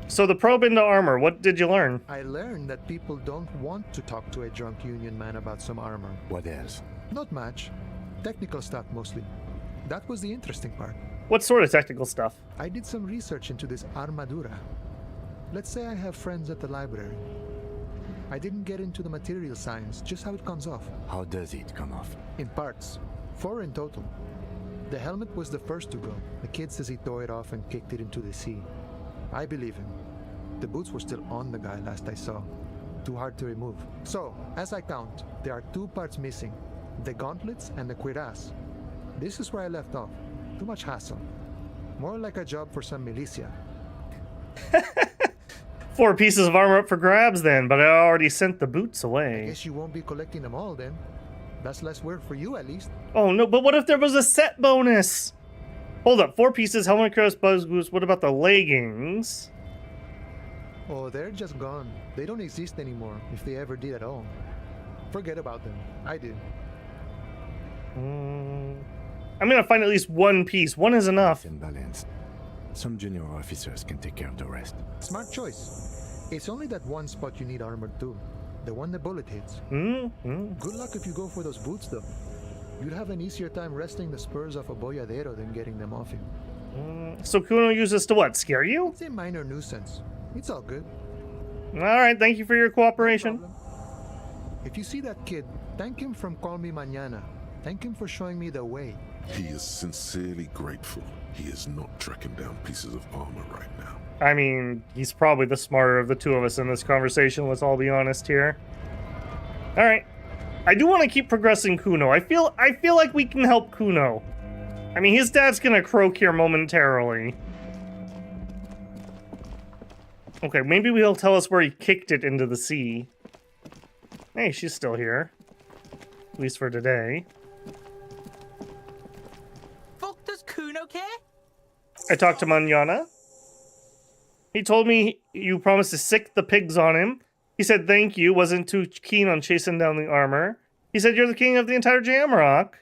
So the probe into armor, what did you learn? I learned that people don't want to talk to a drunk Union man about some armor. What else? Not much. Technical stuff mostly. That was the interesting part. What sort of technical stuff? I did some research into this armadura. Let's say I have friends at the library. I didn't get into the material science, just how it comes off. How does it come off? In parts. 4 in total. The helmet was the first to go. The kid says he tore it off and kicked it into the sea. I believe him. The boots were still on the guy last I saw. Too hard to remove. So, as I count, there are 2 parts missing. The gauntlets and the cuirass. This is where I left off. Too much hassle. More like a job for some militia. 4 pieces of armor up for grabs then, but I already sent the boots I away. guess you won't be collecting them all then. That's less work for you at least. Oh no, but what if there was a set bonus? Hold up, 4 pieces, helmet, cuirass, buzz boots. What about the leggings? Oh, they're just gone. They don't exist anymore, if they ever did at all. Forget about them. I do. I'm gonna find at least 1 piece. 1 is enough. Imbalanced. Some junior officers can take care of the rest. Smart choice. It's only that one spot you need armored too. The one the bullet hits. Good luck if you go for those boots though. You'd have an easier time wresting the spurs off a boyadero than getting them off him. So Kuno uses to what? Scare you? It's a minor nuisance. It's all good. Alright, thank you for your cooperation. No, if you see that kid, thank him from Call Me Mañana. Thank him for showing me the way. He is sincerely grateful he is not tracking down pieces of armor right now. I mean, he's probably the smarter of the 2 of us in this conversation, let's all be honest here. Alright. I do want to keep progressing Kuno. I feel like we can help Kuno. I mean, his dad's gonna croak here momentarily. Okay, maybe he'll tell us where he kicked it into the sea. Hey, she's still here. At least for today. Fuck does Kuno care? I talked to Manana. He told me you promised to sick the pigs on him. He said thank you, wasn't too keen on chasing down the armor. He said you're the king of the entire Jamrock.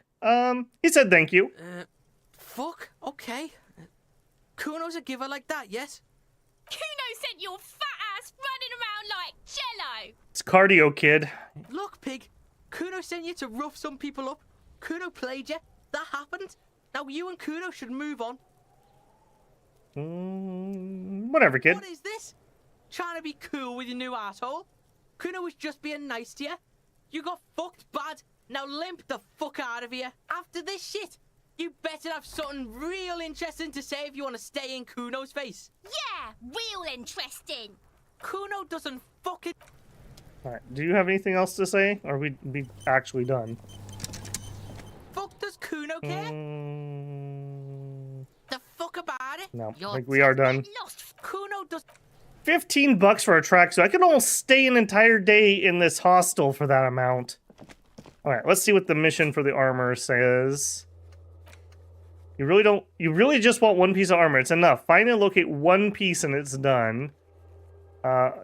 He said thank you. Fuck, okay. Kuno's a giver like that, yes? Kuno sent your fat ass running around like jello. It's cardio, kid. Look, pig. Kuno sent you to rough some people up. Kuno played you. That happened. Now you and Kuno should move on. Whatever, kid. What is this? Trying to be cool with your new asshole? Kuno was just being nice to you. You got fucked bad. Now limp the fuck out of here. After this shit, you better have something real interesting to say if you want to stay in Kuno's face. Yeah, real interesting. Kuno doesn't fucking... Alright, do you have anything else to say? Or are we actually done? Fuck does Kuno care? The fuck about it? No, I think we are done. Kuno does... $15 for a tracksuit. I could almost stay an entire day in this hostel for that amount. Alright, let's see what the mission for the armor says. You really just want 1 piece of armor. It's enough. Find and locate 1 piece and it's done.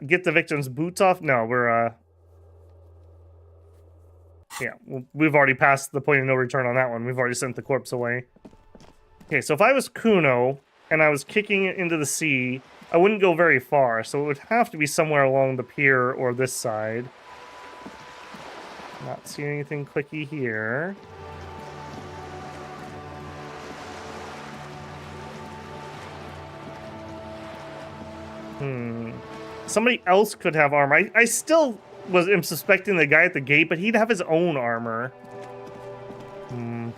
Get the victim's boots off? No, we're, yeah, we've already passed the point of no return on that one. We've already sent the corpse away. Okay, so if I was Kuno and I was kicking it into the sea, I wouldn't go very far, so it would have to be somewhere along the pier or this side. Not seeing anything clicky here. Somebody else could have armor. I still am suspecting the guy at the gate, but he'd have his own armor. I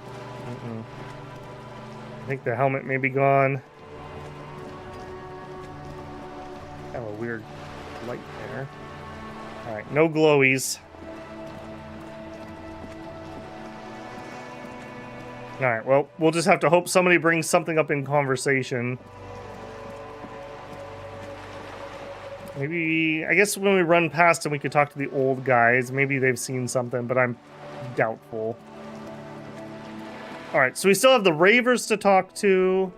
think the helmet may be gone. Have a weird light there. Alright, no glowies. Alright, well, we'll just have to hope somebody brings something up in conversation. Maybe, I guess when we run past them, we could talk to the old guys. Maybe they've seen something, but I'm doubtful. Alright, so we still have the Ravers to talk to.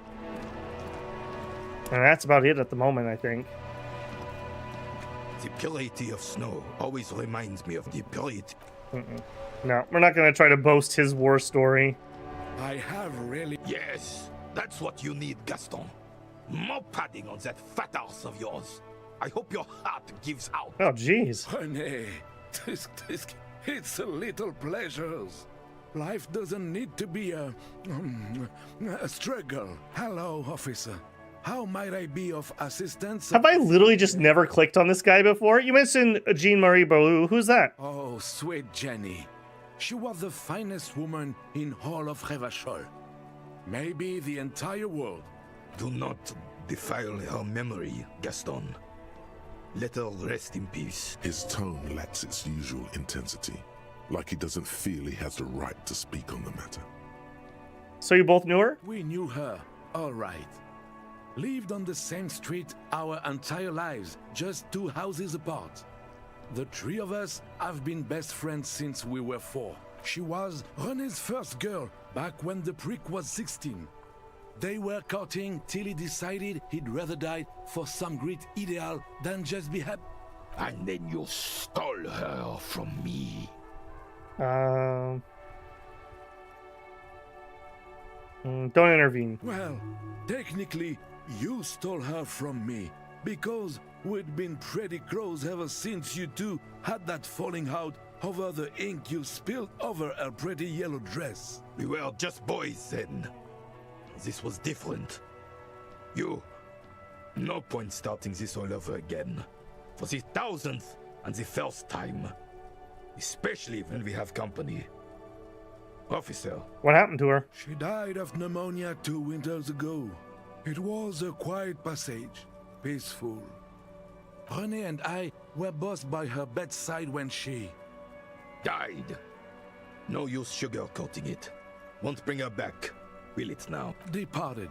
And that's about it at the moment, I think. The purity of snow always reminds me of the purity. No, we're not going to try to boast his war story. I have really... Yes, that's what you need, Gaston. More padding on that fat arse of yours. I hope your heart gives out. Oh, jeez. Honey, it's a little pleasures. Life doesn't need to be a struggle. Hello, officer. How might I be of assistance? Have I literally just never clicked on this guy before? You mentioned Jean-Marie Balou. Who's that? Oh, sweet Jenny. She was the finest woman in all of Revachol. Maybe the entire world. Do not defile her memory, Gaston. Let her rest in peace. His tone lacks its usual intensity, like he doesn't feel he has the right to speak on the matter. So you both knew her? We knew her, all right. Lived on the same street our entire lives, just 2 houses apart. The 3 of us have been best friends since we were 4. She was René's first girl, back when the prick was 16. They were courting till he decided he'd rather die for some great ideal than just be happy. And then you stole her from me. Don't intervene. Well, technically, you stole her from me, because we'd been pretty close ever since you two had that falling out over the ink you spilled over her pretty yellow dress. We were just boys then. This was different. No point starting this all over again. For the 1000th and the first time. Especially when we have company. Officer. What happened to her? She died of pneumonia 2 winters ago. It was a quiet passage, peaceful. René and I were both by her bedside when she... died. No use sugarcoating it. Won't bring her back, will it now? Departed.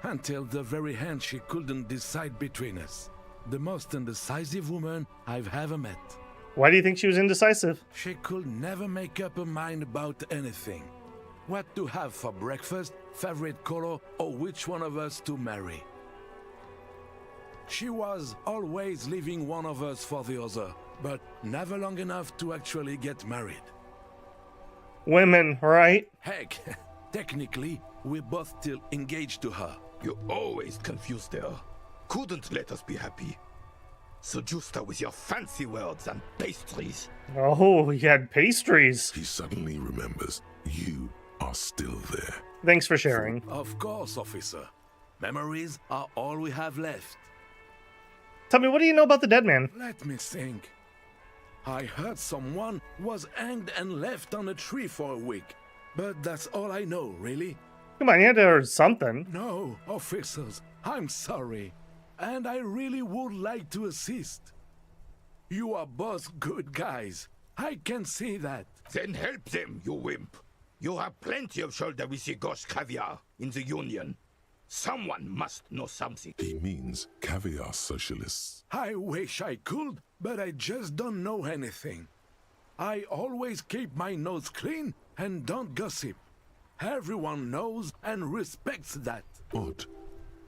Until the very end she couldn't decide between us. The most indecisive woman I've ever met. Why do you think she was indecisive? She could never make up her mind about anything. What to have for breakfast, favorite color, or which one of us to marry. She was always leaving one of us for the other, but never long enough to actually get married. Women, right? Heck, technically, we're both still engaged to her. You always confused her. Couldn't let us be happy. Seduced her with your fancy words and pastries. Oh, he had pastries. He suddenly remembers you are still there. Thanks for sharing. Of course, officer. Memories are all we have left. Tell me, what do you know about the dead man? Let me think. I heard someone was hanged and left on a tree for a week. But that's all I know, really. Come on, you had to heard something. No, officers, I'm sorry. And I really would like to assist. You are both good guys. I can see that. Then help them, you wimp. You have plenty of shoulder with the gauche caviar in the Union. Someone must know something. He means caviar socialists. I wish I could, but I just don't know anything. I always keep my nose clean and don't gossip. Everyone knows and respects that. Odd.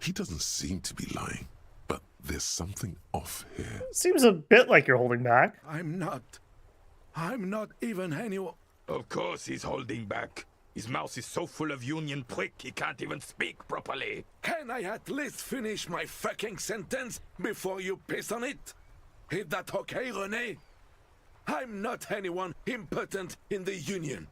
He doesn't seem to be lying, but there's something off here. Seems a bit like you're holding back. I'm not even anyone. Of course he's holding back. His mouth is so full of Union prick he can't even speak properly. Can I at least finish my fucking sentence before you piss on it? Is that okay, René? I'm not anyone important in the Union.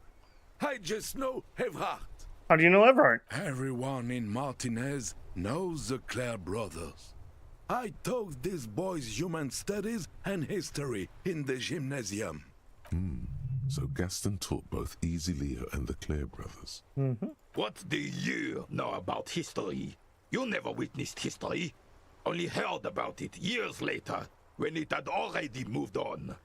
I just know Evrard. How do you know Evrard? Everyone in Martinez knows the Clare brothers. I taught these boys human studies and history in the gymnasium. So Gaston taught both Easy Leo and the Clare brothers. What do you know about history? You never witnessed history. Only heard about it years later, when it had already moved on.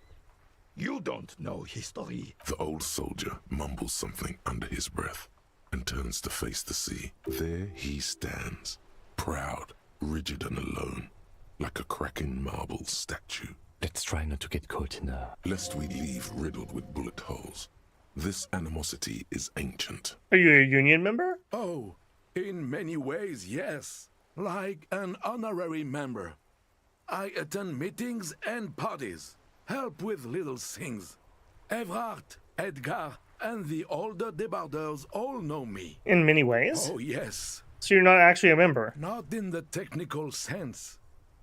You don't know history. The old soldier mumbles something under his breath and turns to face the sea. There he stands, proud, rigid and alone, like a cracking marble statue. Let's try not to get caught in a... Lest we leave riddled with bullet holes. This animosity is ancient. Are you a Union member? Oh, in many ways, yes. Like an honorary member. I attend meetings and parties. Help with little things. Evrard, Edgar, and the older debarders all know me. In many ways? Oh, yes. So you're not actually a member? Not in the technical sense.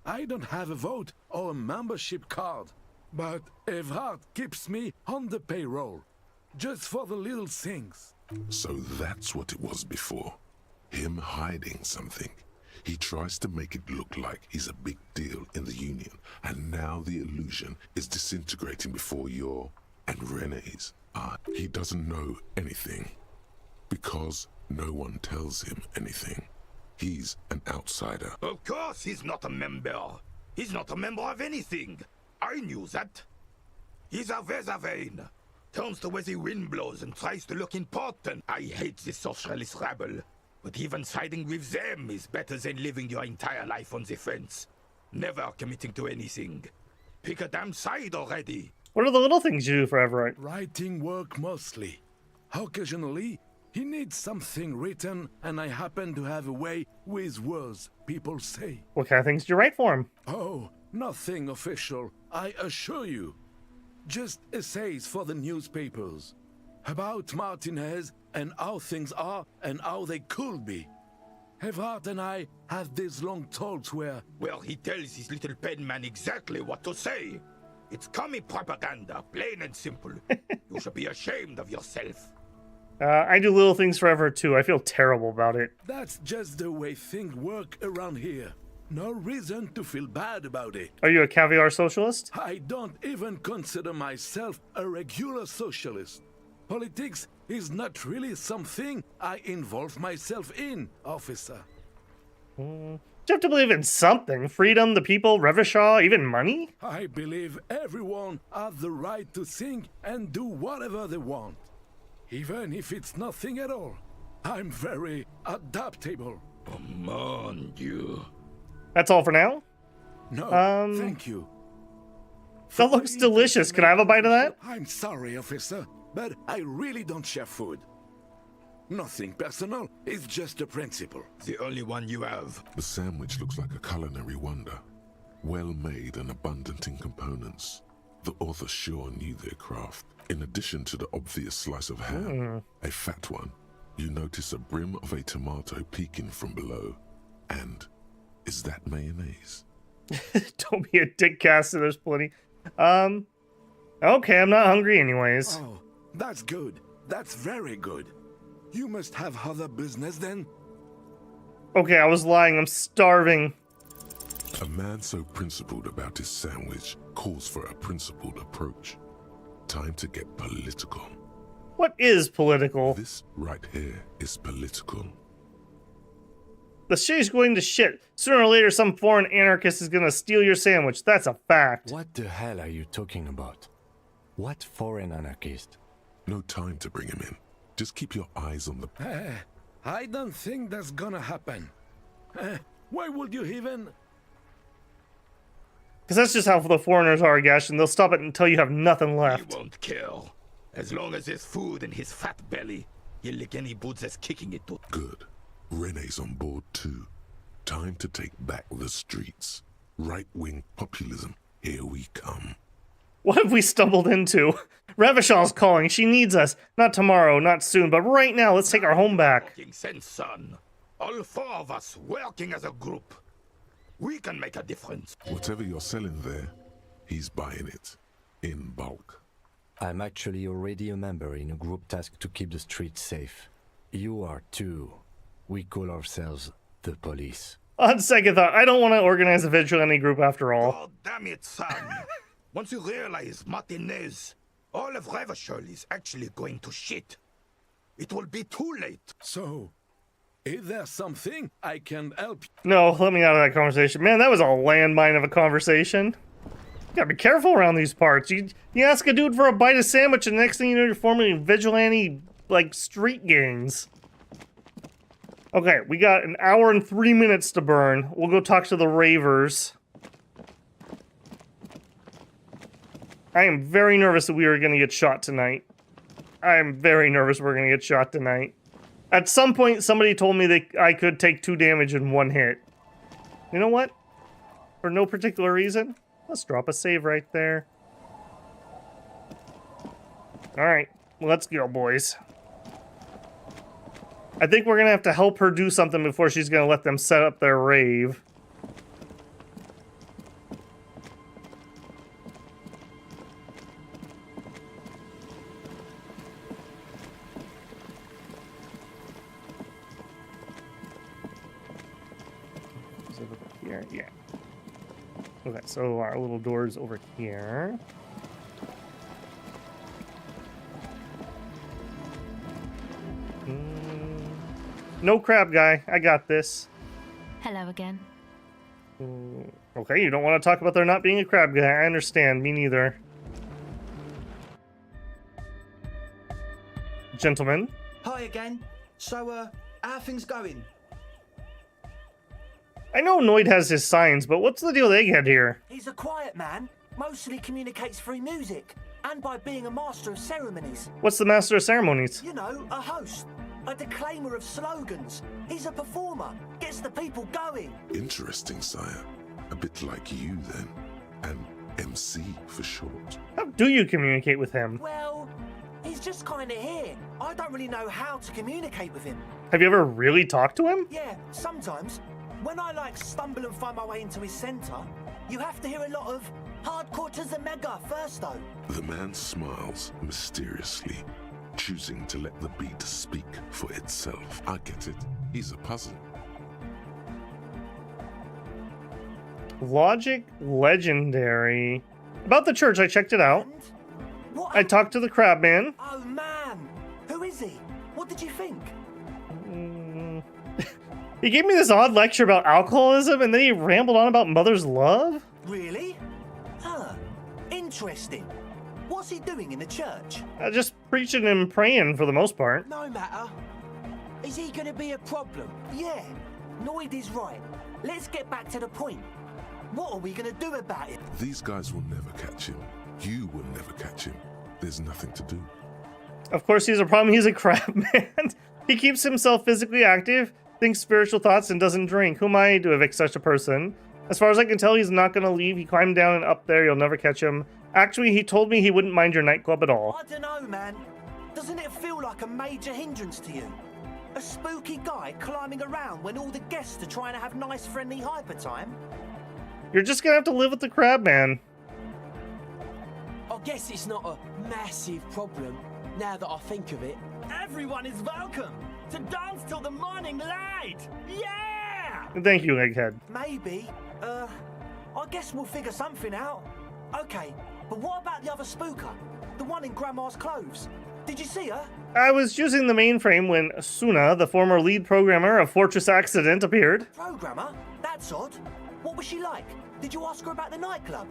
I don't have a vote or a membership card. But Evrard keeps me on the payroll. Just for the little things. So that's what it was before. Him hiding something. He tries to make it look like he's a big deal in the Union, and now the illusion is disintegrating before your and René's eyes. He doesn't know anything, because no one tells him anything. He's an outsider. Of course he's not a member. He's not a member of anything. I knew that. He's a Weservein. Turns to where the wind blows and tries to look important. I hate this socialist rabble. But even siding with them is better than living your entire life on the fence. Never committing to anything. Pick a damn side already. What are the little things you do for Everett? Writing work mostly. Occasionally, he needs something written, and I happen to have a way with words, people say. What kind of things do you write for him? Oh, nothing official, I assure you. Just essays for the newspapers. About Martinez and how things are and how they could be. Everett and I have these long talks where... Well, he tells his little pen man exactly what to say. It's commie propaganda, plain and simple. You should be ashamed of yourself. I do little things for Everett too. I feel terrible about it. That's just the way things work around here. No reason to feel bad about it. Are you a caviar socialist? I don't even consider myself a regular socialist. Politics is not really something I involve myself in, officer. You have to believe in something. Freedom, the people, Revachol, even money? I believe everyone has the right to think and do whatever they want. Even if it's nothing at all. I'm very adaptable. Mon Dieu. That's all for now? No, thank you. That looks delicious. Can I have a bite of that? I'm sorry, officer, but I really don't share food. Nothing personal, it's just a principle. The only one you have. The sandwich looks like a culinary wonder. Well made and abundant in components. The author sure knew their craft. In addition to the obvious slice of ham, a fat one, you notice a brim of a tomato peeking from below. And is that mayonnaise? Don't be a dick, Cassie. There's plenty. Okay, I'm not hungry anyways. Oh, that's good. That's very good. You must have other business then? Okay, I was lying. I'm starving. A man so principled about his sandwich calls for a principled approach. Time to get political. What is political? This right here is political. The city's going to shit. Sooner or later, some foreign anarchist is going to steal your sandwich. That's a fact. What the hell are you talking about? What foreign anarchist? No time to bring him in. Just keep your eyes on the... I don't think that's gonna happen. Why would you even... Because that's just how the foreigners are, Gash, and they'll stop it until you have nothing left. He won't kill. As long as there's food in his fat belly, he'll lick any boots that's kicking it to. Good. Rene's on board too. Time to take back the streets. Right-wing populism. Here we come. What have we stumbled into? Revachol's calling. She needs us. Not tomorrow, not soon, but right now, let's take our home back. Making sense, son. All four of us working as a group. We can make a difference. Whatever you're selling there, he's buying it. In bulk. I'm actually already a member in a group tasked to keep the streets safe. You are too. We call ourselves the police. On second thought, I don't want to organize a vigilante group after all. Oh, damn it, son. Once you realize Martinez, all of Revachol is actually going to shit. It will be too late. So, is there something I can help? No, let me out of that conversation. Man, that was a landmine of a conversation. You gotta be careful around these parts. You ask a dude for a bite of sandwich, and the next thing you know, you're forming vigilante, like, street gangs. Okay, we got an hour and 3 minutes to burn. We'll go talk to the ravers. I am very nervous that we are going to get shot tonight. I am very nervous we're going to get shot tonight. At some point, somebody told me that I could take 2 damage in 1 hit. You know what? For no particular reason, let's drop a save right there. Alright, let's go, boys. I think we're going to have to help her do something before she's going to let them set up their rave. Is it over here? Yeah. Okay, so our little door's over here. No crab guy. I got this. Hello again. Okay, you don't want to talk about there not being a crab guy. I understand. Me neither. Gentlemen. Hi again. So, how are things going? I know Noid has his signs, but what's the deal with Egghead here? He's a quiet man. Mostly communicates through music and by being a master of ceremonies. What's the Master of Ceremonies? You know, a host, a declaimer of slogans. He's a performer, gets the people going. Interesting, sire. A bit like you, then. An MC for short. How do you communicate with him? Well, he's just kind of here. I don't really know how to communicate with him. Have you ever really talked to him? Yeah, sometimes. When I, stumble and find my way into his centre, you have to hear a lot of hardcore to the mega first, though. The man smiles mysteriously, choosing to let the beat speak for itself. I get it. He's a puzzle. Logic Legendary. About the church, I checked it out. I talked to the crab man. Oh, man. Who is he? What did you think? He gave me this odd lecture about alcoholism, and then he rambled on about mother's love? Really? Huh. Interesting. What's he doing in the church? Just preaching and praying for the most part. No matter. Is he going to be a problem? Yeah. Noid is right. Let's get back to the point. What are we going to do about it? These guys will never catch him. You will never catch him. There's nothing to do. Of course, he's a problem. He's a crab man. He keeps himself physically active, thinks spiritual thoughts, and doesn't drink. Who am I to evict such a person? As far as I can tell, he's not going to leave. He climbed down and up there. You'll never catch him. Actually, he told me he wouldn't mind your nightclub at all. I don't know, man. Doesn't it feel like a major hindrance to you? A spooky guy climbing around when all the guests are trying to have nice, friendly hyper time? You're just going to have to live with the crab man. I guess it's not a massive problem, now that I think of it. Everyone is welcome to dance till the morning light! Yeah! Thank you, Egghead. Maybe. I guess we'll figure something out. Okay, but what about the other spooker? The one in Grandma's clothes? Did you see her? I was using the mainframe when Suna, the former lead programmer of Fortress Accident, appeared. Programmer? That's odd. What was she like? Did you ask her about the nightclub?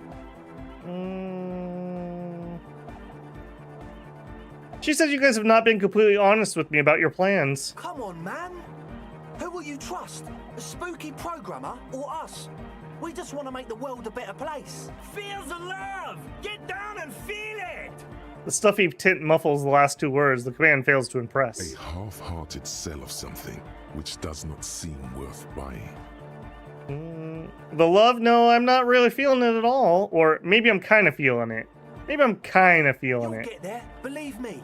She said you guys have not been completely honest with me about your plans. Come on, man. Who will you trust? The spooky programmer or us? We just want to make the world a better place. Feel the love! Get down and feel it! The stuffy tint muffles the last two words. The command fails to impress. A half-hearted sell of something which does not seem worth buying. The love? No, I'm not really feeling it at all. Or maybe I'm kind of feeling it. Maybe I'm kind of feeling You'll it. get there, believe me.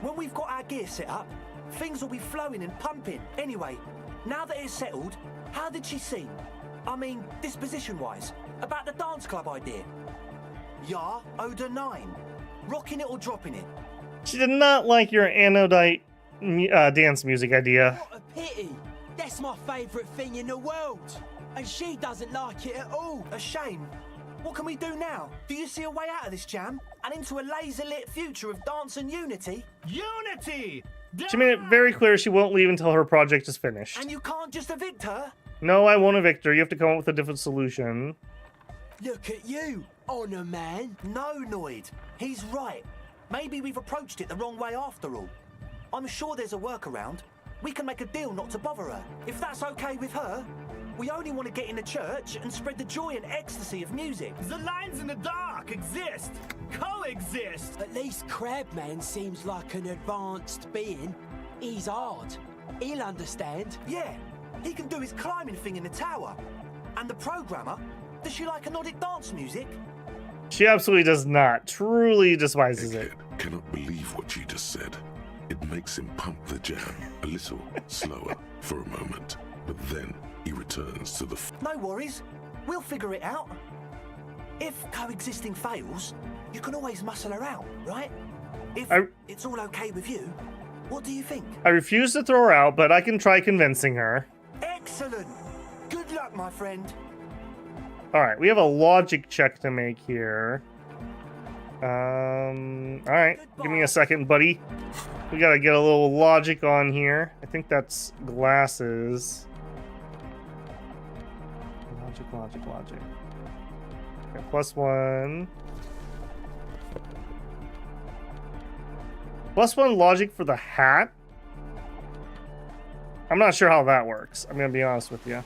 When we've got our gear set up, things will be flowing and pumping. Anyway, now that it's settled, how did she seem? I mean, disposition-wise, about the dance club idea. Ja oder nein? Rocking it or dropping it? She did not like your anodite dance music idea. What a pity! That's my favourite thing in the world! And she doesn't like it at all! A shame. What can we do now? Do you see a way out of this jam? And into a laser-lit future of dance and unity? Unity! She made it very clear she won't leave until her project is finished. And you can't just evict her? No, I won't evict her. You have to come up with a different solution. Look at you, Honor Man. No, Noid. He's right. Maybe we've approached it the wrong way after all. I'm sure there's a workaround. We can make a deal not to bother her. If that's okay with her, we only want to get in the church and spread the joy and ecstasy of music. The lines in the dark exist, coexist. At least Crabman seems like an advanced being. He's hard. He'll understand. Yeah, he can do his climbing thing in the tower. And the programmer, does she like anodic dance music? She absolutely does not. Truly despises it. Cannot believe what you just said. It makes him pump the jam a little slower for a moment, but then he returns to the... No worries. We'll figure it out. If coexisting fails, you can always muscle her out, right? If it's all okay with you, what do you think? I refuse to throw her out, but I can try convincing her. Excellent. Good luck, my friend. Alright, we have a logic check to make here. Alright, give me a second, buddy. We gotta get a little logic on here. I think that's glasses. Logic. Okay, +1. +1 logic for the hat? I'm not sure how that works. I'm gonna be honest with you.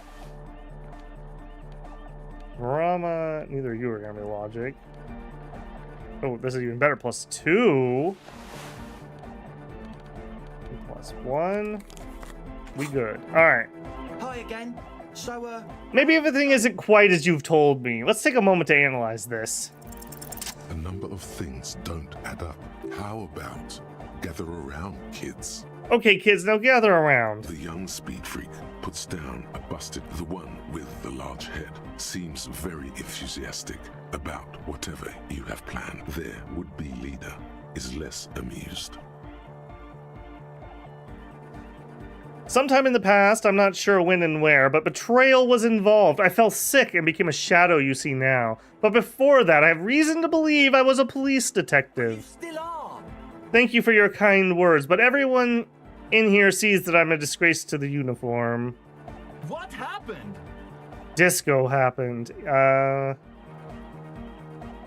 Drama, neither of you are gonna be logic. Oh, this is even better. +2. +1. We good. Alright. Hi again. So, Maybe everything isn't quite as you've told me. Let's take a moment to analyze this. A number of things don't add up. How about gather around, kids? Okay, kids, now gather around. The young speed freak puts down a busted. The one with the large head seems very enthusiastic about whatever you have planned. Their would-be leader is less amused. Sometime in the past, I'm not sure when and where, but betrayal was involved. I fell sick and became a shadow you see now. But before that, I have reason to believe I was a police detective. still are. Thank you for your kind words, but everyone in here sees that I'm a disgrace to the uniform. What happened? Disco happened.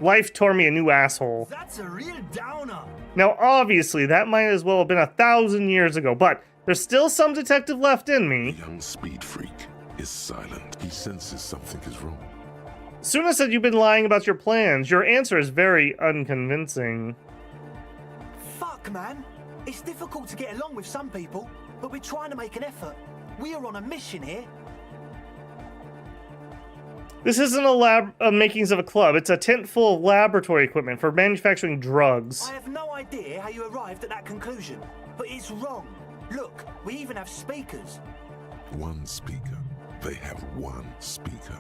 Life tore me a new asshole. That's a real downer. Now, obviously, that might as well have been 1,000 years ago, but there's still some detective left in me. The young speed freak is silent. He senses something is wrong. Suna said you've been lying about your plans. Your answer is very unconvincing. Fuck, man. It's difficult to get along with some people, but we're trying to make an effort. We are on a mission here. This isn't a makings of a club. It's a tent full of laboratory equipment for manufacturing drugs. I have no idea how you arrived at that conclusion, but it's wrong. Look, we even have speakers. One speaker. They have one speaker.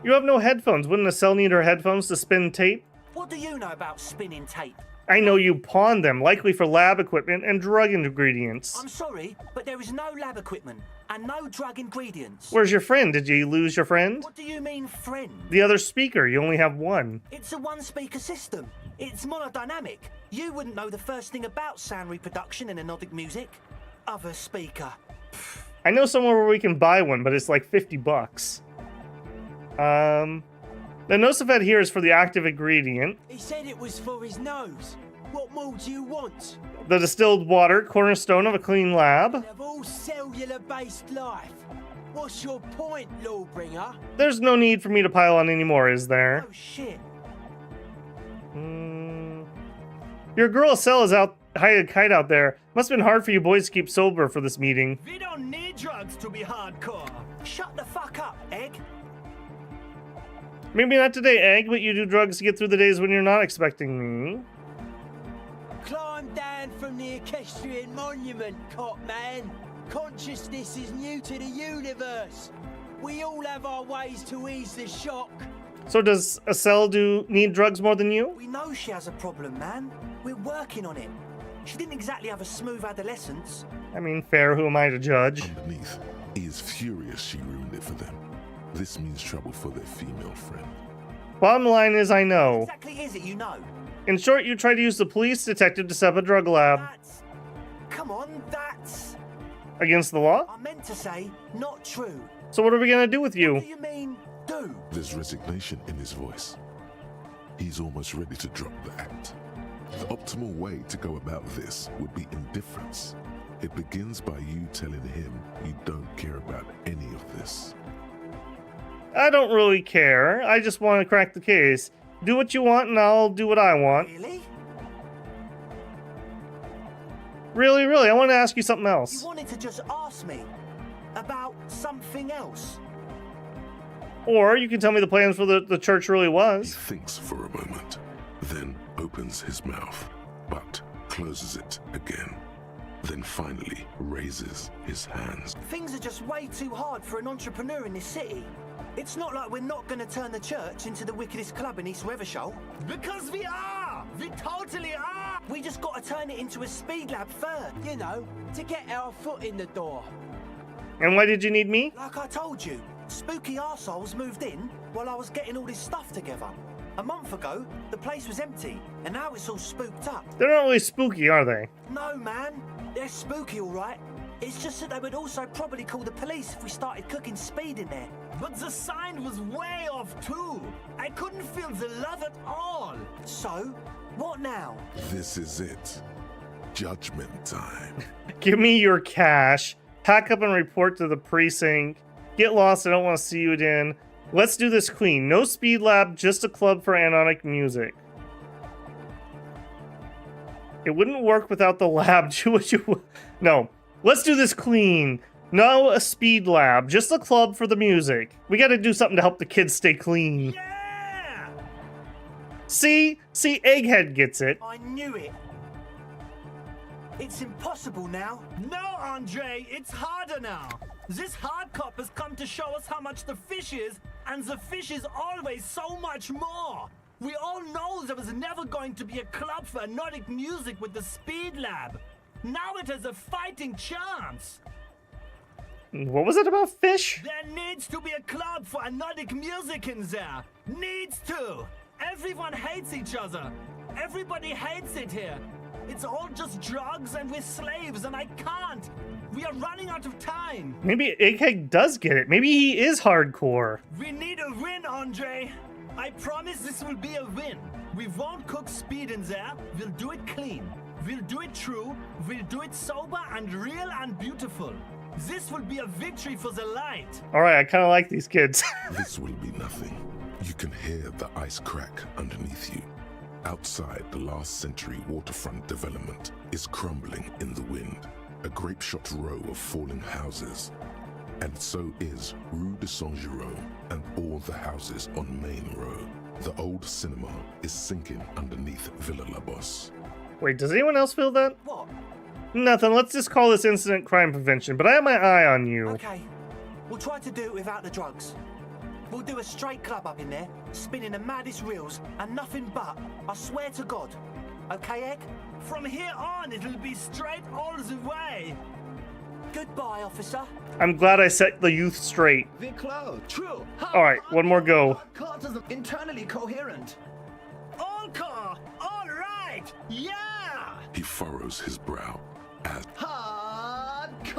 You have no headphones. Wouldn't a cell need her headphones to spin tape? What do you know about spinning tape? I know you pawned them, likely for lab equipment and drug ingredients. I'm sorry, but there is no lab equipment and no drug ingredients. Where's your friend? Did you lose your friend? What do you mean, friend? The other speaker. You only have one. It's a one-speaker system. It's monodynamic. You wouldn't know the first thing about sound reproduction in anodic music. Other speaker. I know somewhere where we can buy one, but it's like $50. The Nosafed here is for the active ingredient. He said it was for his nose. What more do you want? The distilled water, cornerstone of a clean lab. Of all cellular-based life. What's your point, Lawbringer? There's no need for me to pile on anymore, is there? Oh, shit. Your girl Cell is out hiding a kite out there. Must have been hard for you boys to keep sober for this meeting. We don't need drugs to be hardcore. Shut the fuck up, Egg. Maybe not today, Egg, but you do drugs to get through the days when you're not expecting me. Climb down from the equestrian monument, cop man. Consciousness is new to the universe. We all have our ways to ease the shock. So does Acel need drugs more than you? We know she has a problem, man. We're working on it. She didn't exactly have a smooth adolescence. I mean, fair, who am I to judge? Underneath, he is furious she ruined it for them. This means trouble for their female friend. Bottom line is I know. What exactly is it you know? In short, you try to use the police detective to set up a drug lab. Come on, that's... Against the law? I meant to say, not true. So what are we gonna do with you? What do you mean, do? There's resignation in his voice. He's almost ready to drop the act. The optimal way to go about this would be indifference. It begins by you telling him you don't care about any of this. I don't really care. I just want to crack the case. Do what you want and I'll do what I want. Really? Really? I want to ask you something You else. wanted to just ask me about something else. Or you can tell me the plans for the church really He was. thinks for a moment, then opens his mouth, but closes it again. Then finally raises his hands. Things are just way too hard for an entrepreneur in this city. It's not like we're not going to turn the church into the wickedest club in East Revershoal. Because we are! We totally are! We just got to turn it into a speed lab first. You know, to get our foot in the door. And why did you need me? Like I told you, spooky arseholes moved in while I was getting all this stuff together. A month ago, the place was empty, and now it's all spooked up. They're not really spooky, are they? No, man. They're spooky, all right. It's just that they would also probably call the police if we started cooking speed in there. But the sign was way off too. I couldn't feel the love at all. So, what now? This is it. Judgment time. Give me your cash. Pack up and report to the precinct. Get lost. I don't want to see you again. Let's do this clean. No speed lab, just a club for anonic music. It wouldn't work without the lab. Do what you... No. Let's do this clean. No a speed lab, just a club for the music. We gotta do something to help the kids stay clean. Yeah! See, Egghead gets it. I knew it. It's impossible now. No, Andre, it's harder now. This hard cop has come to show us how much the fish is, and the fish is always so much more. We all know there was never going to be a club for anodic music with the speed lab. Now it has a fighting chance. What was it about fish? There needs to be a club for anodic music in there. Needs to. Everyone hates each other. Everybody hates it here. It's all just drugs and we're slaves and I can't. We are running out of time. Maybe Egghead does get it. Maybe he is hardcore. We need a win, Andre. I promise this will be a win. We won't cook speed in there. We'll do it clean. We'll do it true. We'll do it sober and real and beautiful. This will be a victory for the light. All right, I kind of like these kids. This will be nothing. You can hear the ice crack underneath you. Outside, the last century waterfront development is crumbling in the wind. A grape-shot row of falling houses. And so is Rue de Saint-Jérôme and all the houses on Main Row. The old cinema is sinking underneath Villa La Bosse. Wait, does anyone else feel that? What? Nothing. Let's just call this incident crime prevention, but I have my eye on you. Okay, we'll try to do it without the drugs. We'll do a straight club up in there, spinning the maddest reels, and nothing but, I swear to God. Okay, Egg? From here on, it'll be straight all the way. Goodbye, officer. I'm glad I set the youth straight. We're close. True. All right, one more go. Carters are internally coherent. All car. All right. Yeah. He furrows his brow as Hardcore!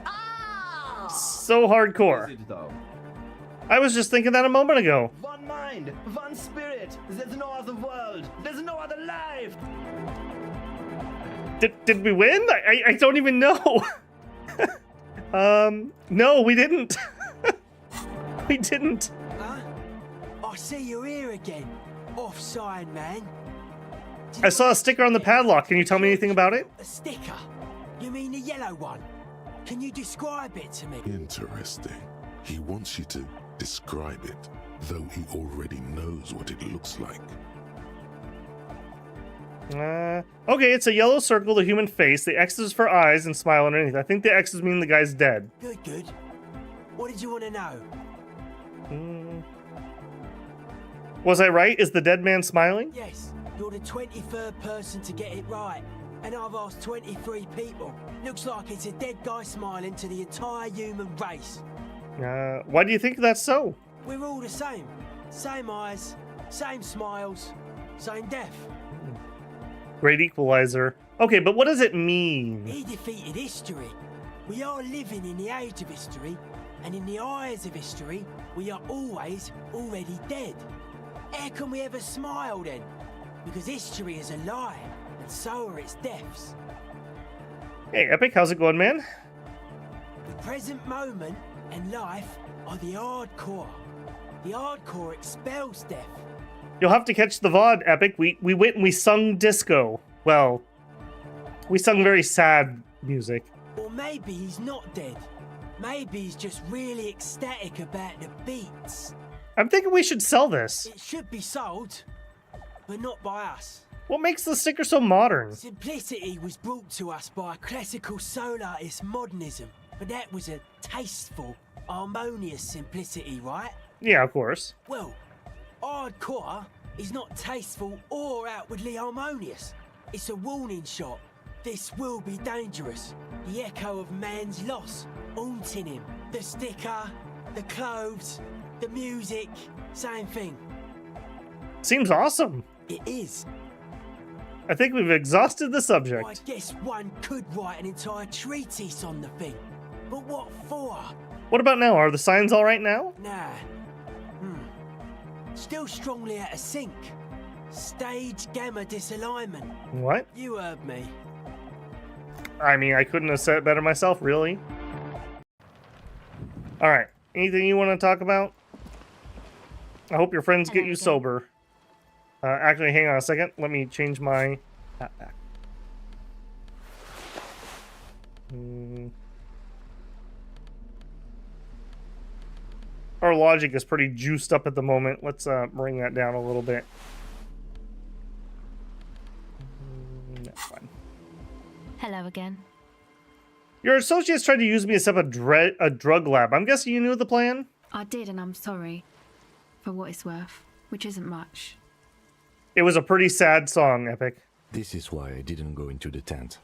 Ah! So hardcore. I was just thinking that a moment ago. One mind, one spirit. There's no other world. There's no other life. Did we win? I don't even know. No, we didn't. We didn't. Huh? I see you're here again. Offside, man. I saw a sticker on the padlock. Can you tell me anything about it? A sticker? You mean the yellow one? Can you describe it to me? Interesting. He wants you to describe it, though he already knows what it looks like. Okay, it's a yellow circle, the human face. The X is for eyes and smile underneath. I think the X's mean the guy's dead. Good. What did you want to know? Was I right? Is the dead man smiling? Yes, you're the 23rd person to get it right. And I've asked 23 people. Looks like it's a dead guy smiling to the entire human race. Why do you think that's so? We're all the same. Same eyes, same smiles, same death. Great equalizer. Okay, but what does it mean? He defeated history. We are living in the age of history, and in the eyes of history, we are always already dead. How can we ever smile then? Because history is a lie, and so are its deaths. Hey, Epic, how's it going, man? The present moment and life are the hardcore. The hardcore expels death. You'll have to catch the VOD, Epic. We went and we sung disco. Well, we sung very sad music. Or maybe he's not dead. Maybe he's just really ecstatic about the beats. I'm thinking we should sell this. It should be sold, but not by us. What makes the sticker so modern? Simplicity was brought to us by classical soul artist modernism, but that was a tasteful, harmonious simplicity, right? Yeah, of course. Well, hardcore is not tasteful or outwardly harmonious. It's a warning shot. This will be dangerous. The echo of man's loss, haunting him. The sticker, the clothes, the music, same thing. Seems awesome. It is. I think we've exhausted the subject. I guess one could write an entire treatise on the thing. But what for? What about now? Are the signs all right now? Nah. Still strongly out of sync. Stage gamma disalignment. What? You heard me. I mean, I couldn't have said it better myself, really. Alright, anything you want to talk about? I hope your friends get you sober. Actually, hang on a second. Let me change my hat back. Our logic is pretty juiced up at the moment. Let's bring that down a little bit. That's fine. Hello again. Your associates tried to use me to set up a drug lab. I'm guessing you knew the plan? I did, and I'm sorry. For what it's worth. Which isn't much. It was a pretty sad song, Epic. This is why I didn't go into the tent.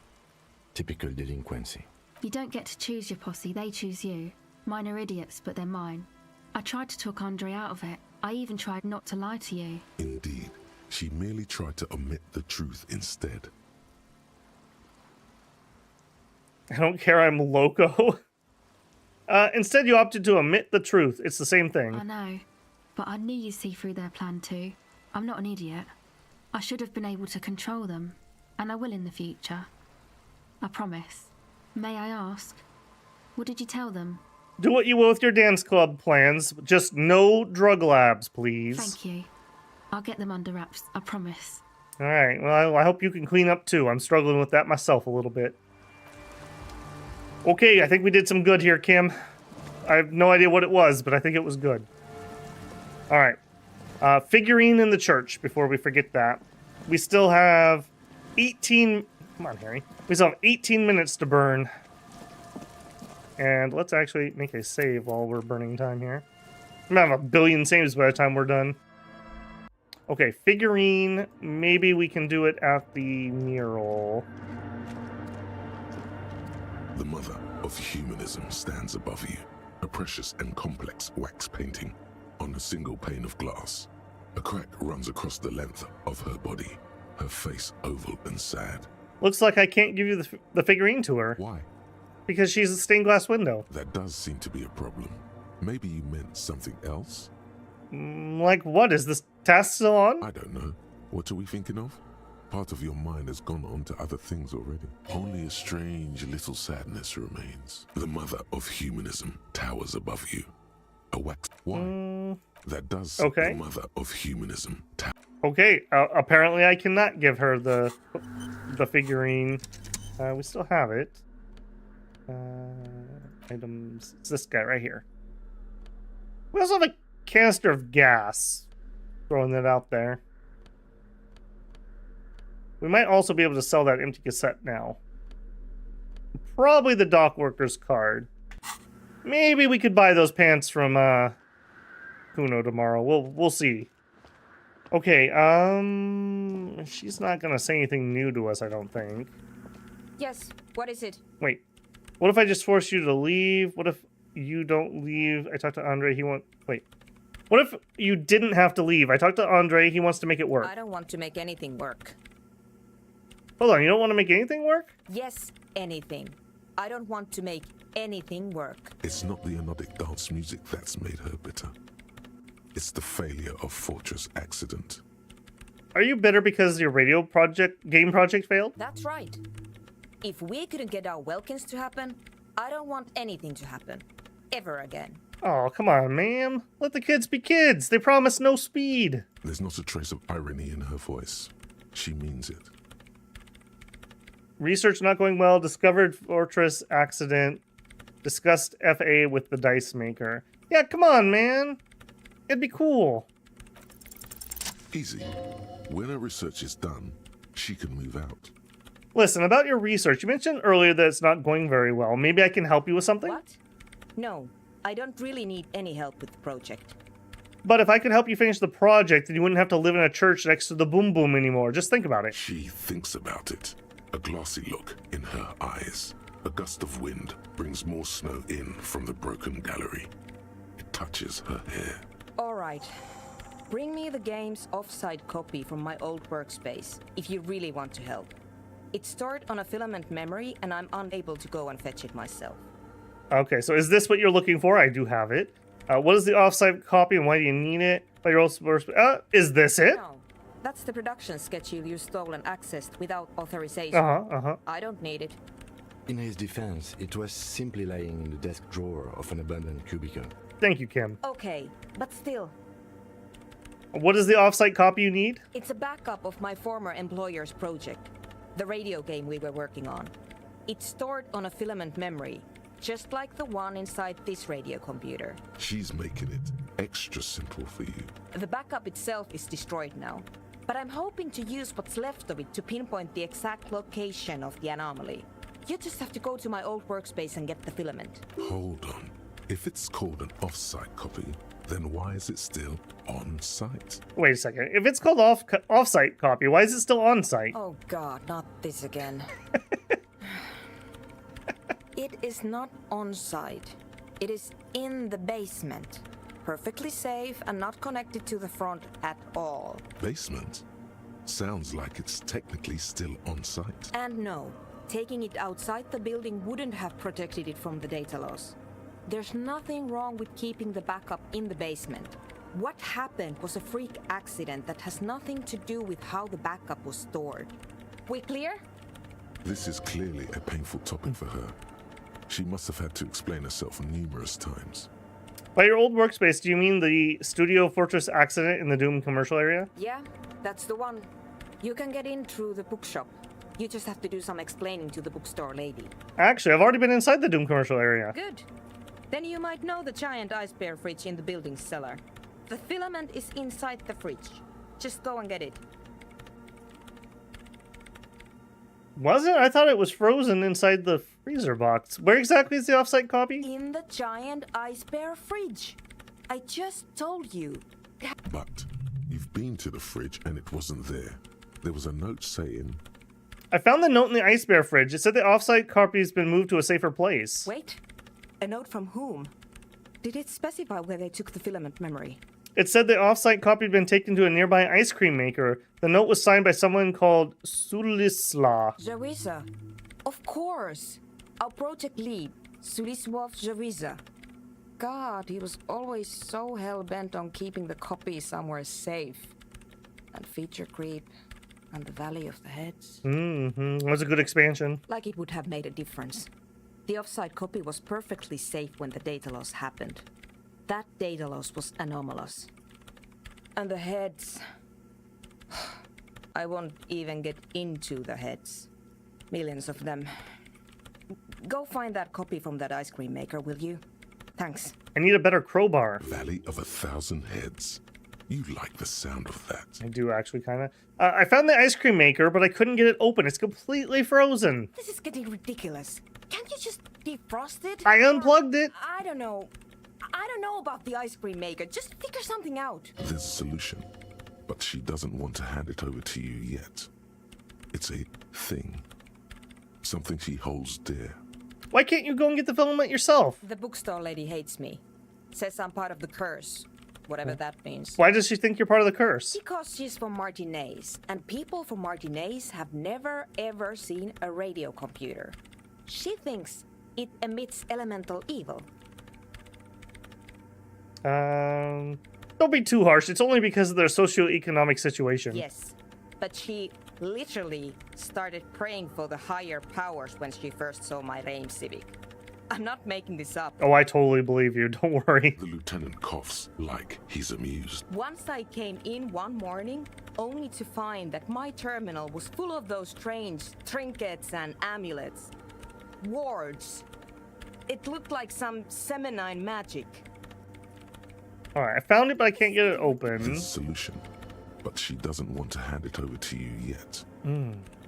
Typical delinquency. You don't get to choose your posse, they choose you. Mine are idiots, but they're mine. I tried to talk Andre out of it. I even tried not to lie to you. Indeed, she merely tried to omit the truth instead. I don't care, I'm loco. Instead, you opted to omit the truth. It's the same thing. I know, but I knew you'd see through their plan too. I'm not an idiot. I should have been able to control them, and I will in the future. I promise. May I ask, what did you tell them? Do what you will with your dance club plans. Just no drug labs, please. Thank you. I'll get them under wraps, I promise. Alright, well, I hope you can clean up too. I'm struggling with that myself a little bit. Okay, I think we did some good here, Kim. I have no idea what it was, but I think it was good. Alright. Figurine in the church, before we forget that. We still have 18... Come on, Harry. We still have 18 minutes to burn. And let's actually make a save while we're burning time here. I'm gonna have a billion saves by the time we're done. Okay, figurine. Maybe we can do it at the mural. The mother of humanism stands above you, a precious and complex wax painting on a single pane of glass. A crack runs across the length of her body, her face oval and sad. Looks like I can't give you the figurine to her. Why? Because she's a stained glass window. That does seem to be a problem. Maybe you meant something else? Like what? Is this task still on? I don't know. What are we thinking of? Part of your mind has gone on to other things already. Only a strange little sadness remains. The mother of humanism towers above you. A wax... Why? That does... Okay. The mother of humanism... Okay, apparently I cannot give her the figurine. We still have it. Items... It's this guy right here. We also have a canister of gas. Throwing that out there. We might also be able to sell that empty cassette now. Probably the dock worker's card. Maybe we could buy those pants from Kuno tomorrow. We'll see. Okay, she's not gonna say anything new to us, I don't think. Yes, what is it? Wait, what if I just force you to leave? What if you don't leave? I talked to Andre, wait. What if you didn't have to leave? I talked to Andre, he wants to make it work. I don't want to make anything work. Hold on, you don't want to make anything work? Yes, anything. I don't want to make anything work. It's not the anodic dance music that's made her bitter. It's the failure of Fortress Accident. Are you bitter because your game project failed? That's right. If we couldn't get our Welkins to happen, I don't want anything to happen. Ever again. Oh, come on, ma'am. Let the kids be kids. They promise no speed. There's not a trace of irony in her voice. She means it. Research not going well. Discovered Fortress Accident. Discussed FA with the dice maker. Yeah, come on, man. It'd be cool. Easy. When her research is done, she can move out. Listen, about your research, you mentioned earlier that it's not going very well. Maybe I can help you with something? What? No, I don't really need any help with the project. But if I could help you finish the project, then you wouldn't have to live in a church next to the Boom Boom anymore. Just think about it. She thinks about it. A glassy look in her eyes. A gust of wind brings more snow in from the broken gallery. It touches her hair. All right. Bring me the game's offsite copy from my old workspace, if you really want to help. It's stored on a filament memory, and I'm unable to go and fetch it myself. Okay, so is this what you're looking for? I do have it. What is the offsite copy and why do you need it? By your old is this it? No, that's the production schedule you stole and accessed without authorization. I don't need it. In his defense, it was simply lying in the desk drawer of an abandoned cubicle. Thank you, Kim. Okay, but still. What is the offsite copy you need? It's a backup of my former employer's project, the radio game we were working on. It's stored on a filament memory, just like the one inside this radio computer. She's making it extra simple for you. The backup itself is destroyed now, but I'm hoping to use what's left of it to pinpoint the exact location of the anomaly. You just have to go to my old workspace and get the filament. Hold on. If it's called an off-site copy, then why is it still on-site? Wait a second. If it's called off-site copy, why is it still on-site? Oh god, not this again. It is not on-site. It is in the basement. Perfectly safe and not connected to the front at all. Basement? Sounds like it's technically still on-site. And no, taking it outside the building wouldn't have protected it from the data loss. There's nothing wrong with keeping the backup in the basement. What happened was a freak accident that has nothing to do with how the backup was stored. We clear? This is clearly a painful topic for her. She must have had to explain herself numerous times. By your old workspace, do you mean the Studio Fortress accident in the Doom commercial area? Yeah, that's the one. You can get in through the bookshop. You just have to do some explaining to the bookstore lady. Actually, I've already been inside the Doom commercial area. Good. Then you might know the giant ice bear fridge in the building's cellar. The filament is inside the fridge. Just go and get it. Was it? I thought it was frozen inside the freezer box. Where exactly is the offsite copy? In the giant ice bear fridge. I just told you. But you've been to the fridge and it wasn't there. There was a note saying... I found the note in the ice bear fridge. It said the offsite copy has been moved to a safer place. Wait. A note from whom? Did it specify where they took the filament memory? It said the offsite copy had been taken to a nearby ice cream maker. The note was signed by someone called Sulisla. Jawiza. Of course. Our project lead, Suliswov Jawiza. God, he was always so hell-bent on keeping the copy somewhere safe. And feature creep, and the Valley of the Heads. Was a good expansion. Like it would have made a difference. The offsite copy was perfectly safe when the data loss happened. That data loss was anomalous. And the heads... I won't even get into the heads. Millions of them. Go find that copy from that ice cream maker, will you? Thanks. I need a better crowbar. Valley of 1,000 Heads. You like the sound of that. I do actually, kind of. I found the ice cream maker, but I couldn't get it open. It's completely frozen. This is getting ridiculous. Can't you just defrost it? I unplugged it. I don't know. I don't know about the ice cream maker. Just figure something out. There's a solution, but she doesn't want to hand it over to you yet. It's a thing. Something she holds dear. Why can't you go and get the filament yourself? The bookstore lady hates me. Says I'm part of the curse. Whatever that means. Why does she think you're part of the curse? Because she's from Martinez, and people from Martinez have never ever seen a radio computer. She thinks it emits elemental evil. Don't be too harsh. It's only because of their socioeconomic situation. Yes, but she literally started praying for the higher powers when she first saw my Reim Civic. I'm not making this up. Oh, I totally believe you. Don't worry. The lieutenant coughs like he's amused. Once I came in one morning, only to find that my terminal was full of those strange trinkets and amulets. Wards. It looked like some Semenine magic. Alright, I found it, but I can't get it open. There's a solution, but she doesn't want to hand it over to you yet.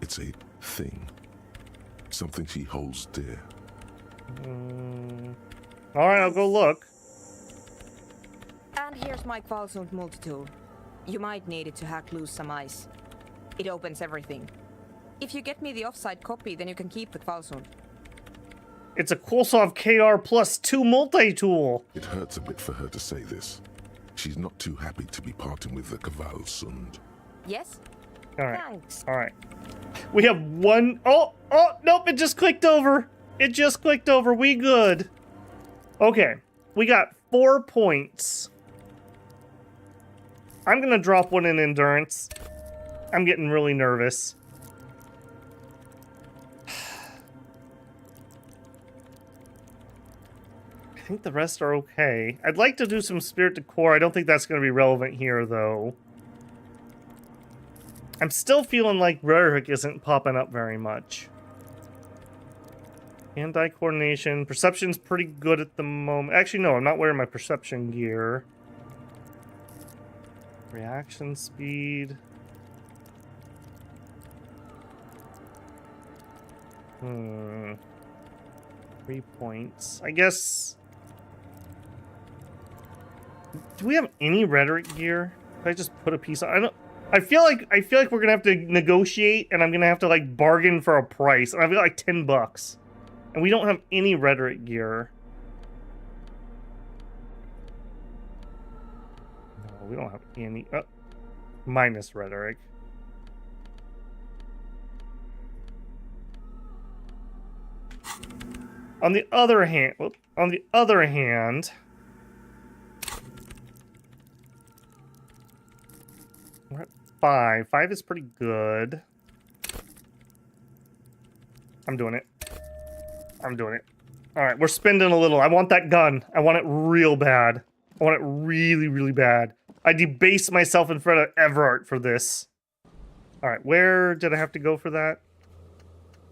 It's a thing. Something she holds dear. Alright, I'll go look. And here's my Kvalsund multi-tool. You might need it to hack loose some ice. It opens everything. If you get me the offsite copy, then you can keep the Kvalsund. It's a Kolsov KR plus 2 multi-tool. It hurts a bit for her to say this. She's not too happy to be parting with the Kavalsund. Yes? All right. Thanks. All right. We have one. Oh, nope. It just clicked over. It just clicked over. We good. Okay. We got 4 points. I'm going to drop one in endurance. I'm getting really nervous. I think the rest are okay. I'd like to do some spirit decor. I don't think that's going to be relevant here, though. I'm still feeling like rhetoric isn't popping up very much. Hand-eye coordination. Perception's pretty good at the moment. Actually, no, I'm not wearing my perception gear. Reaction speed. 3 points. I guess... Do we have any rhetoric gear? Could I just put a piece on? I feel like we're gonna have to negotiate, and I'm gonna have to like bargain for a price. And I've got like $10, and we don't have any rhetoric gear. No, we don't have any. Minus rhetoric. On the other hand, we're at 5. 5 is pretty good. I'm doing it. All right, we're spending a little. I want that gun. I want it real bad. I want it really, really bad. I debase myself in front of Everard for this. All right, where did I have to go for that?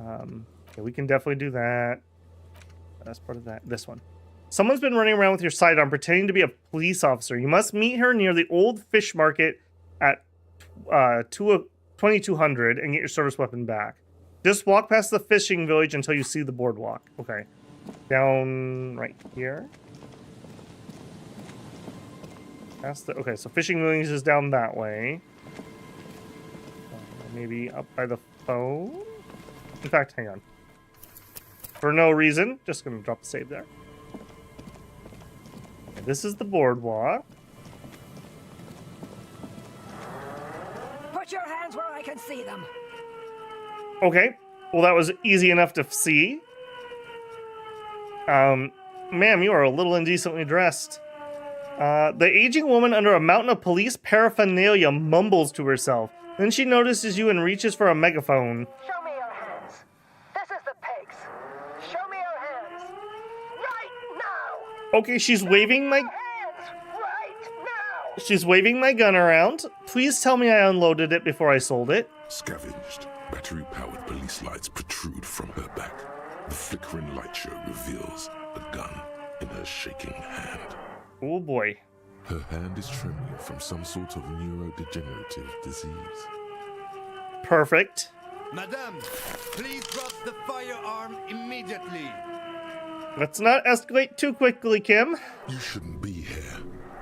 Okay, we can definitely do that. That's part of that. This one. Someone's been running around with your sidearm pretending to be a police officer. You must meet her near the old fish market at 2200 and get your service weapon back. Just walk past the fishing village until you see the boardwalk. Okay. Down right here. Okay, so fishing village is down that way. Maybe up by the phone? In fact, hang on. For no reason, just gonna drop the save there. Okay, this is the boardwalk. Put your hands where I can see them. Okay, well that was easy enough to see. Ma'am, you are a little indecently dressed. The aging woman under a mountain of police paraphernalia mumbles to herself. Then she notices you and reaches for a megaphone. Show me your hands. This is the pigs. Show me your hands. Right now. Okay, she's waving my... She's waving my gun around. Please tell me I unloaded it before I sold it. Scavenged, battery-powered police lights protrude from her back. The flickering light show reveals a gun in her shaking hand. Oh boy. Her hand is trembling from some sort of neurodegenerative disease. Perfect. Madame, please drop the firearm immediately. Let's not escalate too quickly, Kim. You shouldn't be here.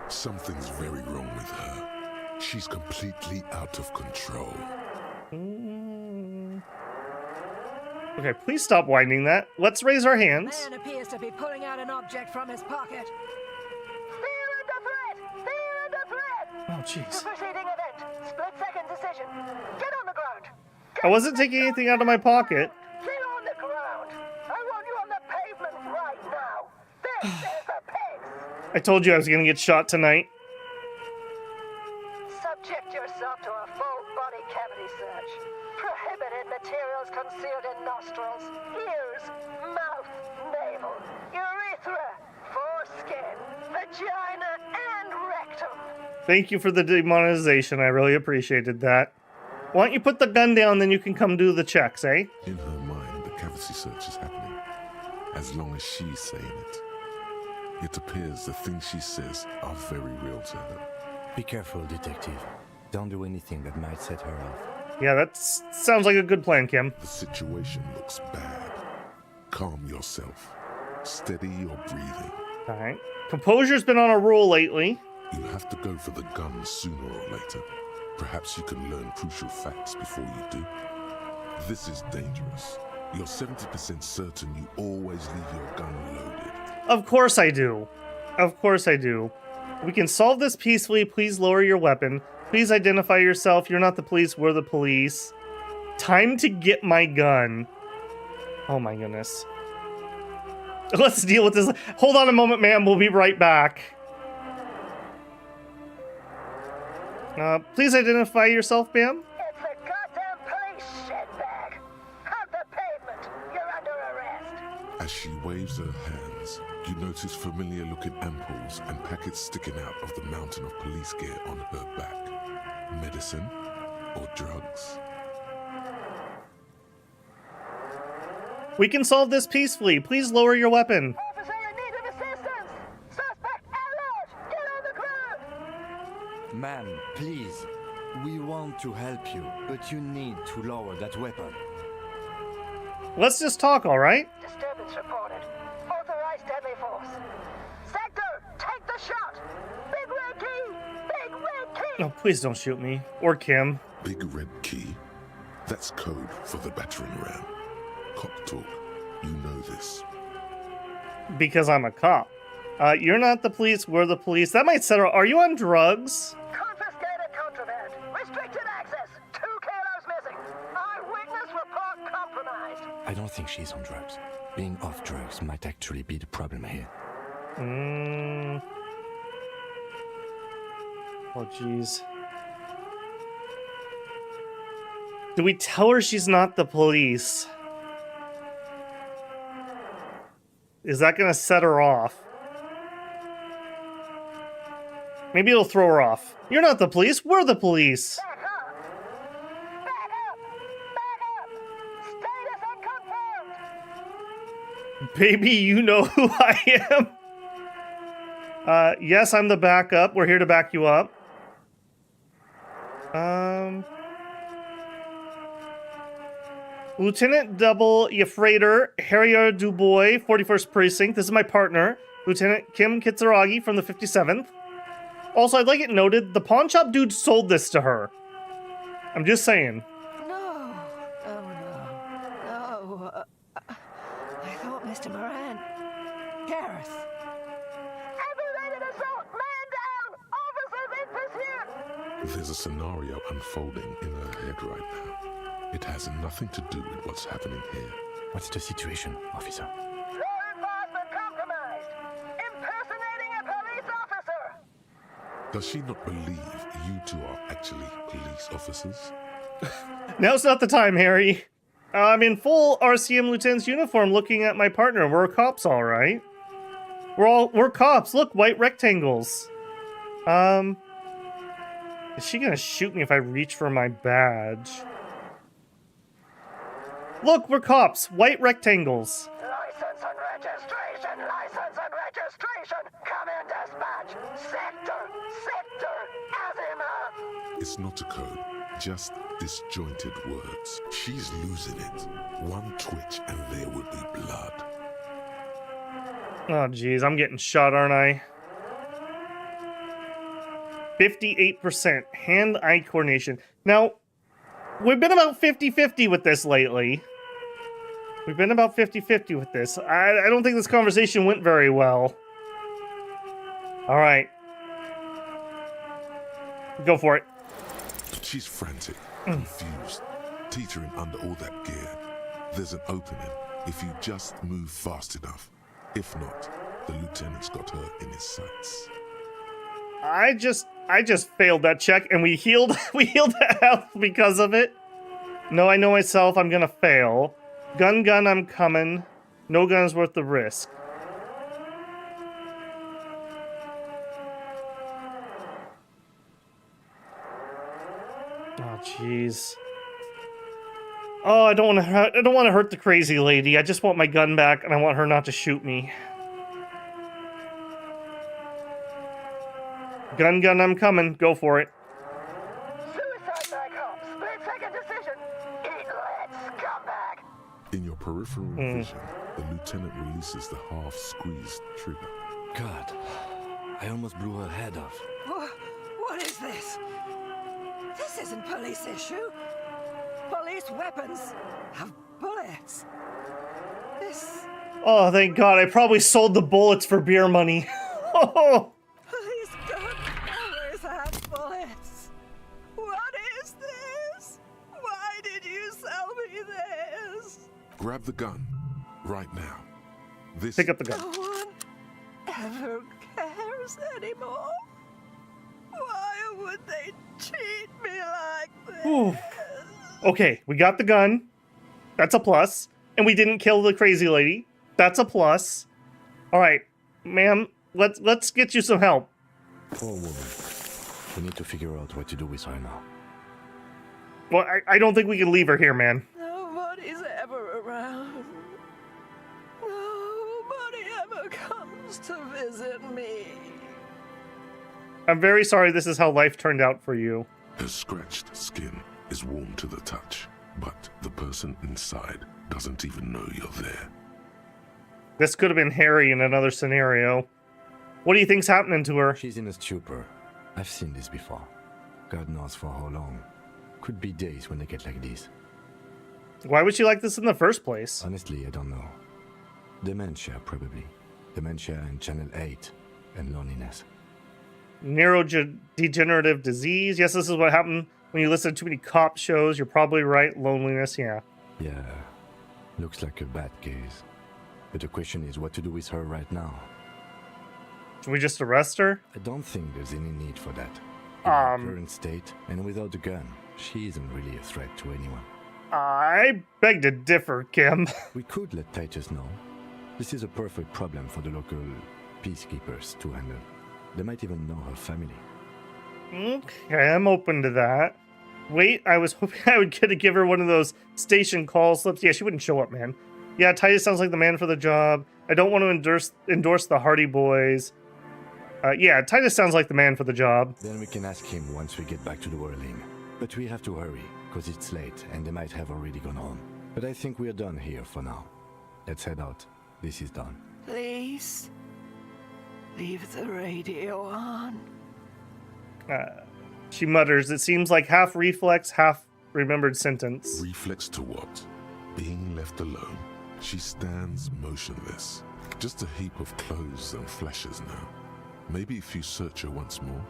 Something's very wrong with her. She's completely out of control. Okay, please stop winding that. Let's raise our hands. Man appears to be pulling out an object from his pocket. Oh, jeez. Proceeding event. Split-second decision. Get on the ground. I wasn't taking anything out of my pocket. Get on the ground. I want you on the pavement right now. This is the pigs. I told you I was gonna get shot tonight. Subject yourself to a full body cavity search. Prohibited materials concealed in nostrils, ears, mouth, navel, urethra, foreskin, vagina, and rectum. Thank you for the demonetization. I really appreciated that. Why don't you put the gun down, then you can come do the checks, eh? In her mind, the cavity search is happening. As long as she's saying it. It appears the things she says are very real to her. Be careful, detective. Don't do anything that might set her off. Yeah, that sounds like a good plan, Kim. The situation looks bad. Calm yourself. Steady your breathing. Alright. Composure's been on a roll lately. You'll have to go for the gun sooner or later. Perhaps you can learn crucial facts before you do. This is dangerous. You're 70% certain you always leave your gun loaded. Of course I do. Of course I do. We can solve this peacefully. Please lower your weapon. Please identify yourself. You're not the police. We're the police. Time to get my gun. Oh my goodness. Let's deal with this. Hold on a moment, ma'am. We'll be right back. Please identify yourself, ma'am. It's a goddamn police shitbag. On the pavement. You're under arrest. As she waves her hands, you notice familiar-looking ampoules and packets sticking out of the mountain of police gear on her back. Medicine or drugs? We can solve this peacefully. Please lower your weapon. Officer in need of assistance. Suspect alert. Get on the ground. Ma'am, please. We want to help you, but you need to lower that weapon. Let's just talk, all right? Disturbance reported. Authorized deadly force. Sector, take the shot. Big red key. Big red key. No, please don't shoot me. Or Kim. Big red key? That's code for the battering ram. Cop talk. You know this. Because I'm a cop. You're not the police, we're the police. That might settle. Are you on drugs? Confiscated contraband. Restricted access. 2 kilos missing. Eyewitness report compromised. I don't think she's on drugs. Being off drugs might actually be the problem here. Oh, jeez. Do we tell her she's not the police? Is that gonna set her off? Maybe it'll throw her off. You're not the police, we're the police. Back up. Back up. Back up. Status unconfirmed. Baby, you know who I am. Yes, I'm the backup. We're here to back you up. Lieutenant Double Yefrader Harrier Dubois, 41st Precinct. This is my partner, Lieutenant Kim Kitsuragi from the 57th. Also, I'd like it noted, the pawn shop dude sold this to her. I'm just saying. No. Oh, no. No. I thought Mr. Moran. Gareth. Aggravated assault. Man down. Officers in pursuit. There's a scenario unfolding in her head right now. It has nothing to do with what's happening here. What's the situation, officer? Law enforcement compromised. Impersonating a police officer. Does she not believe you two are actually police officers? Now's not the time, Harry. I'm in full RCM lieutenant's uniform looking at my partner. We're cops, all right. We're cops. Look, white rectangles. Is she gonna shoot me if I reach for my badge? Look, we're cops. White rectangles. License and registration. License and registration. Come in dispatch. Sector. Azimuth. It's not a code, just disjointed words. She's losing it. One twitch and there would be blood. Oh, geez, I'm getting shot, aren't I? 58% hand-eye coordination. Now, we've been about 50-50 with this lately. I don't think this conversation went very well. All right. Go for it. She's frantic, confused, teetering under all that gear. There's an opening if you just move fast enough. If not, the lieutenant's got her in his sights. I just failed that check, and we healed the health because of it. No, I know myself. I'm gonna fail. Gun, I'm coming. No gun's worth the risk. Oh, jeez. Oh, I don't want to hurt the crazy lady. I just want my gun back, and I want her not to shoot me. Gun, I'm coming. Go for it. Suicide by cop. Split-second decision. Eat lead, scumbag. In your peripheral vision, the lieutenant releases the half-squeezed trigger. God, I almost blew her head off. What is this? This isn't police issue. Police weapons have bullets. This... Oh, thank God. I probably sold the bullets for beer money. Oh. Police guns Grab the gun. Right now. This... Pick up the gun. No one ever cares anymore. Why would they treat me like this? Ooh. Okay, we got the gun. That's a plus. And we didn't kill the crazy lady. That's a plus. All right, ma'am, let's get you some help. Poor woman. We need to figure out what to do with her now. Well, I don't think we can leave her here, man. Nobody's ever around. Nobody ever comes to visit me. I'm very sorry this is how life turned out for you. Her scratched skin is warm to the touch, but the person inside doesn't even know you're there. This could have been Harry in another scenario. What do you think's happening to her? She's in a stupor. I've seen this before. God knows for how long. Could be days when they get like this. Why would she like this in the first place? Honestly, I don't know. Dementia, probably. Dementia and Channel 8. And loneliness. Neurodegenerative disease. Yes, this is what happened when you listen to too many cop shows. You're probably right. Loneliness, yeah. Yeah. Looks like a bad case. But the question is what to do with her right now. Should we just arrest her? I don't think there's any need for that. In her current state, and without the gun, she isn't really a threat to anyone. I beg to differ, Kim. We could let Titus know. This is a perfect problem for the local peacekeepers to handle. They might even know her family. Okay, I'm open to that. Wait, I was hoping I would get to give her one of those station call slips. Yeah, she wouldn't show up, man. Yeah, Titus sounds like the man for the job. I don't want to endorse the Hardy Boys. Yeah, Titus sounds like the man for the job. Then we can ask him once we get back to the whirling. But we have to hurry, because it's late and they might have already gone home. But I think we're done here for now. Let's head out. This is done. Please, leave the radio on. She mutters. It seems like half reflex, half remembered sentence. Reflex to what? Being left alone. She stands motionless. Just a heap of clothes and flashes now. Maybe if you search her once more.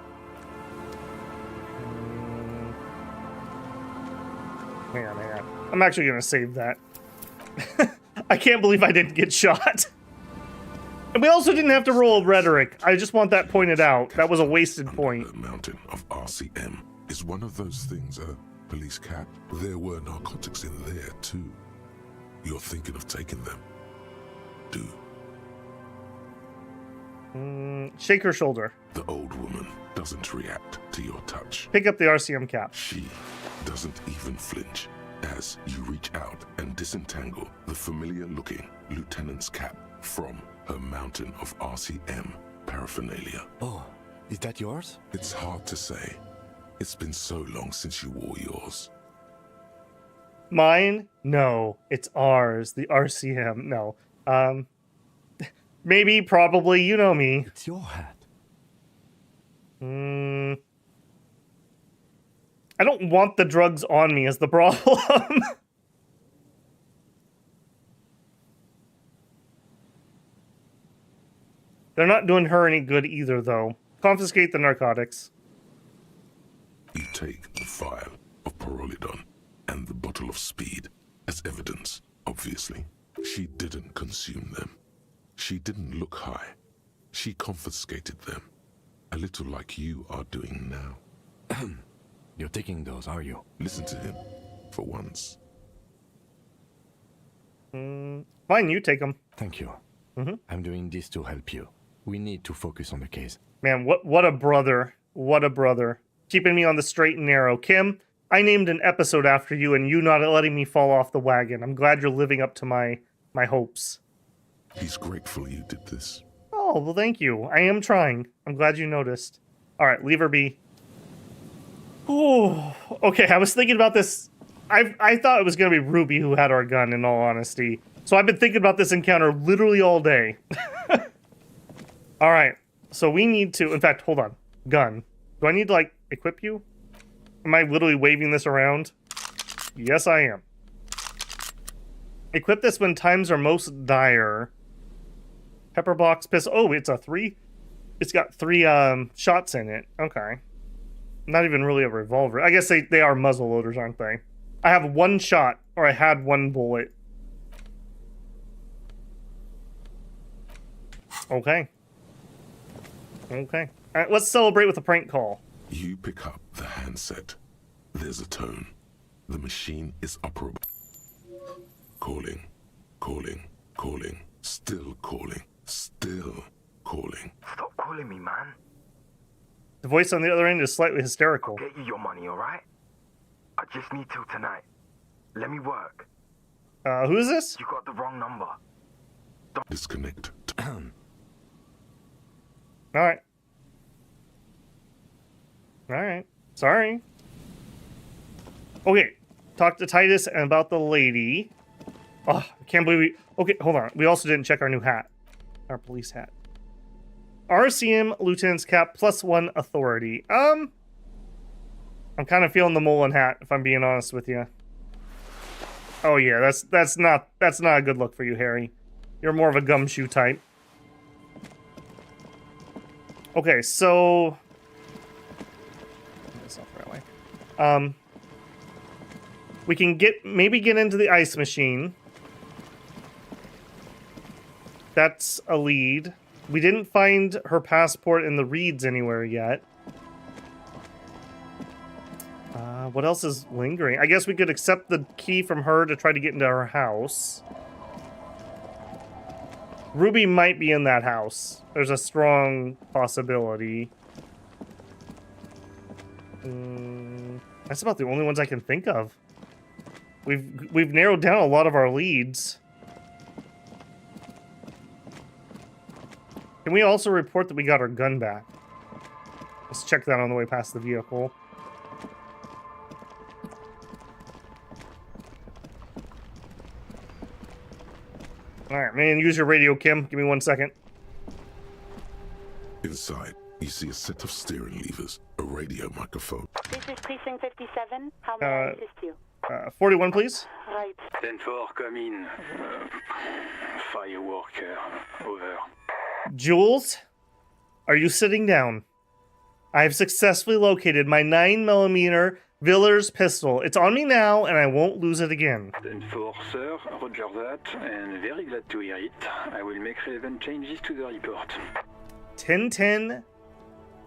Hang on. I'm actually going to save that. I can't believe I didn't get shot. And we also didn't have to roll rhetoric. I just want that pointed out. That was a wasted point. The mountain of RCM is one of those things, police cap. There were narcotics in there too. You're thinking of taking them. Do. Shake her shoulder. The old woman doesn't react to your touch. Pick up the RCM cap. She doesn't even flinch as you reach out and disentangle the familiar-looking lieutenant's cap from her mountain of RCM paraphernalia. Oh, is that yours? It's hard to say. It's been so long since you wore yours. Mine? No, it's ours. The RCM. No. Maybe, probably, you know me. It's your hat. I don't want the drugs on me is the problem. They're not doing her any good either, though. Confiscate the narcotics. You take the vial of Pyrrolidon and the bottle of speed as evidence, obviously. She didn't consume them. She didn't look high. She confiscated them. A little like you are doing now. You're taking those, are you? Listen to him, for once. Fine, you take them. Thank you. I'm doing this to help you. We need to focus on the case. Man, what a brother. What a brother. Keeping me on the straight and narrow. Kim, I named an episode after you and you not letting me fall off the wagon. I'm glad you're living up to my hopes. He's grateful you did this. Oh, well, thank you. I am trying. I'm glad you noticed. All right, leave her be. Oh, okay, I was thinking about this. I thought it was going to be Ruby who had our gun, in all honesty. So I've been thinking about this encounter literally all day. All right, so we need to... In fact, hold on. Gun. Do I need to, like, equip you? Am I literally waving this around? Yes, I am. Equip this when times are most dire. Pepper box, pistol. Oh, it's a 3? It's got 3 shots in it. Okay. Not even really a revolver. I guess they are muzzle loaders, aren't they? I have 1 shot, or I had 1 bullet. Okay. Okay. All right, let's celebrate with a prank call. You pick up the handset. There's a tone. The machine is operable. Calling, calling, calling, still calling, still calling. Stop calling me, man. The voice on the other end is slightly hysterical. I'll get you your money, alright? I just need till tonight. Let me work. Who is this? You got the wrong number. Disconnect. Alright. Alright. Sorry. Okay. Talk to Titus and about the lady. Oh, I can't believe we... Okay, hold on. We also didn't check our new hat. Our police hat. RCM Lieutenant's Cap +1 authority. I'm kind of feeling the Mullen hat, if I'm being honest with you. Oh yeah, that's not a good look for you, Harry. You're more of a gumshoe type. Okay, so we can maybe get into the ice machine. That's a lead. We didn't find her passport in the reeds anywhere yet. What else is lingering? I guess we could accept the key from her to try to get into her house. Ruby might be in that house. There's a strong possibility. That's about the only ones I can think of. We've narrowed down a lot of our leads. Can we also report that we got our gun back? Let's check that on the way past the vehicle. Alright, man, use your radio, Kim. Give me 1 second. Inside, you see a set of steering levers, a radio microphone. This is Precinct 57. How may I assist you? 41, please. Right. 10-4, come in. Fireworker, over. Jules, are you sitting down? I have successfully located my 9mm Villers pistol. It's on me now, and I won't lose it again. 10-4, sir. Roger that, and very glad to hear it. I will make relevant changes to the report. 10-10,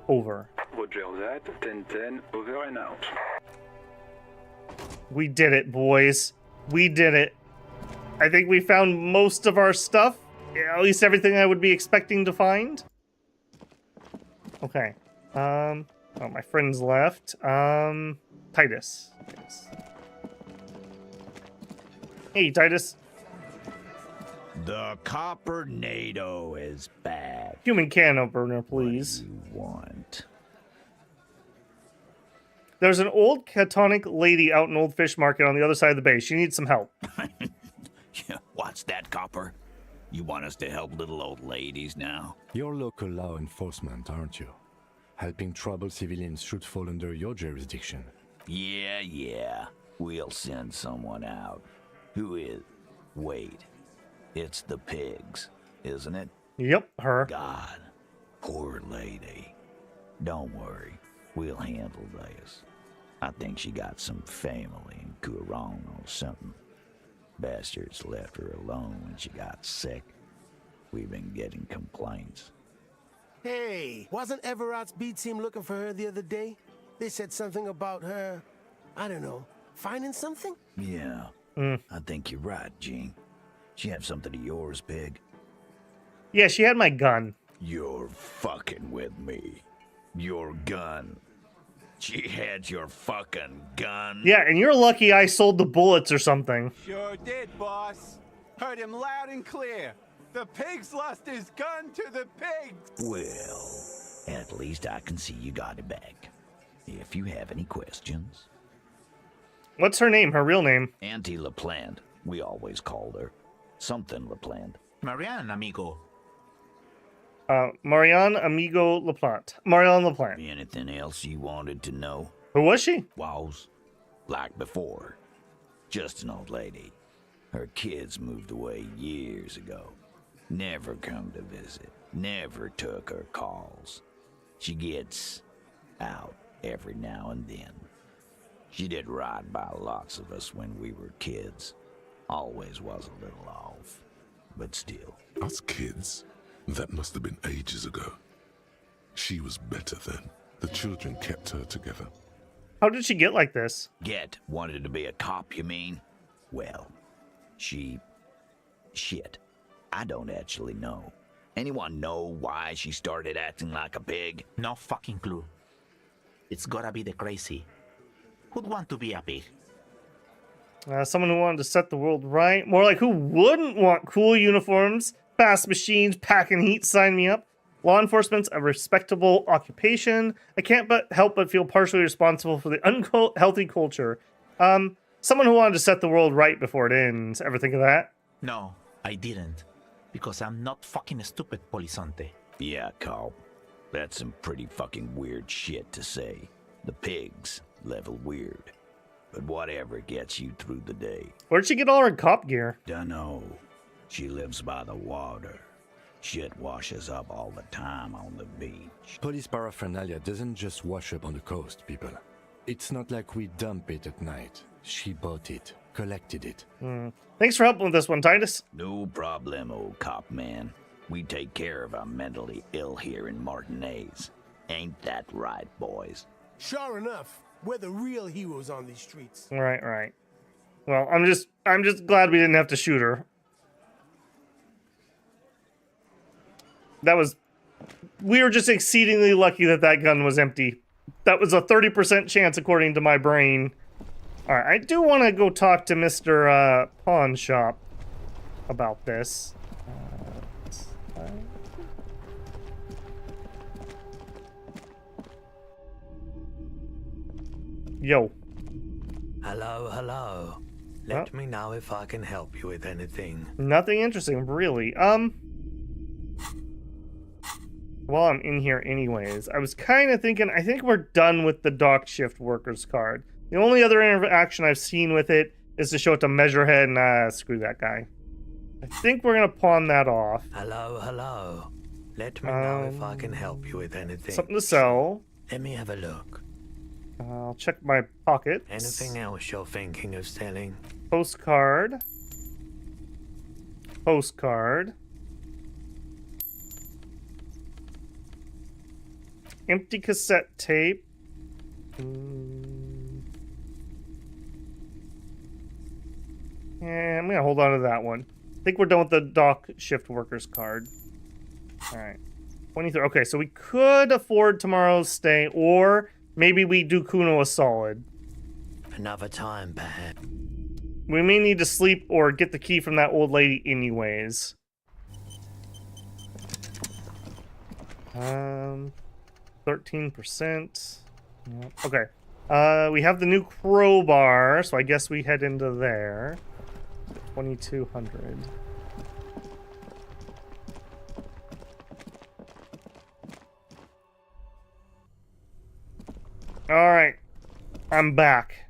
over. Roger that. 10-10, over and out. We did it, boys. We did it. I think we found most of our stuff. At least everything I would be expecting to find. Okay. Oh, my friend's left. Titus. Hey, Titus. The copper NATO is back. Human can opener, please. What do you want? There's an old catonic lady out in Old Fish Market on the other side of the bay. She needs some help. What's that, Copper? You want us to help little old ladies now? You're local law enforcement, aren't you? Helping troubled civilians should fall under your jurisdiction. Yeah. We'll send someone out. Who is? Wait. It's the pigs, isn't it? Yep, her. God. Poor lady. Don't worry. We'll handle this. I think she got some family in Courong or something. Bastards left her alone when she got sick. We've been getting complaints. Hey, wasn't Everard's B team looking for her the other day? They said something about her, I don't know, finding something? Yeah, I think you're right, Gene. She have something of yours, Pig? Yeah, she had my gun. You're fucking with me. Your gun. She had your fucking gun? Yeah, and you're lucky I sold the bullets or something. Sure did, boss. Heard him loud and clear. The pig's lost his gun to the pigs. Well, at least I can see you got it back. If you have any questions. What's her name? Her real name? Auntie LaPlante. We always called her. Something LaPlante. Marianne, amigo. Marianne Amigo LaPlante. Marianne LaPlante. Anything else you wanted to know? Who was she? Was. Like before. Just an old lady. Her kids moved away years ago. Never come to visit. Never took her calls. She gets out every now and then. She did right by lots of us when we were kids. Always was a little off. But still. Us kids? That must have been ages ago. She was better then. The children kept her together. How did she get like this? Wanted to be a cop, you mean? Well, shit. I don't actually know. Anyone know why she started acting like a pig? No fucking clue. It's gotta be the crazy. Who'd want to be a pig? Someone who wanted to set the world right. More like who wouldn't want cool uniforms, fast machines, packing heat, sign me up. Law enforcement's a respectable occupation. I can't help but feel partially responsible for the unhealthy culture. Someone who wanted to set the world right before it ends. Ever think of that? No, I didn't. Because I'm not fucking stupid, Polizonte. Yeah, Carl. That's some pretty fucking weird shit to say. The pigs level weird. But whatever gets you through the day. Where'd she get all her cop gear? Dunno. She lives by the water. Shit washes up all the time on the beach. Police paraphernalia doesn't just wash up on the coast, people. It's not like we dump it at night. She bought it, collected it. Thanks for helping with this one, Titus. No problem, old cop man. We take care of our mentally ill here in Martinez. Ain't that right, boys? Sure enough, we're the real heroes on these streets. Right. Well, I'm just glad we didn't have to shoot her. We were just exceedingly lucky that gun was empty. That was a 30% chance according to my brain. All right, I do want to go talk to Mr. Pawn Shop about this. Yo. Hello. Let me know if I can help you with anything. Nothing interesting, really. While I'm in here anyways, I was kind of thinking, I think we're done with the dock shift workers card. The only other interaction I've seen with it is to show it to Measurehead, and screw that guy. I think we're going to pawn that off. Hello. Let me know if I can help you with anything. Something to sell. Let me have a look. I'll check my pockets. Anything else you're thinking of selling? Postcard. Empty cassette tape. Yeah, I'm gonna hold on to that one. I think we're done with the dock shift workers card. Alright. 23. Okay, so we could afford tomorrow's stay, or maybe we do Kuno a solid. Another time, perhaps. We may need to sleep or get the key from that old lady anyways. 13%. Okay. We have the new crowbar, so I guess we head into there. 2,200. Alright. I'm back.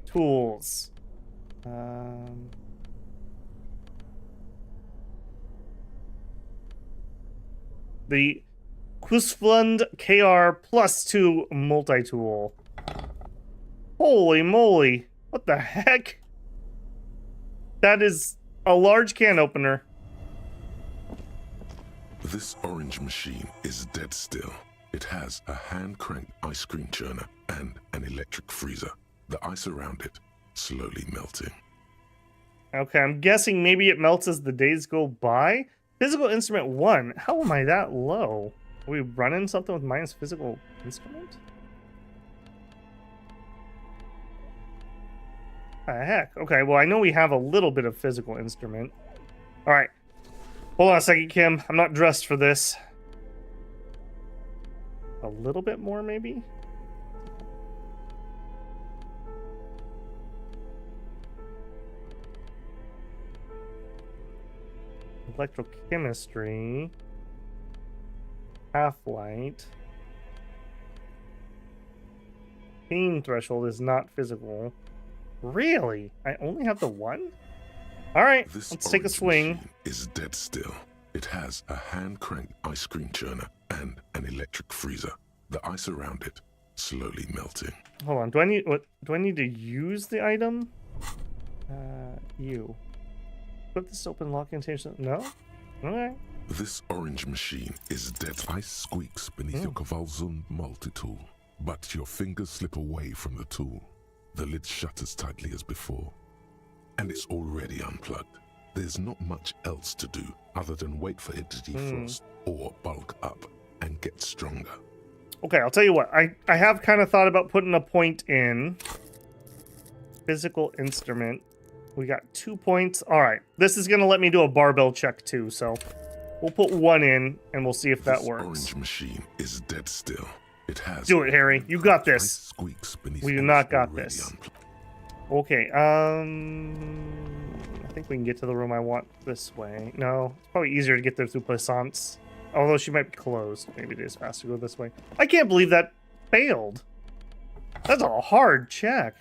Tools. The Quisflund KR +2 multi-tool. Holy moly. What the heck? That is a large can opener. This orange machine is dead still. It has a hand-cranked ice cream churner and an electric freezer. The ice around it slowly melting. Okay, I'm guessing maybe it melts as the days go by. Physical instrument 1. How am I that low? Are we running something with minus physical instrument? What the heck? Okay, well, I know we have a little bit of physical instrument. Alright. Hold on a second, Kim. I'm not dressed for this. A little bit more, maybe? Electrochemistry. Half-light. Pain threshold is not physical. Really? I only have the one? Alright, let's take a swing. Is dead still. It has a hand-cranked ice cream churner and an electric freezer. The ice around it slowly melting. Hold on, do I need to use the item? You. Put this open lock invitation. No? Okay. This orange machine is dead. Ice squeaks beneath your Kavalzun multi-tool, but your fingers slip away from the tool. The lid shutters tightly as before, and it's already unplugged. There's not much else to do other than wait for it to defrost or bulk up and get stronger. Okay, I'll tell you what. I have kind of thought about putting a point in. Physical instrument. We got 2 points. All right. This is going to let me do a barbell check too, so we'll put 1 in and we'll see if that works. Orange machine is dead still. It has. Do it, Harry. You got this. Squeaks beneath We do not got this. Okay, I think we can get to the room I want this way. No, it's probably easier to get there through Plaisance. Although she might be closed. Maybe it is faster to go this way. I can't believe that failed. That's a hard check.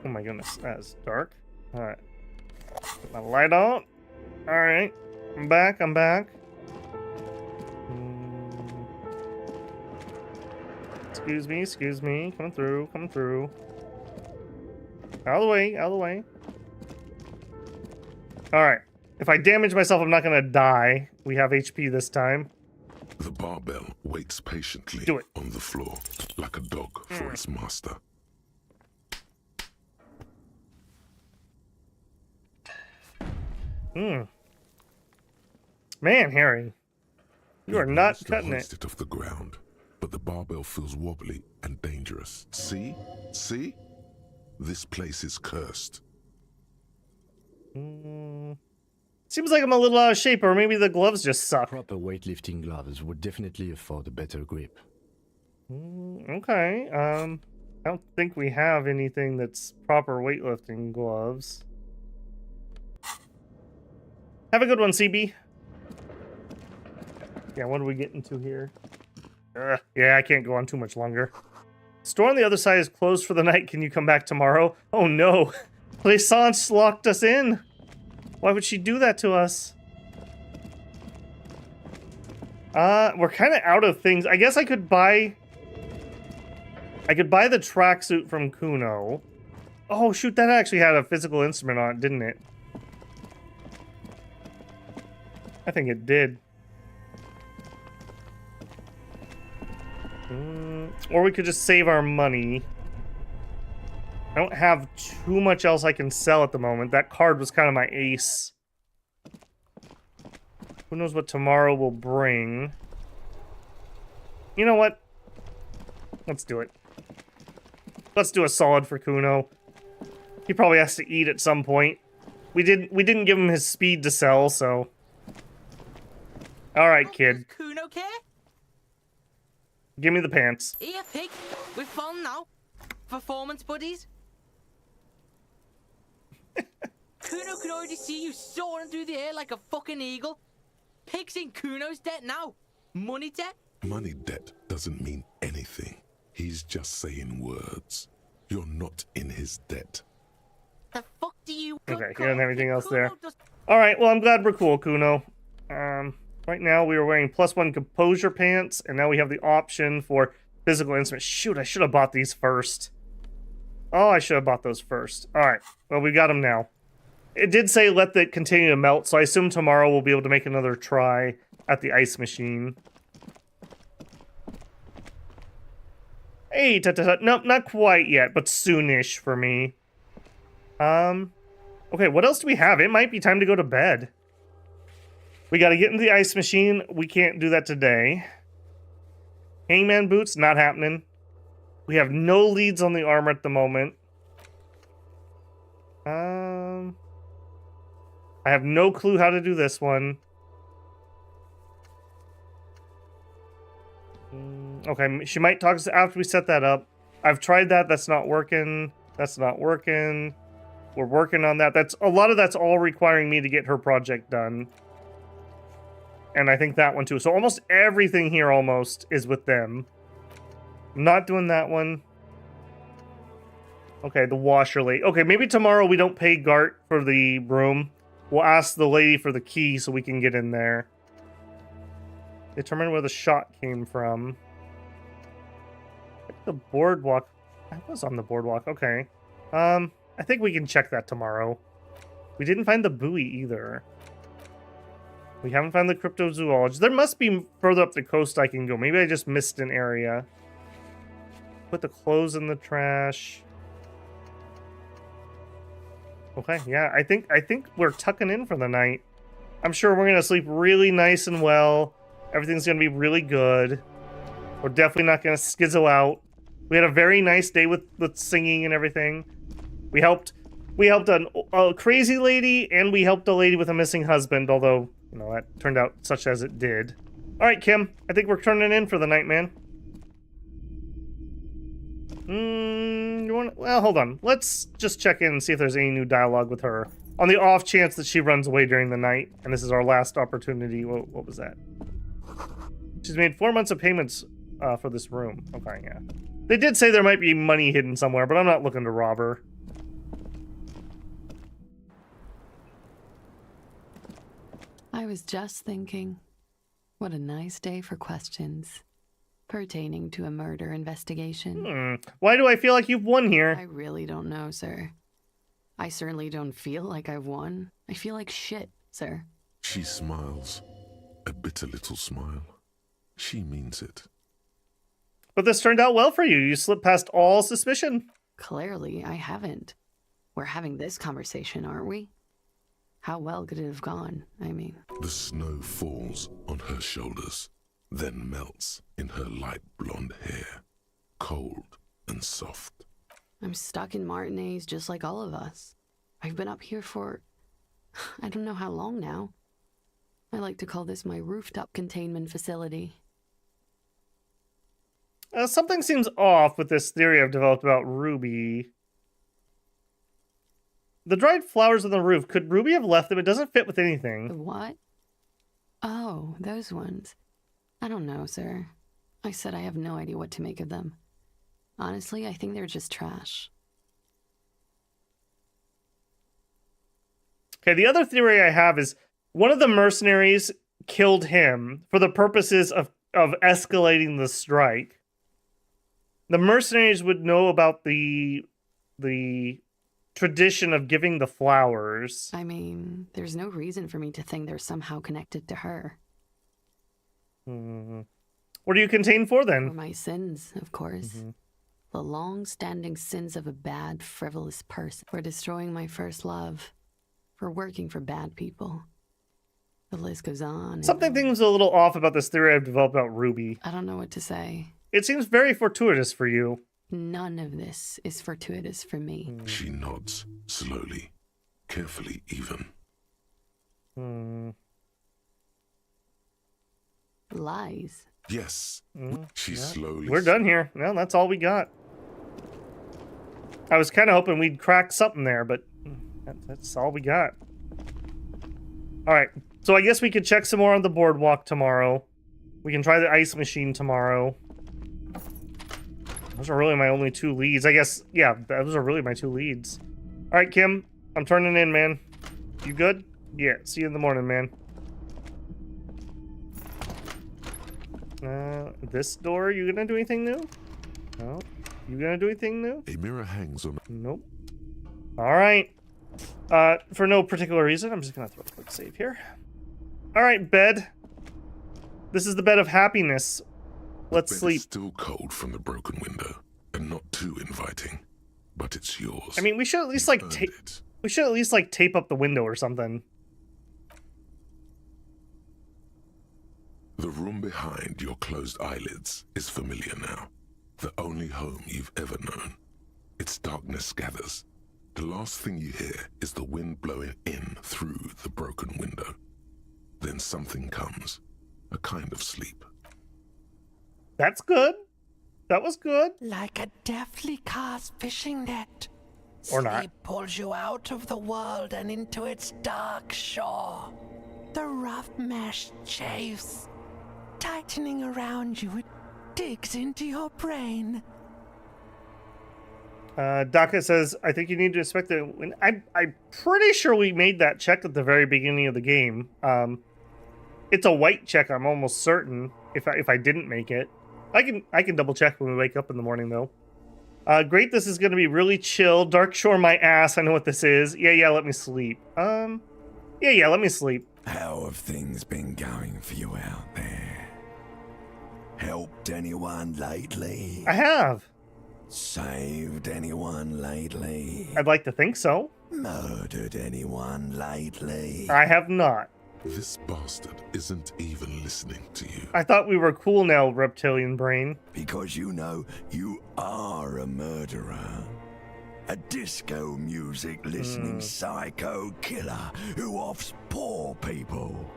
Oh my goodness, that is dark. Alright. Put my light on. Alright. I'm back. Excuse me. Coming through. Out of the way. Alright. If I damage myself, I'm not gonna die. We have HP this time. The barbell waits patiently on the floor, like a dog for its master. Man, Harry. You are not cutting it. It off the ground, but the barbell feels wobbly and dangerous. See? This place is cursed. Seems like I'm a little out of shape, or maybe the gloves just suck. Proper weightlifting gloves would definitely afford a better grip. Okay. I don't think we have anything that's proper weightlifting gloves. Have a good one, CB. Yeah, what are we getting to here? Yeah, I can't go on too much longer. Store on the other side is closed for the night. Can you come back tomorrow? Oh no. Plaisance locked us in. Why would she do that to us? We're kind of out of things. I guess I could buy the tracksuit from Kuno. Oh shoot, that actually had a physical instrument on it, didn't it? I think it did. Or we could just save our money. I don't have too much else I can sell at the moment. That card was kind of my ace. Who knows what tomorrow will bring. You know what? Let's do it. Let's do a solid for Kuno. He probably has to eat at some point. We didn't give him his speed to sell, so. Alright, kid. Kuno care? Give me the pants. Here, pig. We're fun now. Performance buddies. Kuno can already see you soaring through the air like a fucking eagle. Pig's in Kuno's debt now. Money debt? Money debt doesn't mean anything. He's just saying words. You're not in his debt. The fuck do you... Okay, he doesn't have anything else there. Alright, well, I'm glad we're cool, Kuno. Right now we are wearing +1 composure pants, and now we have the option for physical instruments. Shoot, I should have bought these first. Oh, I should have bought those first. Alright, well, we got them now. It did say let it continue to melt, so I assume tomorrow we'll be able to make another try at the ice machine. Hey, nope, not quite yet, but soonish for me. Okay, what else do we have? It might be time to go to bed. We gotta get into the ice machine. We can't do that today. Hangman boots, not happening. We have no leads on the armor at the moment. I have no clue how to do this one. Okay, she might talk to us after we set that up. I've tried that. That's not working. That's not working. We're working on that. A lot of that's all requiring me to get her project done. And I think that one too. So almost everything here almost is with them. I'm not doing that one. Okay, the washer lady. Okay, maybe tomorrow we don't pay Gart for the room. We'll ask the lady for the key so we can get in there. Determine where the shot came from. The boardwalk. I was on the boardwalk. Okay. I think we can check that tomorrow. We didn't find the buoy either. We haven't found the cryptozoologist. There must be further up the coast I can go. Maybe I just missed an area. Put the clothes in the trash. Okay, yeah, I think we're tucking in for the night. I'm sure we're gonna sleep really nice and well. Everything's gonna be really good. We're definitely not gonna skizzle out. We had a very nice day with singing and everything. We helped a crazy lady, and we helped a lady with a missing husband, although, you know, that turned out such as it did. Alright, Kim, I think we're turning in for the night, man. Well, hold on. Let's just check in and see if there's any new dialogue with her. On the off chance that she runs away during the night, and this is our last opportunity. What was that? She's made 4 months of payments for this room. Okay, yeah. They did say there might be money hidden somewhere, but I'm not looking to rob her. I was just thinking, what a nice day for questions pertaining to a murder investigation. Why do I feel like you've won here? I really don't know, sir. I certainly don't feel like I've won. I feel like shit, sir. She smiles. A bitter little smile. She means it. But this turned out well for you. You slipped past all suspicion. Clearly, I haven't. We're having this conversation, aren't we? How well could it have gone, I mean? The snow falls on her shoulders, then melts in her light blonde hair, cold and soft. I'm stuck in Martinez just like all of us. I've been up here for, I don't know how long now. I like to call this my rooftop containment facility. Something seems off with this theory I've developed about Ruby. The dried flowers on the roof, could Ruby have left them? It doesn't fit with anything. The what? Oh, those ones. I don't know, sir. I said I have no idea what to make of them. Honestly, I think they're just trash. Okay, the other theory I have is one of the mercenaries killed him for the purposes of escalating the strike. The mercenaries would know about the tradition of giving the flowers. I mean, there's no reason for me to think they're somehow connected to her. What are you contained for, then? For my sins, of course. The long-standing sins of a bad, frivolous person. For destroying my first love. For working for bad people. The list goes on. Something seems a little off about this theory I've developed about Ruby. I don't know what to say. It seems very fortuitous for you. None of this is fortuitous for me. She nods, slowly, carefully even. Lies. Yes. She slowly... We're done here. Well, that's all we got. I was kind of hoping we'd crack something there, but that's all we got. Alright, so I guess we could check some more on the boardwalk tomorrow. We can try the ice machine tomorrow. Those are really my only 2 leads. I guess, yeah, those are really my 2 leads. Alright, Kim, I'm turning in, man. You good? Yeah, see you in the morning, man. This door, you gonna do anything new? No. You gonna do anything new? A mirror hangs on... Nope. Alright. For no particular reason, I'm just gonna throw a quick save here. Alright, bed. This is the bed of happiness. Let's sleep. It's still cold from the broken window, and not too inviting, but it's yours. I mean, we should at least like tape up the window or something. The room behind your closed eyelids is familiar now. The only home you've ever known. Its darkness gathers. The last thing you hear is the wind blowing in through the broken window. Then something comes, a kind of sleep. That's good. That was good. Like a deftly cast fishing net. Or not. Sleep pulls you out of the world and into its dark shore. The rough mesh chafes. Tightening around you, it digs into your brain. Daka says, I think you need to expect that. I'm pretty sure we made that check at the very beginning of the game. It's a white check, I'm almost certain, if I didn't make it. I can double check when we wake up in the morning, though. Great, this is gonna be really chill. Dark Shore my ass, I know what this is. Yeah, let me sleep. Yeah, let me sleep. How have things been going for you out there? Helped anyone lately? I have. Saved anyone lately? I'd like to think so. Murdered anyone lately? I have not. This bastard isn't even listening to you. I thought we were cool now, reptilian brain. Because you know you are a murderer. A disco music listening psycho killer who offs poor people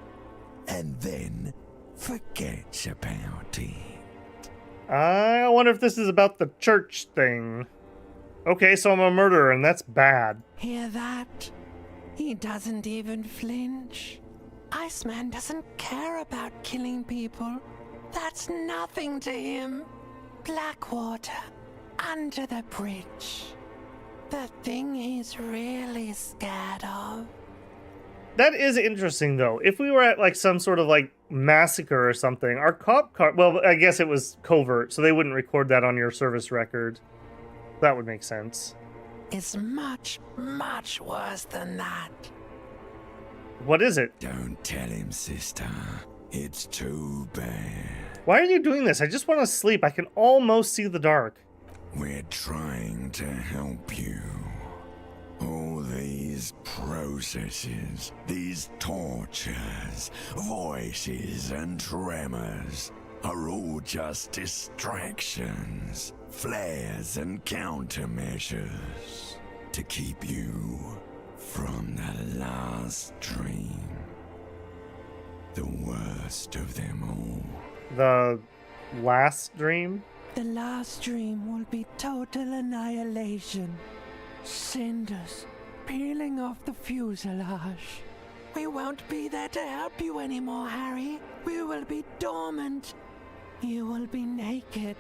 and then forgets about it. I wonder if this is about the church thing. Okay, so I'm a murderer, and that's bad. Hear that? He doesn't even flinch. Iceman doesn't care about killing people. That's nothing to him. Blackwater, under the bridge. The thing he's really scared of. That is interesting, though. If we were at, like, some sort of, like, massacre or something, our cop car... Well, I guess it was covert, so they wouldn't record that on your service record. That would make sense. It's much, much worse than that. What is it? Don't tell him, sister. It's too bad. Why are you doing this? I just want to sleep. I can almost see the dark. We're trying to help you. All these processes, these tortures, voices and tremors are all just distractions, flares and countermeasures to keep you from the last dream. The worst of them all. The last dream? The last dream will be total annihilation. Cinders peeling off the fuselage. We won't be there to help you anymore, Harry. We will be dormant. You will be naked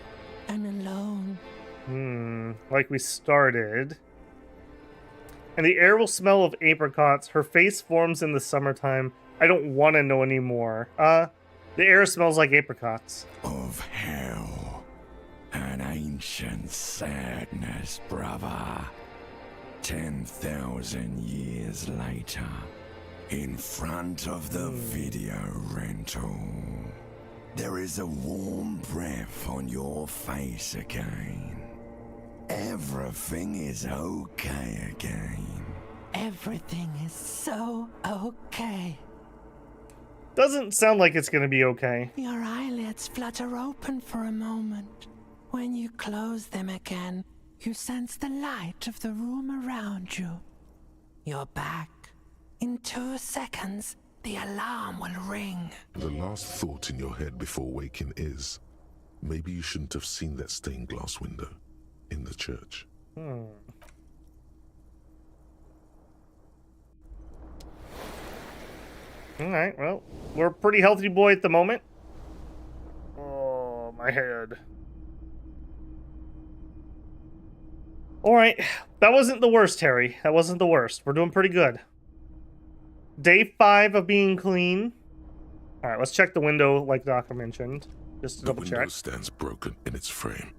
and alone. Like we started. And the air will smell of apricots. Her face forms in the summertime. I don't want to know anymore. The air smells like apricots. Of hell. An ancient sadness, brother. 10,000 years later, in front of the video rental, there is a warm breath on your face again. Everything is okay again. Everything is so okay. Doesn't sound like it's gonna be okay. Your eyelids flutter open for a moment. When you close them again, you sense the light of the room around you. You're back. In 2 seconds, the alarm will ring. The last thought in your head before waking is, maybe you shouldn't have seen that stained glass window in the church. Alright, well, we're a pretty healthy boy at the moment. Oh, my head. Alright, that wasn't the worst, Harry. That wasn't the worst. We're doing pretty good. Day 5 of being clean. Alright, let's check the window like Doc mentioned. Just to double check. The window stands broken in its frame.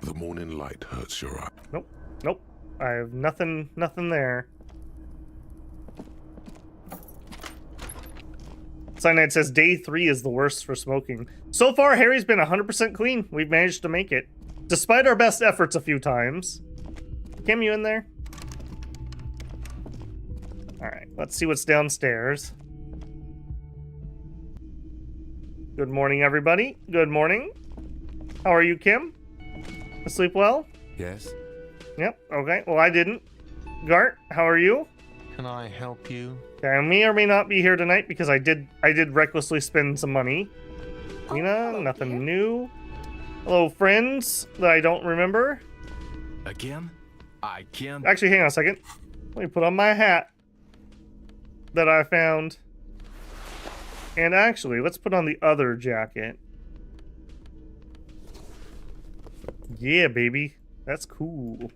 The morning light hurts your eye. Nope. I have nothing there. Cyanide says day 3 is the worst for smoking. So far, Harry's been 100% clean. We've managed to make it. Despite our best efforts a few times. Kim, you in there? Alright, let's see what's downstairs. Good morning, everybody. Good morning. How are you, Kim? Asleep well? Yes. Yep, okay. Well, I didn't. Gart, how are you? Can I help you? Okay, I may or may not be here tonight because I did recklessly spend some money. Lena, nothing new. Hello, friends that I don't remember. Again? I can't. Actually, hang on a second. Let me put on my hat that I found. And actually, let's put on the other jacket. Yeah, baby. That's cool.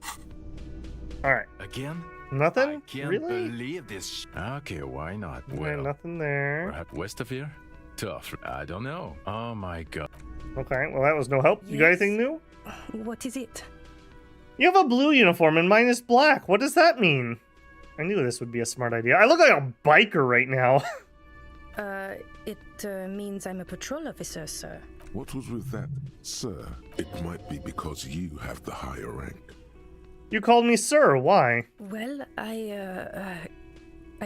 Alright. Again? Nothing? I can't really? believe this. Okay, why not? Okay, Well, nothing there. perhaps west of here? Tough. I don't know. Oh my god. Okay, well that was no help. You got anything new? What is it? You have a blue uniform and mine is black. What does that mean? I knew this would be a smart idea. I look like a biker right now. It means I'm a patrol officer, sir. What was with that, sir? It might be because you have the higher rank. You called me sir. Why? Well, I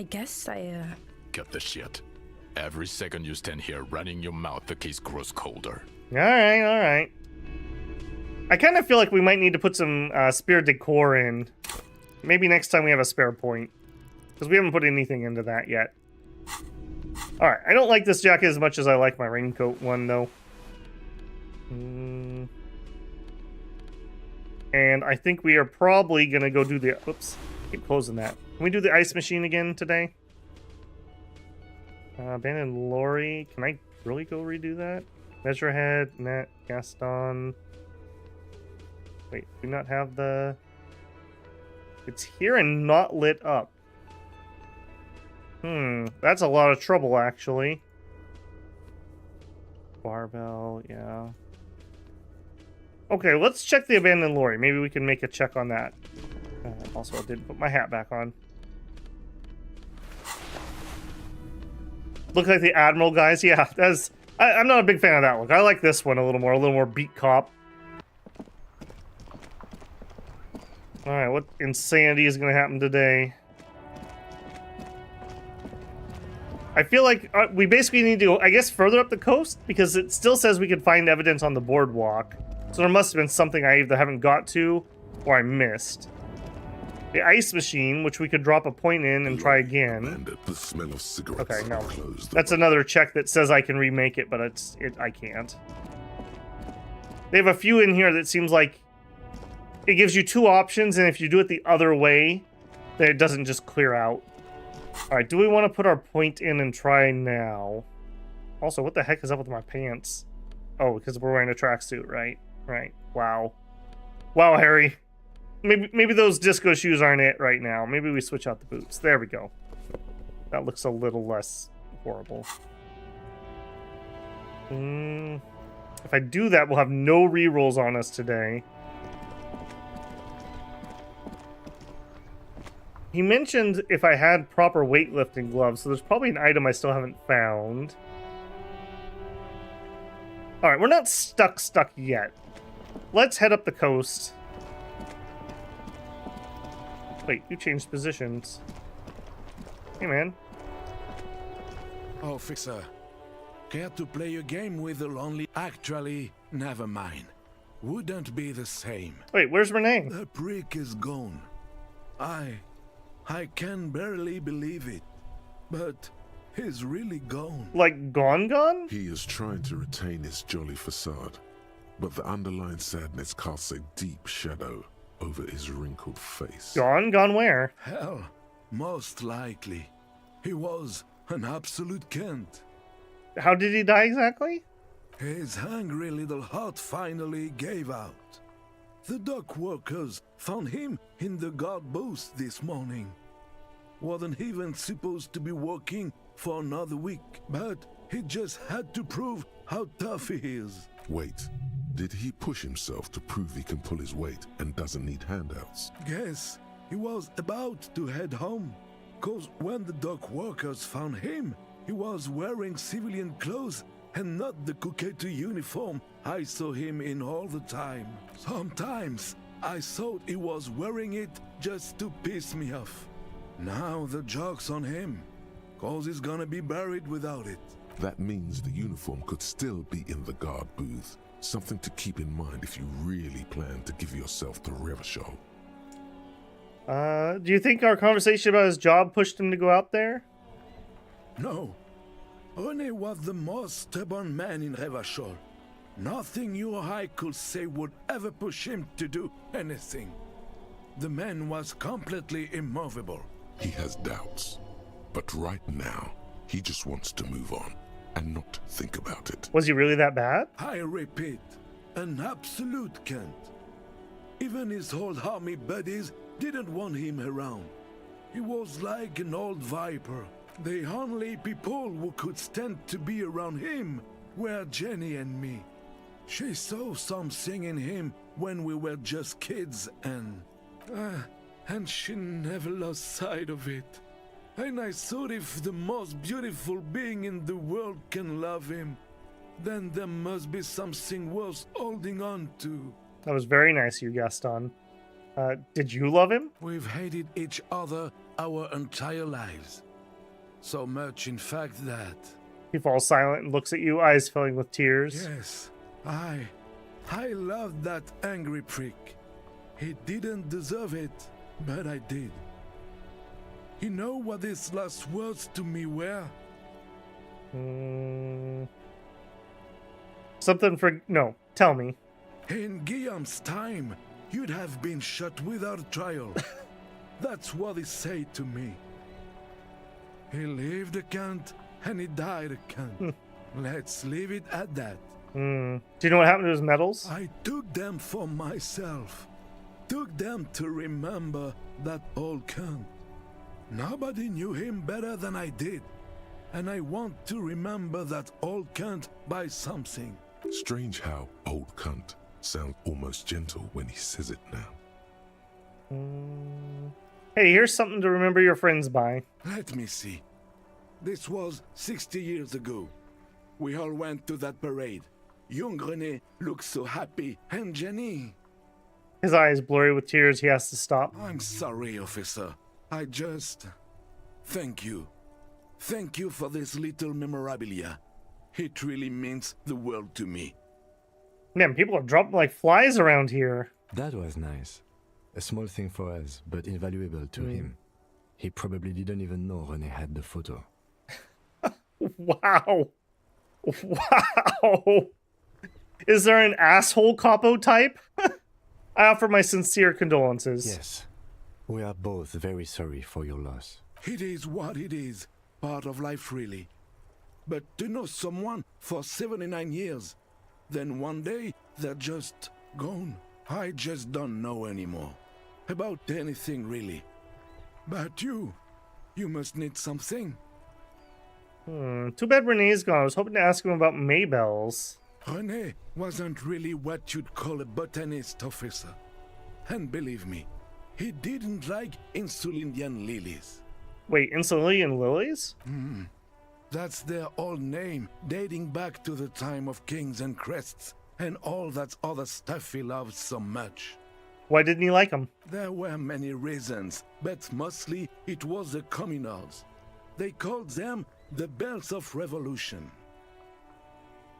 guess I. Cut the shit. Every second you stand here running your mouth, the case grows colder. Alright, alright. I kind of feel like we might need to put some spare decor in. Maybe next time we have a spare point. Because we haven't put anything into that yet. Alright, I don't like this jacket as much as I like my raincoat one, though. And I think we are probably going to go do the... Oops, keep closing that. Can we do the ice machine again today? Abandoned lorry. Can I really go redo that? Measurehead, net, Gaston. Wait, do not have the... It's here and not lit up. That's a lot of trouble, actually. Barbell, yeah. Okay, let's check the abandoned lorry. Maybe we can make a check on that. Also, I didn't put my hat back on. Look like the Admiral guys. Yeah, that's... I'm not a big fan of that look. I like this one a little more beat cop. Alright, what insanity is going to happen today? I feel like we basically need to go, I guess, further up the coast, because it still says we could find evidence on the boardwalk. So there must have been something I either haven't got to, or I missed. The ice machine, which we could drop a point in and try again. The smell of cigarettes. Okay, no. That's another check that says I can remake it, but I can't. They have a few in here that seems like it gives you two options, and if you do it the other way, then it doesn't just clear out. Alright, do we want to put our point in and try now? Also, what the heck is up with my pants? Oh, because we're wearing a tracksuit, right? Right. Wow. Wow, Harry. Maybe those disco shoes aren't it right now. Maybe we switch out the boots. There we go. That looks a little less horrible. If I do that, we'll have no rerolls on us today. He mentioned if I had proper weightlifting gloves, so there's probably an item I still haven't found. Alright, we're not stuck yet. Let's head up the coast. Wait, you changed positions. Hey, man. Oh, Fixer. Care to play a game with the lonely? Actually, never mind. Wouldn't be the same. Wait, where's Renee? The prick is gone. I can barely believe it, but he's really gone. Like gone? He is trying to retain his jolly facade, but the underlying sadness casts a deep shadow over his wrinkled face. Gone where? Hell, most likely. He was an absolute Kent. How did he die exactly? His hungry little heart finally gave out. The dock workers found him in the guard booth this morning. Wasn't even supposed to be working for another week, but he just had to prove how tough he is. Wait, did he push himself to prove he can pull his weight and doesn't need handouts? Guess he was about to head home, cause when the dock workers found him, he was wearing civilian clothes and not the Kuketu uniform I saw him in all the time. Sometimes I thought he was wearing it just to piss me off. Now the joke's on him, cause he's gonna be buried without it. That means the uniform could still be in the guard booth. Something to keep in mind if you really plan to give yourself to Revachol. Do you think our conversation about his job pushed him to go out there? No. René was the most stubborn man in Revachol. Nothing you or I could say would ever push him to do anything. The man was completely immovable. He has doubts, but right now, he just wants to move on and not think about it. Was he really that bad? I repeat, an absolute Kent. Even his old army buddies didn't want him around. He was like an old viper. The only people who could stand to be around him were Jenny and me. She saw something in him when we were just kids, and she never lost sight of it. And I thought if the most beautiful being in the world can love him, then there must be something worth holding on to. That was very nice of you, Gaston. Did you love him? We've hated each other our entire lives. So much, in fact, that... He falls silent and looks at you, eyes filling with tears. Yes, I loved that angry prick. He didn't deserve it, but I did. You know what his last words to me were? Something for... No, tell me. In Guillaume's time, you'd have been shot without trial. That's what he said to me. He lived a cunt, and he died a cunt. Let's leave it at that. Do you know what happened to his medals? I took them for myself. Took them to remember that old cunt. Nobody knew him better than I did. And I want to remember that old cunt by something. Strange how old cunt sounds almost gentle when he says it now. Hey, here's something to remember your friends by. Let me see. This was 60 years ago. We all went to that parade. Young René looked so happy, and Jenny... His eyes blurry with tears, he has to stop. I'm sorry, officer. I just... Thank you. Thank you for this little memorabilia. It really means the world to me. Man, people are dropping like flies around here. That was nice. A small thing for us, but invaluable to him. He probably didn't even know René had the photo. Wow. Wow. Is there an asshole capo type? I offer my sincere condolences. Yes. We are both very sorry for your loss. It is what it is. Part of life, really. But to know someone for 79 years, then one day they're just gone. I just don't know anymore. About anything, really. But you must need something. Too bad René's gone. I was hoping to ask him about Maybells. René wasn't really what you'd call a botanist, officer. And believe me, he didn't like Insulindian lilies. Wait, Insulindian lilies? That's their old name, dating back to the time of kings and crests, and all that other stuff he loved so much. Why didn't he like them? There were many reasons, but mostly it was the communards. They called them the Bells of Revolution.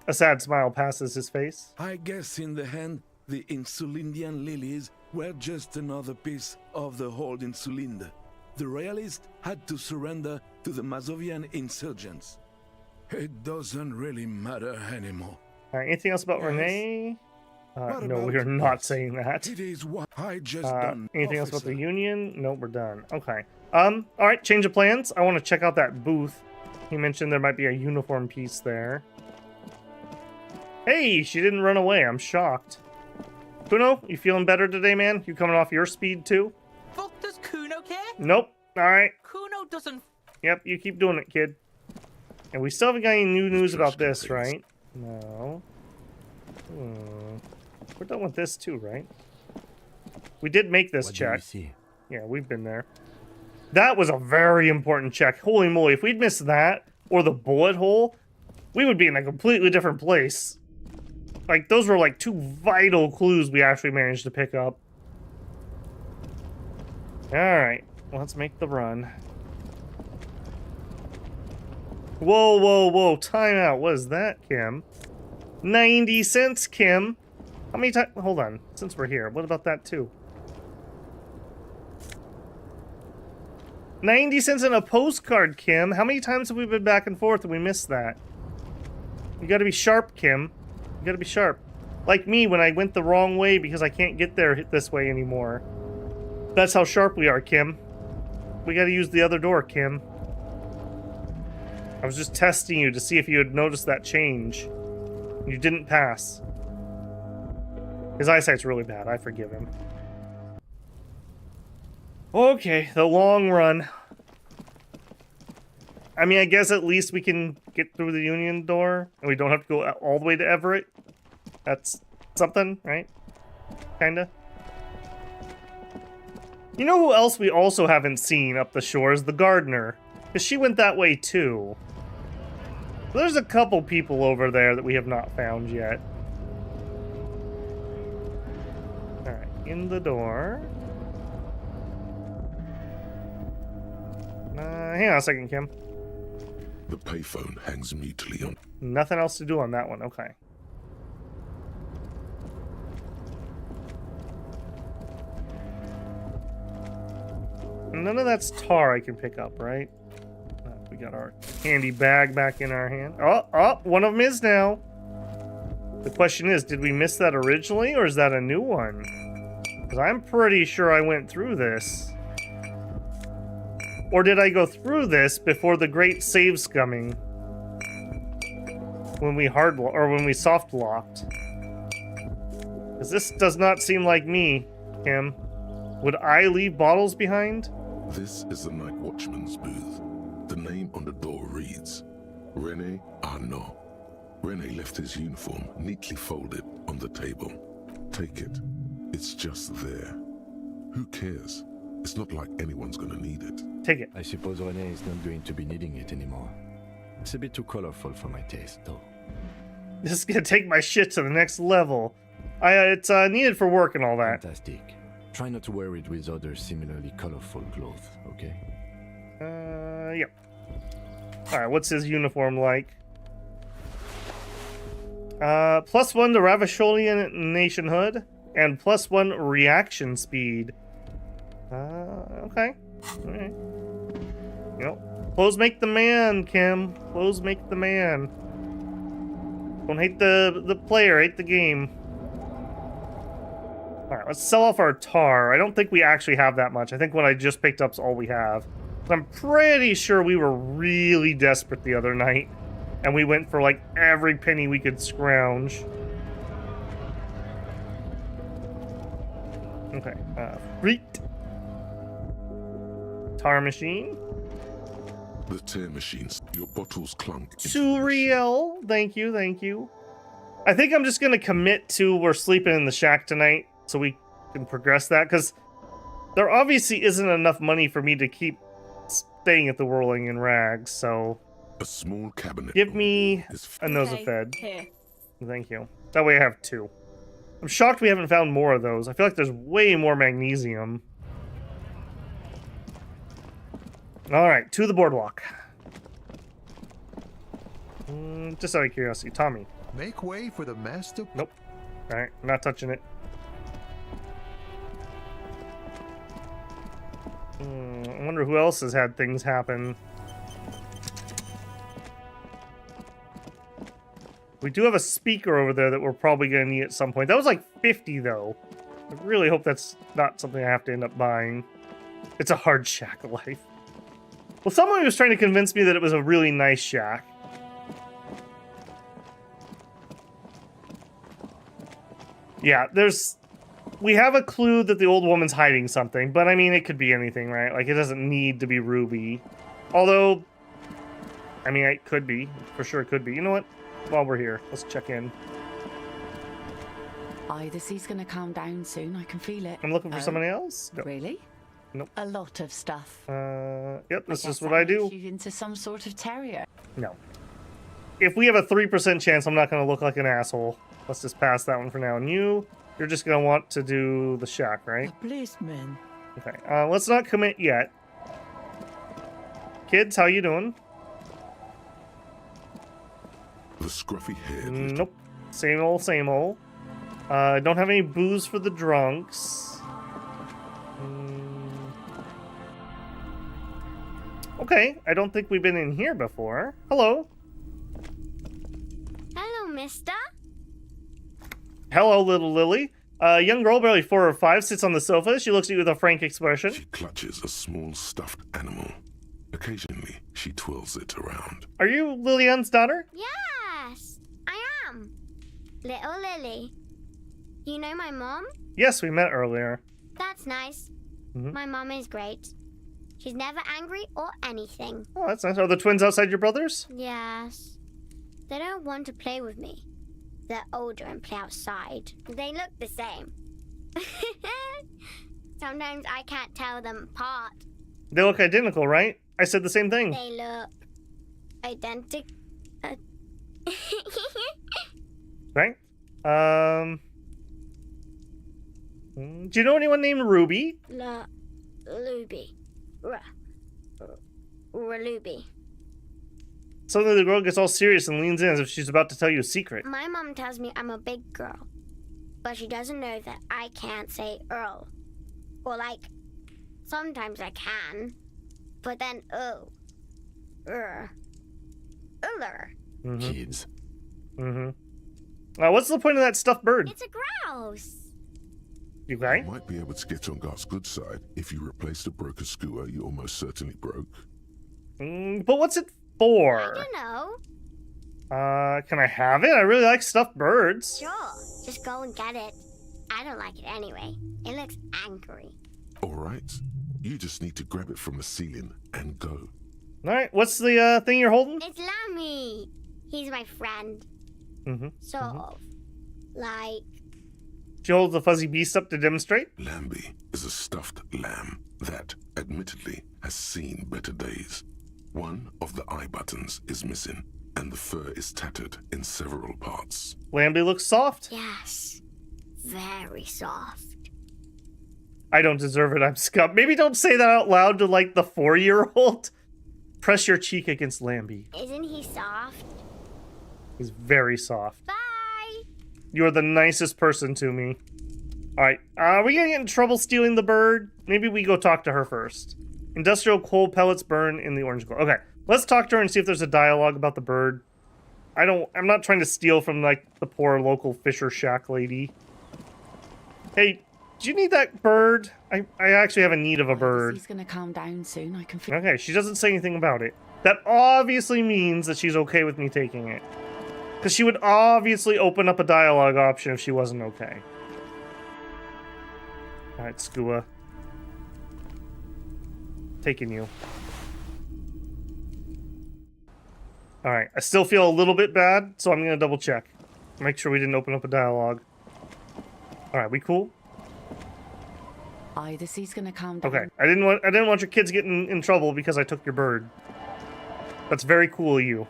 A sad smile passes his face. I guess in the end, the Insulindian lilies were just another piece of the whole Insulinde. The royalists had to surrender to the Mazovian insurgents. It doesn't really matter anymore. Anything else about René? No, we are not saying that. It is what I just done. Anything else about the Union? Nope, we're done. Okay. All right, change of plans. I want to check out that booth. He mentioned there might be a uniform piece there. Hey, she didn't run away. I'm shocked. Kuno, you feeling better today, man? You coming off your speed too? Fuck, does Kuno care? Nope. All right. Kuno doesn't... Yep, you keep doing it, kid. And we still haven't got any new news about this, right? No. We're done with this too, right? We did make this check. Yeah, we've been there. That was a very important check. Holy moly, if we'd missed that, or the bullet hole, we would be in a completely different place. Like, those were like two vital clues we actually managed to pick up. Alright, let's make the run. Whoa, whoa, whoa, time out. What is that, Kim? 90 cents, Kim. How many times? Hold on, since we're here, what about that too? 90 cents in a postcard, Kim. How many times have we been back and forth and we missed that? You gotta be sharp, Kim. You gotta be sharp. Like me when I went the wrong way because I can't get there this way anymore. That's how sharp we are, Kim. We gotta use the other door, Kim. I was just testing you to see if you had noticed that change. You didn't pass. His eyesight's really bad. I forgive him. Okay, the long run. I mean, I guess at least we can get through the Union door, and we don't have to go all the way to Everett. That's something, right? Kinda. You know who else we also haven't seen up the shore is the gardener. Because she went that way too. There's a couple people over there that we have not found yet. Alright, in the door. Hang on a second, Kim. The payphone hangs mutely on. Nothing else to do on that one, okay. None of that's tar I can pick up, right? We got our handy bag back in our hand. Oh, one of them is now. The question is, did we miss that originally, or is that a new one? Because I'm pretty sure I went through this. Or did I go through this before the great save scumming? When we when we soft locked. Because this does not seem like me, Kim. Would I leave bottles behind? This is the night watchman's booth. The name on the door reads, René Arnaud. René left his uniform neatly folded on the table. Take it. It's just there. Who cares? It's not like anyone's gonna need it. Take it. I suppose René is not going to be needing it anymore. It's a bit too colorful for my taste, though. This is gonna take my shit to the next level. It's needed for work and all that. Fantastic. Try not to wear it with other similarly colorful clothes, okay? Yep. Alright, what's his uniform like? +1 to Ravisholian nationhood, and +1 reaction speed. Okay. Alright. You know, clothes make the man, Kim. Clothes make the man. Don't hate the player, hate the game. Alright, let's sell off our tar. I don't think we actually have that much. I think what I just picked up is all we have. But I'm pretty sure we were really desperate the other night. And we went for like every penny we could scrounge. Okay, freaked. Tar machine. The tear machines. Your bottles clunk. Cerebral. Thank you, thank you. I think I'm just gonna commit to we're sleeping in the shack tonight so we can progress that, because there obviously isn't enough money for me to keep staying at the Whirling in Rags, so... A small cabinet. Give me a Nosafed. Thank you. That way I have 2. I'm shocked we haven't found more of those. I feel like there's way more magnesium. Alright, to the boardwalk. Just out of curiosity, Tommy. Make way for the master. Nope. Alright, not touching it. I wonder who else has had things happen. We do have a speaker over there that we're probably going to need at some point. That was like 50 though. I really hope that's not something I have to end up buying. It's a hard shack life. Well, someone was trying to convince me that it was a really nice shack. Yeah, we have a clue that the old woman's hiding something, but I mean, it could be anything, right? Like, it doesn't need to be Ruby. Although, I mean, it could be. For sure it could be. You know what? While we're here, let's check in. Aye, the sea's gonna calm down soon. I can feel it. I'm looking for somebody else? No. Really? Nope. A lot of stuff. Yep, this is what I do. You into some sort of terrier. No. If we have a 3% chance, I'm not going to look like an asshole. Let's just pass that one for now. And you're just going to want to do the shack, right? A policeman. Okay, let's not commit yet. Kids, how you doing? The scruffy head. Nope. Same old, same old. Don't have any booze for the drunks. Okay, I don't think we've been in here before. Hello. Hello, mister. Hello, little Lily. A young girl, barely 4 or 5, sits on the sofa. She looks at you with a frank expression. She clutches a small stuffed animal. Occasionally, she twirls it around. Are you Lillian's daughter? Yes, I am. Little Lily. You know my mom? Yes, we met earlier. That's nice. My mom is great. She's never angry or anything. Oh, that's nice. Are the twins outside your brothers? Yes. They don't want to play with me. they're older and play outside. They look the same. Sometimes I can't tell them apart. They look identical, right? I said the same thing. They look identical. Right? Do you know anyone named Ruby? Ruby. Ruby. Suddenly the girl gets all serious and leans in as if she's about to tell you a secret. My mom tells me I'm a big girl, but she doesn't know that I can't say Earl. Or like, sometimes I can, but then Kids. What's the point of that stuffed bird? It's a grouse. You right? You might be able to get on Gart's good side if you replace the broken skewer you almost certainly broke. But what's it for? I don't know. Can I have it? I really like stuffed birds. Sure, just go and get it. I don't like it anyway. It looks angry. Alright, you just need to grab it from the ceiling and go. Alright, what's the thing you're holding? It's Lammy. He's my friend. Sort of. Like... She holds the fuzzy beast up to demonstrate. Lambie is a stuffed lamb that, admittedly, has seen better days. One of the eye buttons is missing, and the fur is tattered in several parts. Lambie looks soft. Yes. Very soft. I don't deserve it, I'm scum. Maybe don't say that out loud to, like, the 4-year-old. Press your cheek against Lambie. Isn't he soft? He's very soft. Bye! You're the nicest person to me. Alright, are we gonna get in trouble stealing the bird? Maybe we go talk to her first. Industrial coal pellets burn in the orange glow. Okay, let's talk to her and see if there's a dialogue about the bird. I'm not trying to steal from, like, the poor local Fisher Shack lady. Hey, do you need that bird? I actually have a need of a bird. He's gonna calm down soon. I can feel. Okay, she doesn't say anything about it. That obviously means that she's okay with me taking it. Because she would obviously open up a dialogue option if she wasn't okay. Alright, Skua. Taking you. Alright, I still feel a little bit bad, so I'm gonna double check. Make sure we didn't open up a dialogue. Alright, we cool? The sea's gonna calm down. Okay, I didn't want your kids getting in trouble because I took your bird. That's very cool of you.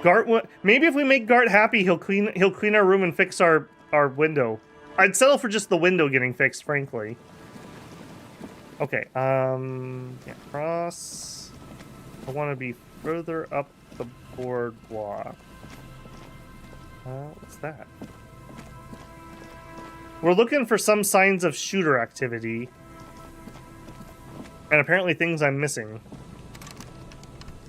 Gart, maybe if we make Gart happy, he'll clean our room and fix our window. I'd settle for just the window getting fixed, frankly. Okay, yeah, cross. I want to be further up the boardwalk. What's that? We're looking for some signs of shooter activity. And apparently things I'm missing.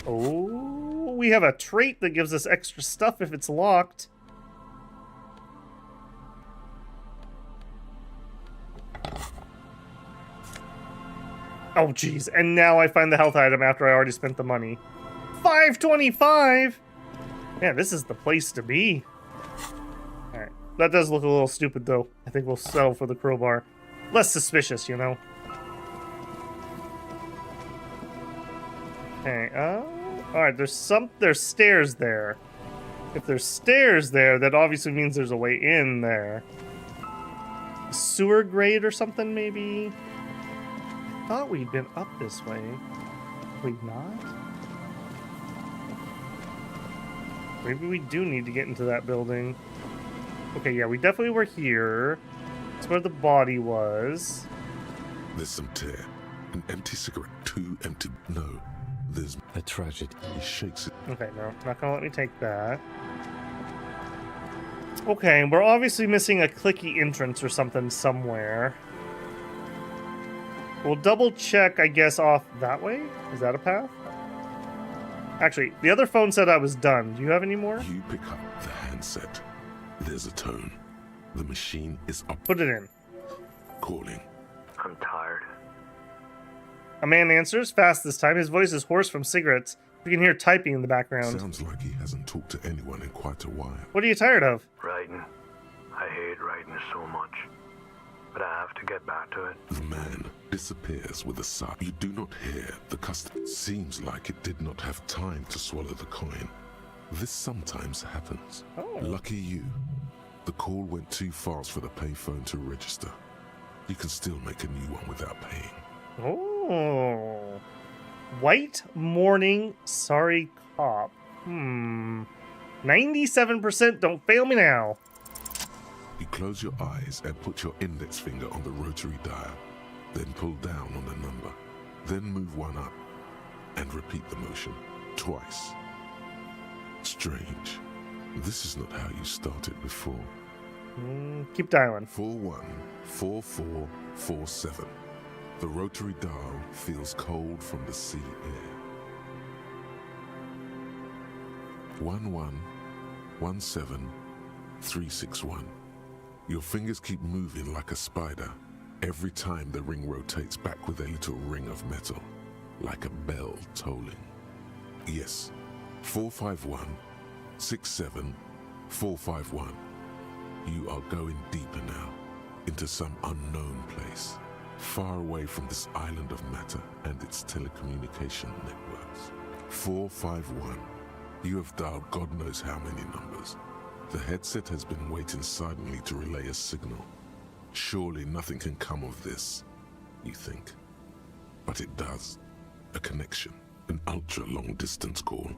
Oh, we have a trait that gives us extra stuff if it's locked. Oh, jeez. And now I find the health item after I already spent the money. 525! Man, this is the place to be. Alright. That does look a little stupid, though. I think we'll settle for the crowbar. Less suspicious, you know? Okay, alright, there's stairs there. If there's stairs there, that obviously means there's a way in there. A sewer grate or something, maybe? I thought we'd been up this way. We've not? Maybe we do need to get into that building. Okay, yeah, we definitely were here. That's where the body was. There's some tear. An empty cigarette. 2 empty. No. There's a tragedy. He shakes it. Okay, no, not gonna let me take that. Okay, we're obviously missing a clicky entrance or something somewhere. We'll double check, I guess, off that way? Is that a path? Actually, the other phone said I was done. Do you have any more? You pick up the handset. There's a tone. The machine is up. Put it in. Calling. I'm tired. A man answers, fast this time. His voice is hoarse from cigarettes. We can hear typing in the background. Sounds like he hasn't talked to anyone in quite a while. What are you tired of? Writing. I hate writing so much. But I have to get back to it. The man disappears with a sigh. You do not hear the customer. Seems like it did not have time to swallow the coin. This sometimes happens. Oh. Lucky you. The call went too fast for the payphone to register. You can still make a new one without paying. Oh. White morning, sorry cop. 97%, don't fail me now. You close your eyes and put your index finger on the rotary dial. Then pull down on the number. Then move one up. And repeat the motion twice. Strange. This is not how you started before. Keep dialing. 414447. The rotary dial feels cold from the sea air. 1117361. Your fingers keep moving like a spider. Every time the ring rotates back with a little ring of metal, like a bell tolling. Yes, 45167451. You are going deeper now, into some unknown place, far away from this island of matter and its telecommunication networks. 451. You have dialed God knows how many numbers. The headset has been waiting silently to relay a signal. Surely nothing can come of this, you think. But it does. A connection, an ultra-long distance call.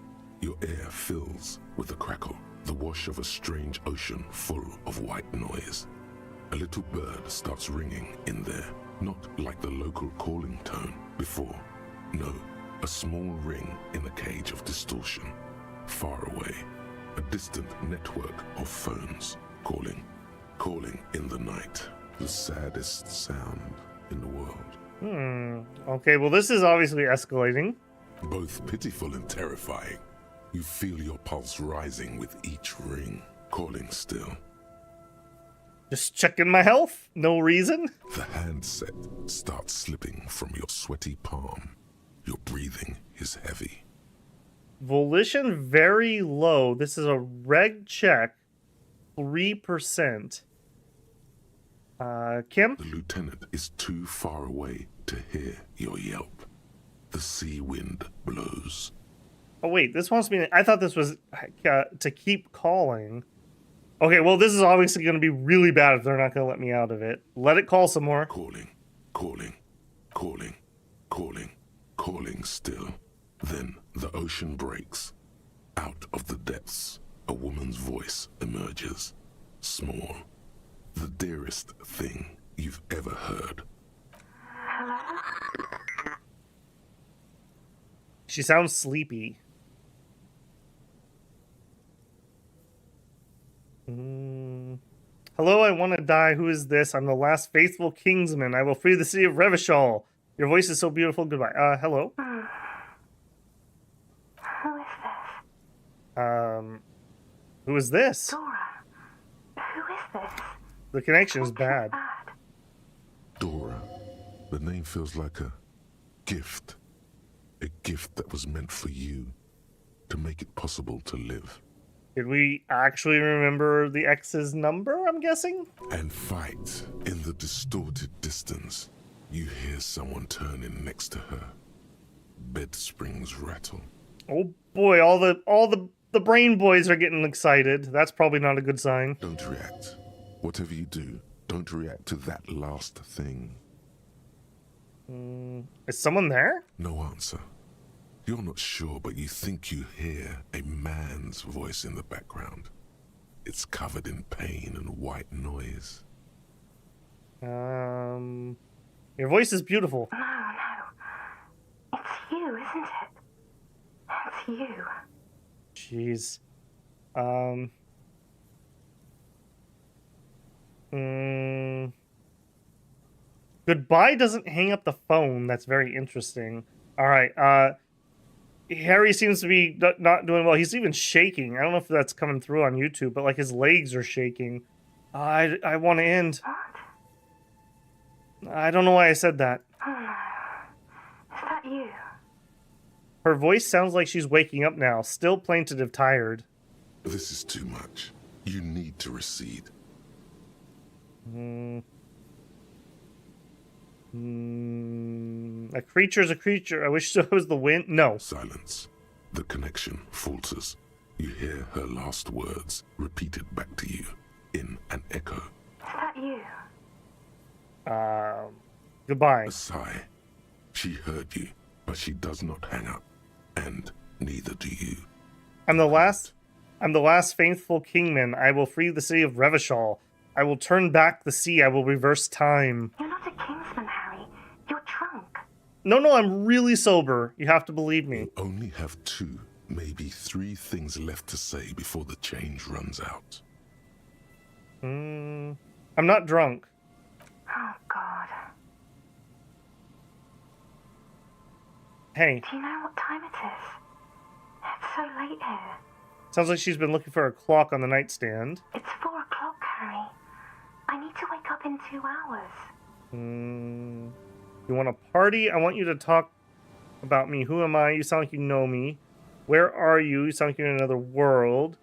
Your air fills with a crackle, the wash of a strange ocean full of white noise. A little bird starts ringing in there, not like the local calling tone before. No, a small ring in a cage of distortion, far away. A distant network of phones calling in the night. The saddest sound in the world. Okay, well this is obviously escalating. Both pitiful and terrifying. You feel your pulse rising with each ring, calling still. Just checking my health, no reason. The handset starts slipping from your sweaty palm. Your breathing is heavy. Volition very low. This is a reg check. 3%. Kim? The lieutenant is too far away to hear your yelp. The sea wind blows. Oh wait, this wants me to, I thought this was to keep calling. Okay, well this is obviously going to be really bad if they're not going to let me out of it. Let it call some more. Calling still. Then the ocean breaks. Out of the depths, a woman's voice emerges. Small. The dearest thing you've ever heard. She sounds sleepy. Hello, I want to die. Who is this? I'm the last faithful kingsman. I will free the city of Revachol. Your voice is so beautiful. Goodbye. Hello. Who is this? Who is this? Dora. Who is this? The connection is bad. Dora. The name feels like a gift. A gift that was meant for you, to make it possible to live. Did we actually remember the ex's number, I'm guessing? And fight. In the distorted distance, you hear someone turning next to her. Bed springs rattle. Oh boy, all the brain boys are getting excited. That's probably not a good sign. Don't react. Whatever you do, don't react to that last thing. Is someone there? No answer. You're not sure, but you think you hear a man's voice in the background. It's covered in pain and white noise. Your voice is beautiful. No. It's you, isn't it? It's you. Jeez. Goodbye doesn't hang up the phone. That's very interesting. All right. Harry seems to be not doing well. He's even shaking. I don't know if that's coming through on YouTube, but like his legs are shaking. I want to end. I don't know why I said that. Oh no. Is that you? Her voice sounds like she's waking up now, still plaintive, tired. This is too much. You need to recede. A creature's a creature. I wish it was the wind. No. Silence. The connection falters. You hear her last words repeated back to you in an echo. Is that you? Goodbye. A sigh. She heard you, but she does not hang up, and neither do you. I'm the last faithful kingman. I will free the city of Revachol. I will turn back the sea. I will reverse time. You're not a kingsman, Harry. You're drunk. No, I'm really sober. You have to believe me. You only have 2, maybe 3 things left to say before the change runs out. I'm not drunk. Oh, God. Hey. Do you know what time it is? It's so late here. Sounds like she's been looking for a clock on the nightstand. It's 4 o'clock, Harry. I need to wake up in 2 hours. You want a party? I want you to talk about me. Who am I? You sound like you know me. Where are you? You sound like you're in another world.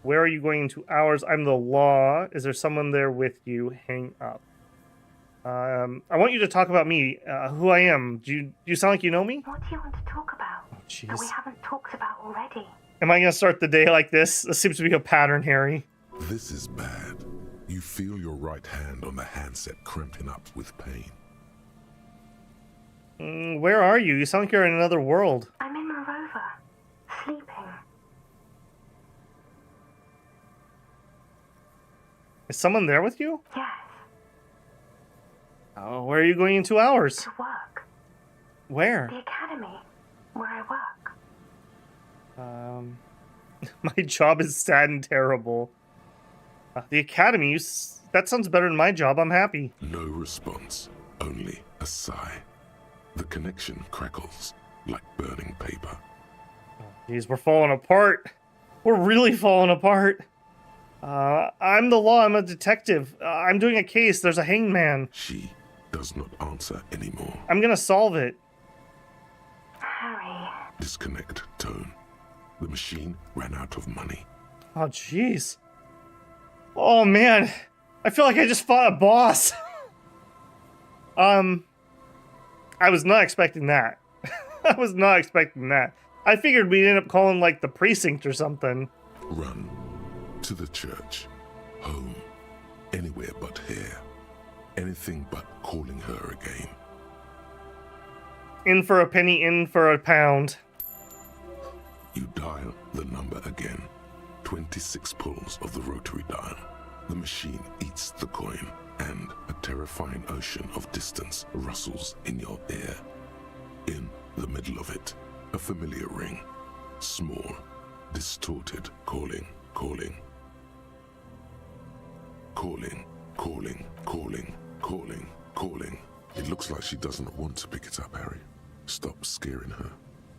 Where are you going in 2 hours? I'm the law. Is there someone there with you? Hang up. I want you to talk about me. Who I am. Do you sound like you know me? What do you want to talk about? Oh, jeez. That we haven't talked about already? Am I going to start the day like this? This seems to be a pattern, Harry. This is bad. You feel your right hand on the handset cramping up with pain. Where are you? You sound like you're in another world. I'm in Morova, sleeping. Is someone there with you? Yes. Oh, where are you going in 2 hours? To work. Where? The academy, where I work. My job is sad and terrible. The academy, that sounds better than my job. I'm happy. No response, only a sigh. The connection crackles like burning paper. Jeez, we're falling apart. We're really falling apart. I'm the law. I'm a detective. I'm doing a case. There's a hangman. She does not answer anymore. I'm gonna solve it. Harry. Disconnect tone. The machine ran out of money. Oh, jeez. Oh, man. I feel like I just fought a boss. I was not expecting that. I was not expecting that. I figured we'd end up calling, like, the precinct or something. Run. To the church. Home. Anywhere but here. Anything but calling her again. In for a penny, in for a pound. You dial the number again. 26 pulls of the rotary dial. The machine eats the coin, and a terrifying ocean of distance rustles in your ear. In the middle of it, a familiar ring. Small, distorted, calling. Calling, calling. It looks like she doesn't want to pick it up, Harry. Stop scaring her.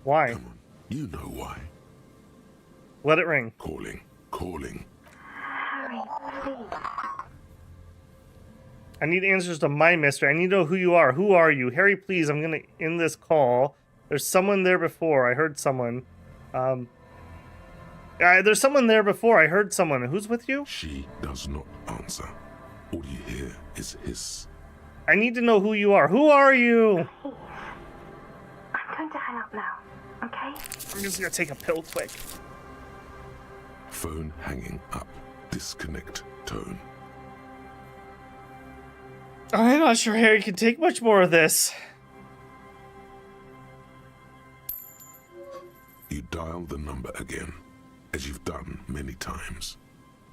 Why? Come on, you know why. Let it ring. Calling. Harry, please. I need answers to my mystery. I need to know who you are. Who are you? Harry, please, I'm gonna end this call. There's someone there before. I heard someone. There's someone there before. I heard someone. Who's with you? She does not answer. All you hear is hiss. I need to know who you are. Who are you? Please. I'm going to hang up now, okay? I'm just gonna take a pill quick. Phone hanging up. Disconnect tone. I'm not sure Harry can take much more of this. You dial the number again, as you've done many times.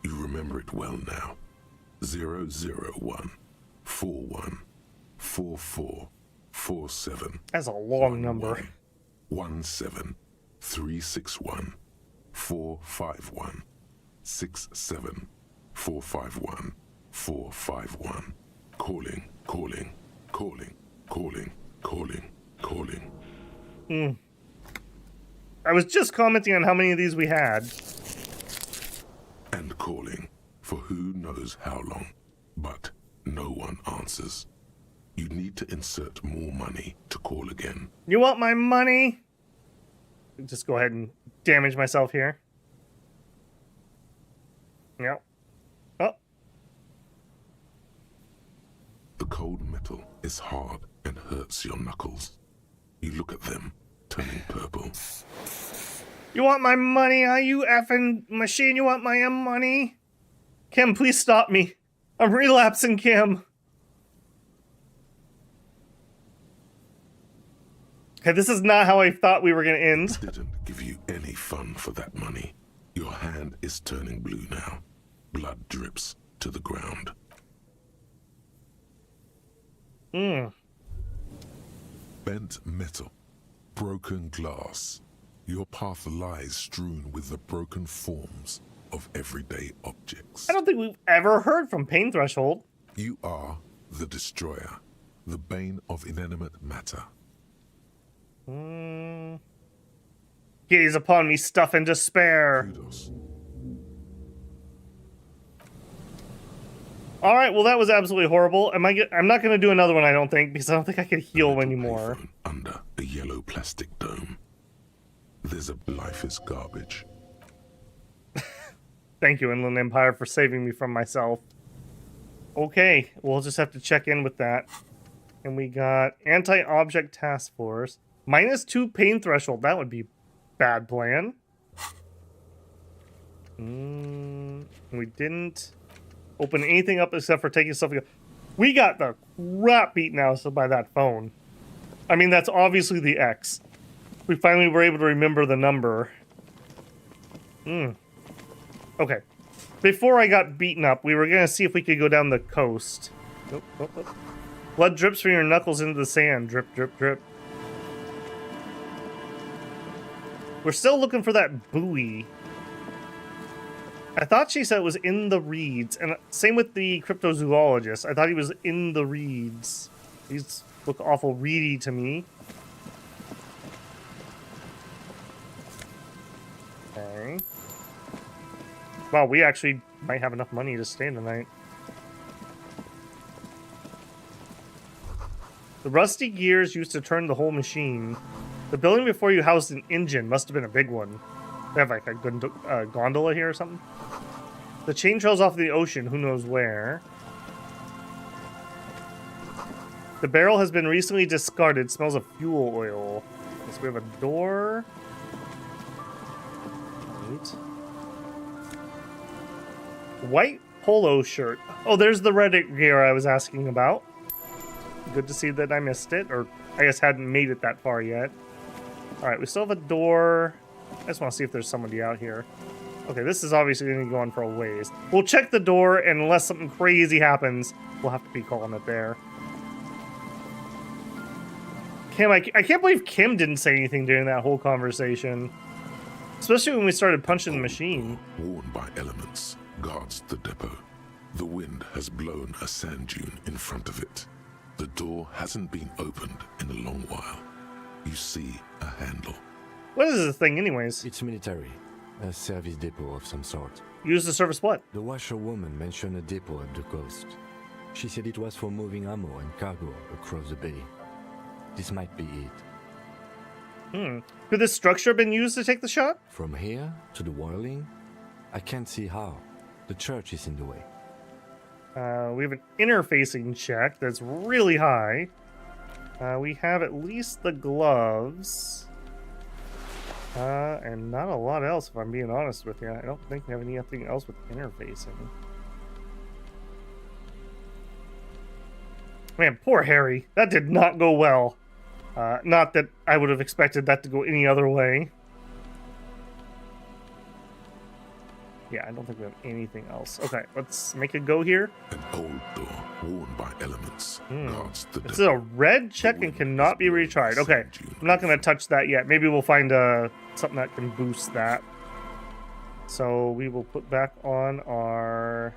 You remember it well now. 001 41 44 47. That's a long number. 17 361 451 67 451 451. Calling. I was just commenting on how many of these we had. And calling for who knows how long, but no one answers. You need to insert more money to call again. You want my money? Just go ahead and damage myself here. Yep. Oh. The cold metal is hard and hurts your knuckles. You look at them, turning purple. You want my money, huh? You effing machine, you want my money? Kim, please stop me. I'm relapsing, Kim. Okay, this is not how I thought we were gonna end. Didn't give you any fun for that money. Your hand is turning blue now. Blood drips to the ground. Bent metal. Broken glass. Your path lies strewn with the broken forms of everyday objects. I don't think we've ever heard from Pain Threshold. You are the destroyer, the bane of inanimate matter. Gaze upon me, stuff and despair. Kudos. All right, well that was absolutely horrible. I'm not going to do another one, I don't think, because I don't think I can heal anymore. Under a yellow plastic dome. There's a life is garbage. Thank you, Inland Empire, for saving me from myself. Okay, we'll just have to check in with that. And we got Anti-Object Task Force. -2 Pain Threshold. That would be bad plan. We didn't open anything up except for taking stuff. We got the crap beaten out of us by that phone. I mean, that's obviously the X. We finally were able to remember the number. Okay. Before I got beaten up, we were going to see if we could go down the coast. Nope. Blood drips from your knuckles into the sand. Drip, drip, drip. We're still looking for that buoy. I thought she said it was in the reeds. And same with the cryptozoologist. I thought he was in the reeds. These look awful reedy to me. Okay. Wow, we actually might have enough money to stay tonight. The rusty gears used to turn the whole machine. The building before you housed an engine. Must have been a big one. They have like a gondola here or something. The chain trails off the ocean. Who knows where. The barrel has been recently discarded. Smells of fuel oil. So we have a door. Right. White polo shirt. Oh, there's the red gear I was asking about. Good to see that I missed it, or I guess hadn't made it that far yet. Alright, we still have a door. I just want to see if there's somebody out here. Okay, this is obviously going to go on for a ways. We'll check the door, and unless something crazy happens, we'll have to be calling it there. Kim, I can't believe Kim didn't say anything during that whole conversation. Especially when we started punching the machine. Worn by elements, guards the depot. The wind has blown a sand dune in front of it. The door hasn't been opened in a long while. You see a handle. What is this thing anyways? It's military. A service depot of some sort. Used to service what? The washerwoman mentioned a depot at the coast. She said it was for moving ammo and cargo across the bay. This might be it. Could this structure have been used to take the shot? From here to the whirling? I can't see how. The church is in the way. We have an interfacing check that's really high. We have at least the gloves. And not a lot else, if I'm being honest with you. I don't think we have anything else with interfacing. Man, poor Harry. That did not go well. Not that I would have expected that to go any other way. Yeah, I don't think we have anything else. Okay, let's make a go here. An old door worn by elements guards the This is a red check and cannot be retried. Okay, I'm not going to touch that yet. Maybe we'll find something that can boost that. So we will put back on our...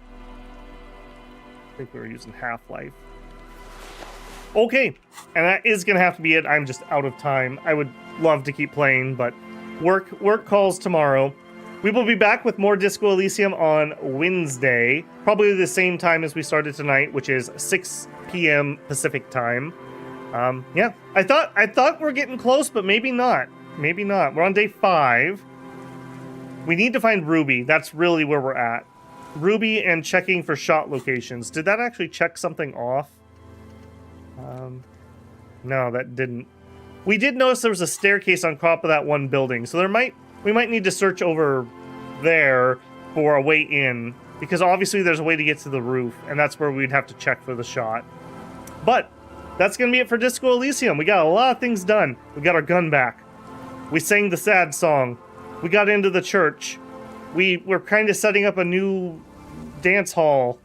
I think we were using Half-Life. Okay, and that is going to have to be it. I'm just out of time. I would love to keep playing, but work calls tomorrow. We will be back with more Disco Elysium on Wednesday, probably the same time as we started tonight, which is 6 p.m. Pacific time. Yeah, I thought we're getting close, but maybe not. Maybe not. We're on day 5. We need to find Ruby. That's really where we're at. Ruby and checking for shot locations. Did that actually check something off? No, that didn't. We did notice there was a staircase on top of that one building, so there might we might need to search over there for a way in, because obviously there's a way to get to the roof, and that's where we'd have to check for the shot. But that's going to be it for Disco Elysium. We got a lot of things done. We got our gun back. We sang the sad song. We got into the church. We're kind of setting up a new dance hall.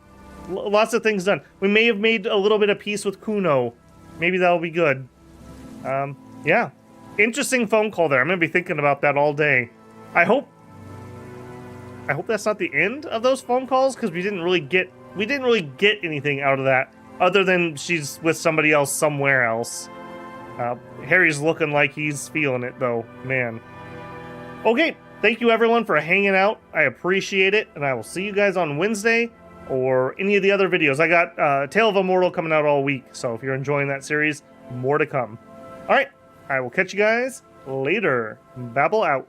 Lots of things done. We may have made a little bit of peace with Kuno. Maybe that'll be good. Yeah. Interesting phone call there. I'm going to be thinking about that all day. I hope that's not the end of those phone calls, because we didn't really get anything out of that other than she's with somebody else somewhere else. Harry's looking like he's feeling it though, man. Okay, thank you everyone for hanging out. I appreciate it, and I will see you guys on Wednesday or any of the other videos. I got Tale of Immortal coming out all week, so if you're enjoying that series, more to come. All right, I will catch you guys later. Babel out.